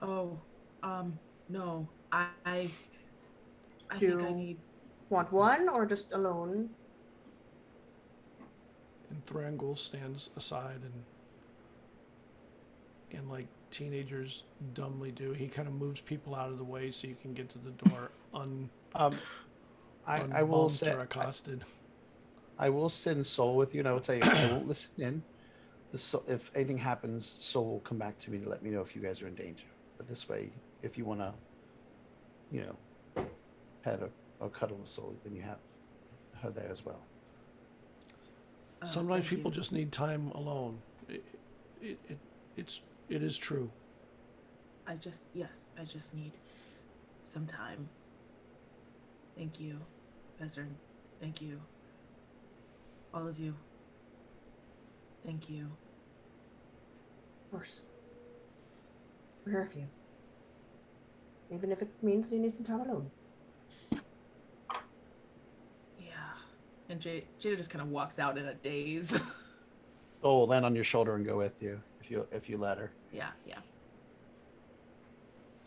Oh, no. I think I need. Want one or just alone? And Thrangle stands aside and like teenagers dumbly do, he kind of moves people out of the way so you can get to the door I will say or accosted. I will send Soul with you, and I will tell you I won't listen in. If anything happens, Soul will come back to me to let me know if you guys are in danger. But this way, if you want to, had a cuddle with Soul, then you have her there as well. Sometimes people just need time alone. It is true. I just need some time. Thank you, Vesryn. Thank you. All of you. Thank you. Of course. We're here for you. Even if it means you need some time alone. Yeah. And Jada just kind of walks out in a daze. Soul will land on your shoulder and go with you if you let her. Yeah.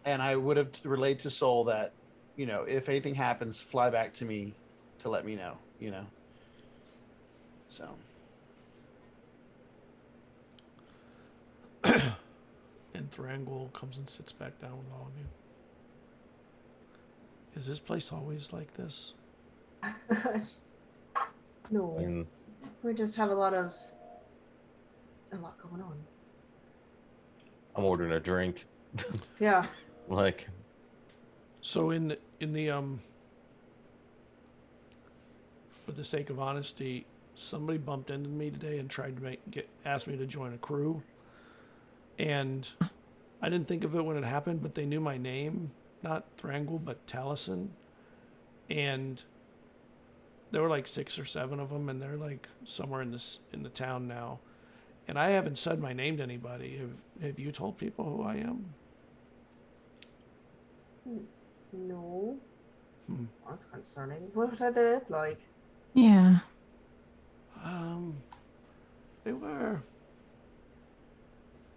And I would have relayed to Soul that, if anything happens, fly back to me to let me know, So. And Thrangle comes and sits back down with all of you. Is this place always like this? No. We just have a lot going on. I'm ordering a drink. Yeah. Like, So in the for the sake of honesty, somebody bumped into me today and tried to ask me to join a crew, and I didn't think of it when it happened, but they knew my name, not Thrangle, but Taliesin, and there were like 6 or 7 of them, and they're like somewhere in the town now, And I haven't said my name to anybody. Have you told people who I am? No. Hmm. That's concerning. What was that look like? Yeah. They were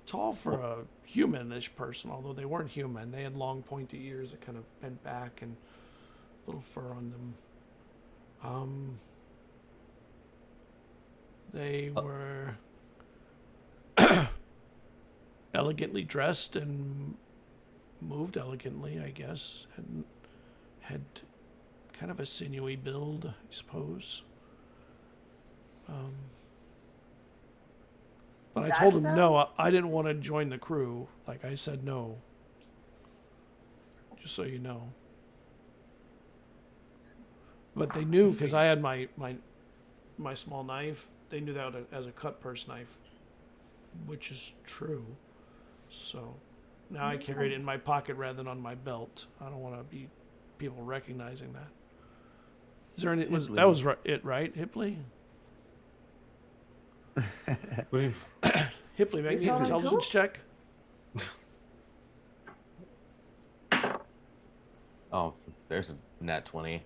tall for a humanish person, although they weren't human. They had long, pointy ears that kind of bent back and a little fur on them. They were elegantly dressed and moved elegantly, I guess, and had kind of a sinewy build, I suppose. But I told him no, I didn't want to join the crew. Like, I said no. Just so you know. But they knew, because I had my small knife, they knew that as a cut purse knife, which is true. So now I carry it in my pocket rather than on my belt. I don't want to be people recognizing that. Is there any? That was it, right, Hipley? What do you? Hipley, make me an intelligence check. Oh, there's a nat 20.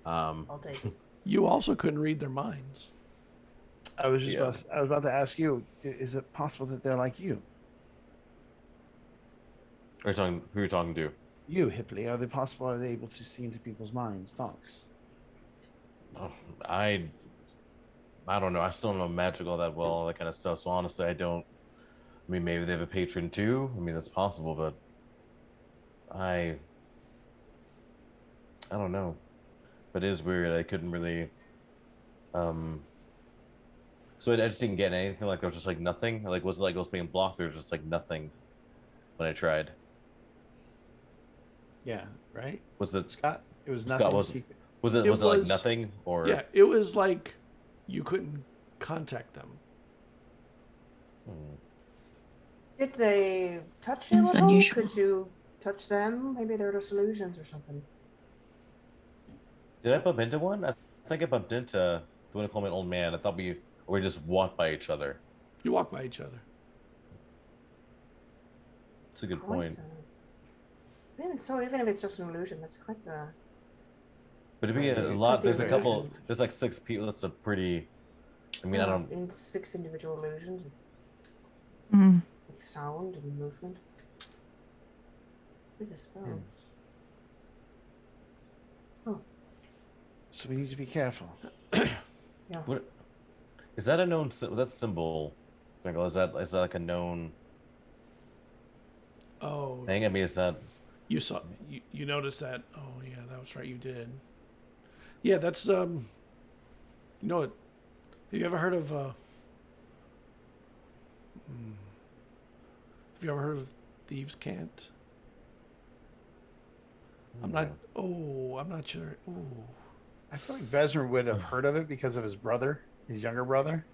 I'll take it. You also couldn't read their minds. I was about to ask you, is it possible that they're like you? Who are you talking to? You, Hipley. Are they able to see into people's minds, thoughts? Oh, I don't know. I still don't know magic all that well, all that kind of stuff. So honestly, I don't. I mean, maybe they have a patron too. I mean, that's possible, but I don't know. But it is weird. I couldn't really. So I just didn't get anything. Like there was just like nothing. Like was it like I was being blocked? There was just like nothing when I tried. Yeah, right. Was it Scott? It was nothing. Scott was it like nothing or? Yeah, it was like you couldn't contact them. Did they touch you It's at all? unusual. Could you touch them? Maybe they're just illusions or something. Did I bump into one? I think I bumped into the one who called me an old man. I thought we just walked by each other. You walk by each other. That's a good point. So even if it's just an illusion, that's quite the. But it'd be a lot. There's a couple. There's like 6 people. That's a pretty. I mean, I don't. In 6 individual illusions Mm. with sound and movement. With a spell. Oh. So we need to be careful. Yeah. What is that a known? That symbol? Is that like a known Oh, thing? I mean, is that? you saw you noticed that? Oh yeah, that was right. You did. Yeah, that's You know what? Have you ever heard of? Have you ever heard of Thieves' Cant? I'm not sure. Ooh. I feel like Vesryn would have heard of it because of his brother, his younger brother.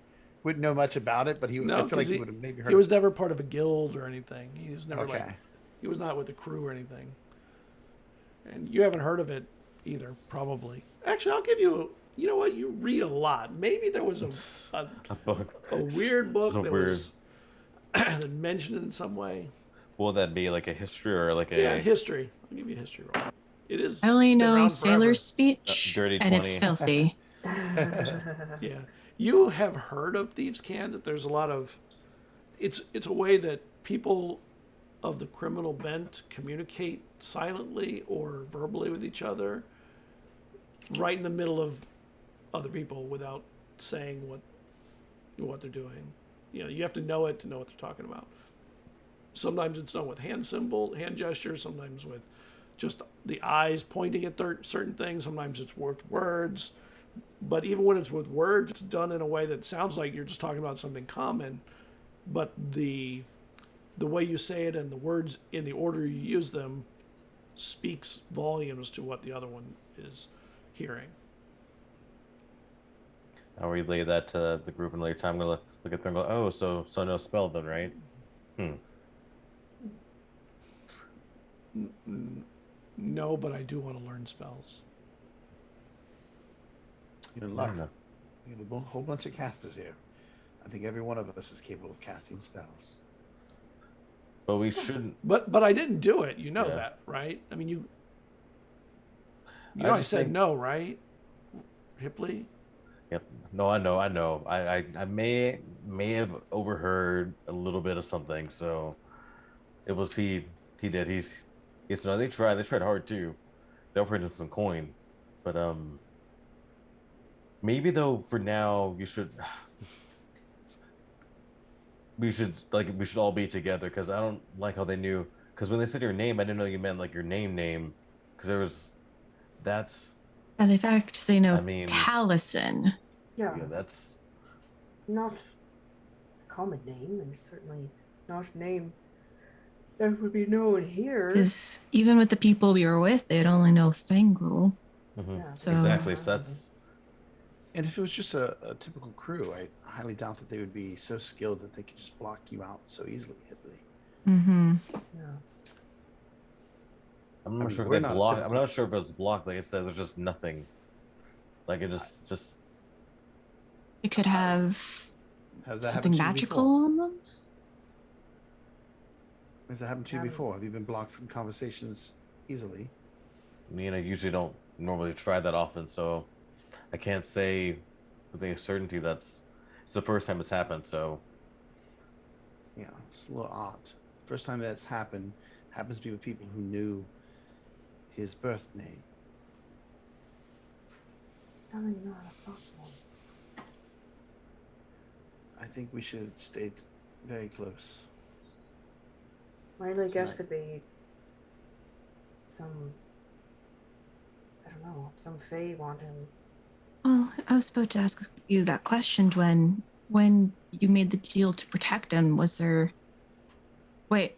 Wouldn't know much about it, but I feel like he would have maybe heard. He was never part of a guild or anything. He was never Okay. he was not with the crew or anything. And you haven't heard of it either, probably. Actually, I'll give you. You know what? You read a lot. Maybe there was a weird book that was mentioned in some way. Will that be like a history or like a? Yeah, history. I'll give you a history roll. It is. I only been know around sailor forever. speech, Dirty and it's 20. filthy. Yeah, you have heard of Thieves' Cant. That there's a lot of. It's a way that people of the criminal bent communicate silently or verbally with each other, right in the middle of other people without saying what they're doing. You know, you have to know it to know what they're talking about. Sometimes it's done with hand gestures. Sometimes with just the eyes pointing at certain things. Sometimes it's with words. But even when it's with words, it's done in a way that sounds like you're just talking about something common. But the way you say it and the words in the order you use them speaks volumes to what the other one is hearing. I'll relay that to the group in a later time. I'm gonna look at them and go, oh, so no spell then, right? No, but I do want to learn spells. You're in I luck. don't know. We have a whole bunch of casters here. I think every one of us is capable of casting spells. But we shouldn't. But I didn't do it. You know Yeah. that, right? I mean, you I know I just said think- no, right? Hipley? Yep. No, I know. I may have overheard a little bit of something. So it was he did. He's no. They tried hard too. They offered him some coin, but maybe though for now we should all be together because I don't like how they knew. Because when they said your name, I didn't know you meant like your name. Because that's And the fact they know I mean- Yeah, that's not a common name, and certainly not a name that would be known here. Because even with the people we were with, they'd only know Thangul. mhm. Yeah, So- Exactly. So that's And if it was just a typical crew, I highly doubt that they would be so skilled that they could just block you out so easily, Hipley. Mm-hmm. Yeah. I'm I not mean, sure if we're they not block. simple. I'm not sure if it's blocked. Like it says, there's just nothing. Like it just They could have Has that something happened to you magical before? on them. Has that happened to you Um, before? Have you been blocked from conversations easily? me and I usually don't normally try that often, so I can't say with any certainty it's the first time it's happened. So Yeah, it's a little odd. First time that's happened happens to be with people who knew his birth name. I don't even know how that's possible. I think we should stay very close. My only guess Right. could be some, I don't know, some Fae want him. Well, I was about to ask you that question when you made the deal to protect him. Was there? Wait,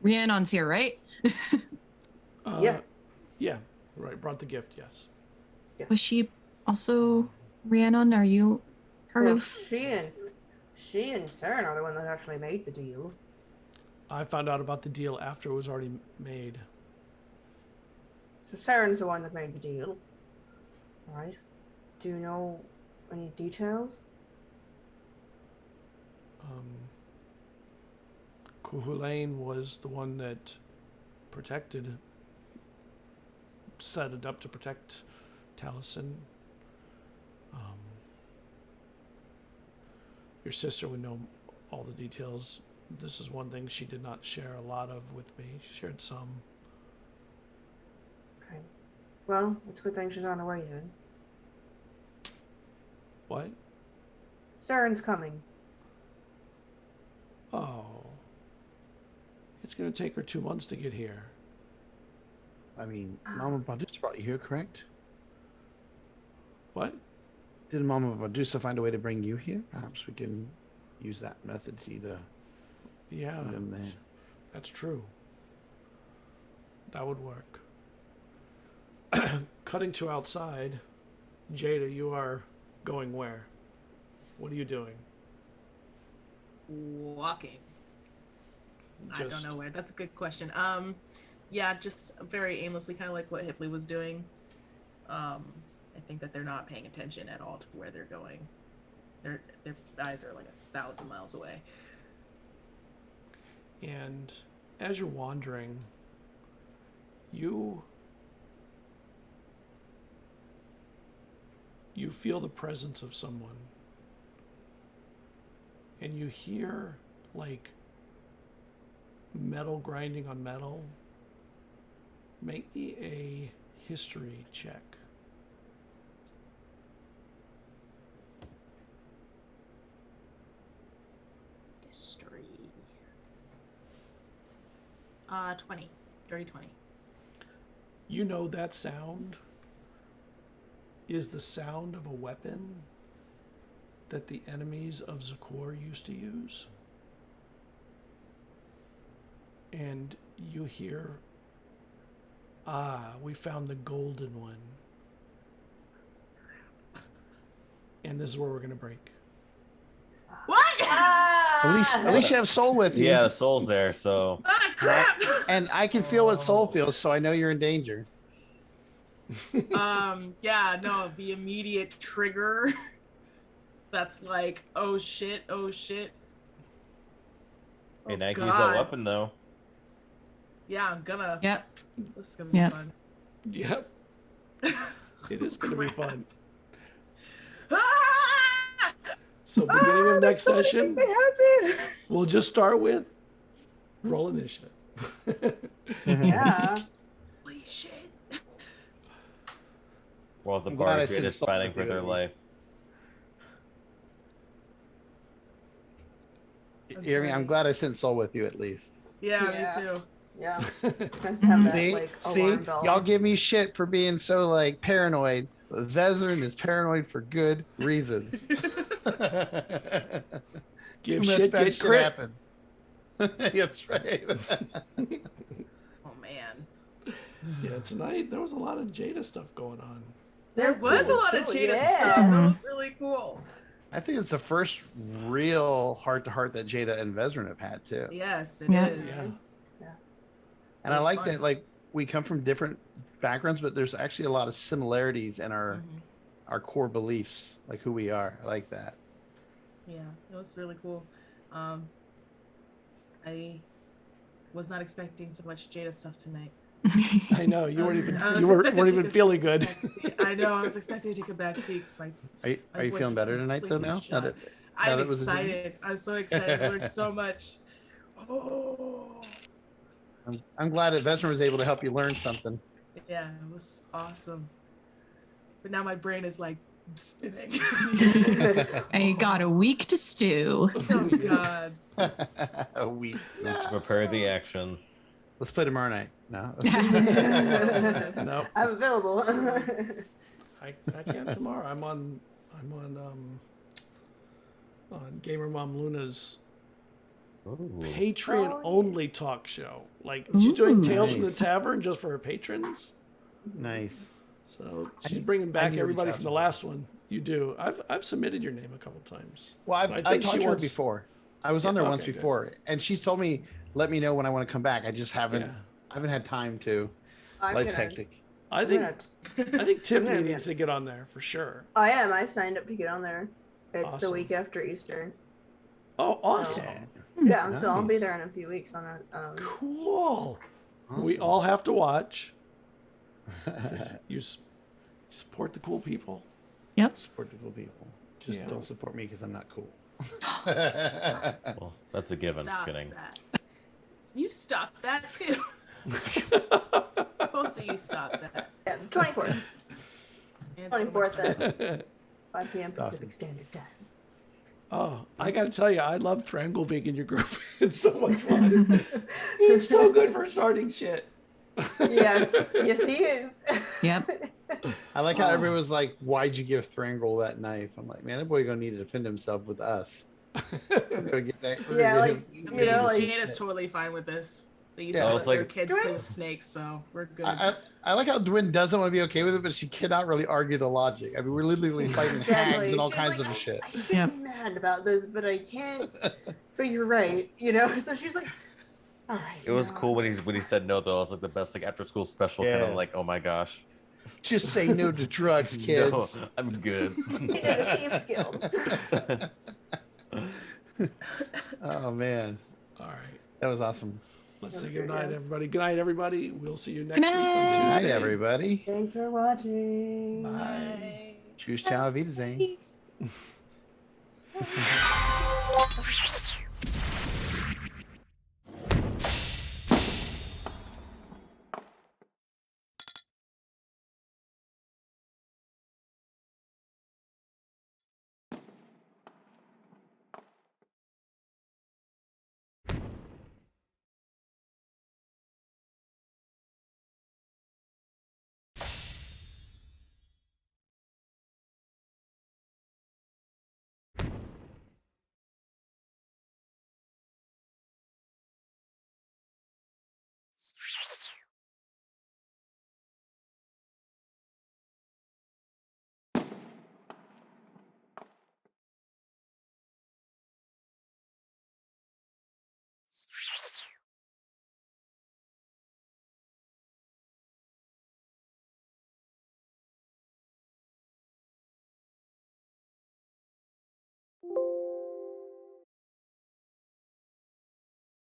Rhiannon's here, right? Yeah. Yeah. Right. Brought the gift. Yes. Was she also Rhiannon? Are you part Well, of? she and Saren are the one that actually made the deal. I found out about the deal after it was already made. So Saren's the one that made the deal. Right? Do you know any details? Kuhulain was the one that set it up to protect Taliesin. Your sister would know all the details. This is one thing she did not share a lot of with me. She shared some. Okay. Well, it's a good thing she's on her way then. What? Saren's coming. Oh. It's going to take her 2 months to get here. I mean, Mama Badusa brought you here, correct? What? Did Mama Badusa find a way to bring you here? Perhaps we can use that method to either Yeah, bring them there. that's true. That would work. Cutting to outside, Jada, you are going where? What are you doing? Walking. I don't Just- know where. That's a good question. Yeah, just very aimlessly, kind of like what Hipley was doing. I think that they're not paying attention at all to where they're going. Their eyes are like 1,000 miles away. And as you're wandering, you feel the presence of someone. And you hear like metal grinding on metal. Make me a history check. History. 20. Dirty 20. You know that sound is the sound of a weapon that the enemies of Zakor used to use. And you hear, we found the golden one. And this is where we're going to break. What? At least you have Soul with you. yeah, the soul's there. So Ah, crap! And I can feel what Soul feels, so I know you're in danger. Yeah, no, the immediate trigger that's like, oh shit. Hey, Oh, now you can use that God. weapon though. Yeah, I'm gonna. Yep. This is gonna be Yep. fun. Yep. It is going to be fun. Ah! So beginning of There's next so many session, things that happen. we'll just start with roll initiative. Yeah. Holy shit. Well, the I'm glad I barbarian sent is Soul fighting with for you their at life. I'm glad I sent Soul with you at least. Yeah, Yeah. me too. Yeah. Nice to have that See, like see, alarm bell. y'all give me shit for being so like paranoid. Vesryn is paranoid for good reasons. Give Too much shit, bad get shit crit. happens. That's right. Oh man. Yeah, tonight there was a lot of Jada stuff going on. There That's was cool. a lot of Cool, Jada yeah. stuff. That was really cool. I think it's the first real heart-to-heart that Jada and Vesryn have had too. Yes, it Yeah. is. And It I was like fun. that, like we come from different backgrounds, but there's actually a lot of similarities in our core beliefs, like who we are. I like that. Yeah, it was really cool. I was not expecting so much Jada stuff tonight. I know you weren't even I was you weren't expecting to even take a feeling good. back seat. I know. I was expecting to take a back seat because my Are you voice feeling is better tonight though? completely Now shot. that I'm it was a interview? excited. I'm so excited. I learned so much. Oh, I'm glad that Vesryn was able to help you learn something. yeah, it was awesome. But now my brain is like spinning. And you got a week to stew. Oh God. A week. To prepare the action. Let's play tomorrow night. No. No, I'm available. I can't tomorrow. I'm on Gamer Mom Luna's Ooh. Patreon only talk show. Like she's doing Ooh. Tales from the Nice. Tavern just for her patrons. Nice. So she's bringing back need to everybody reach out from to the her. last one. You do. I've submitted your name a couple times. Well, But I've talked to her wants- before. I was on Yeah, there once okay, good. before, and she's told me, "Let me know when I want to come back." I just haven't. Yeah. I haven't had time to. I'm Life's gonna, hectic. I I'm think gonna, I think Tiffany be needs to get on there for sure. I am. I've signed up to get on there. It's the Awesome. week after Easter. Oh, awesome. Yeah, so I'll be Nice. there in a few weeks on it. Cool. We Awesome. all have to watch. 'Cause you support the cool people. Support the cool people. Just Yeah. don't support me because I'm not cool. Well, that's a given. Just Stop kidding. that. You stop that too. Both of you stop that. Yeah, 24th. And so much 24th fun. at 5 p.m. Pacific Awesome. Standard Time. Oh, I gotta tell you, I love Triangle being in your group. It's so much fun. It's so good for starting shit. Yes, yes, he is. Yep. I like how everyone was like, "Why'd you give Thrangle that knife?" I'm like, "Man, that boy gonna need to defend himself with us." We're gonna get that. we're gonna Yeah, get like, him- I you mean, know, like- Jada's totally fine with this. They used Yeah. to I let was their like- kids Do play it. with snakes, so we're good. I like how Dwin doesn't want to be okay with it, but she cannot really argue the logic. I mean, we're literally fighting hags and all She's kinds like, of shit. I should Yep. be mad about this, but I can't. But you're right, you know. So she's like, all right. It was you know, cool when he said no though. It was like the best like after school special kind Yeah. of like, oh my gosh. Just say no to drugs, kids. No, I'm good. Escape skills. Oh man, All right. that was awesome. Let's That's say good great, night, yeah. everybody. Good night, everybody. We'll see you next Good week on night. Good night, Tuesday. everybody. Thanks for watching. Bye. Bye. Tschüss, ciao, Wiedersehen.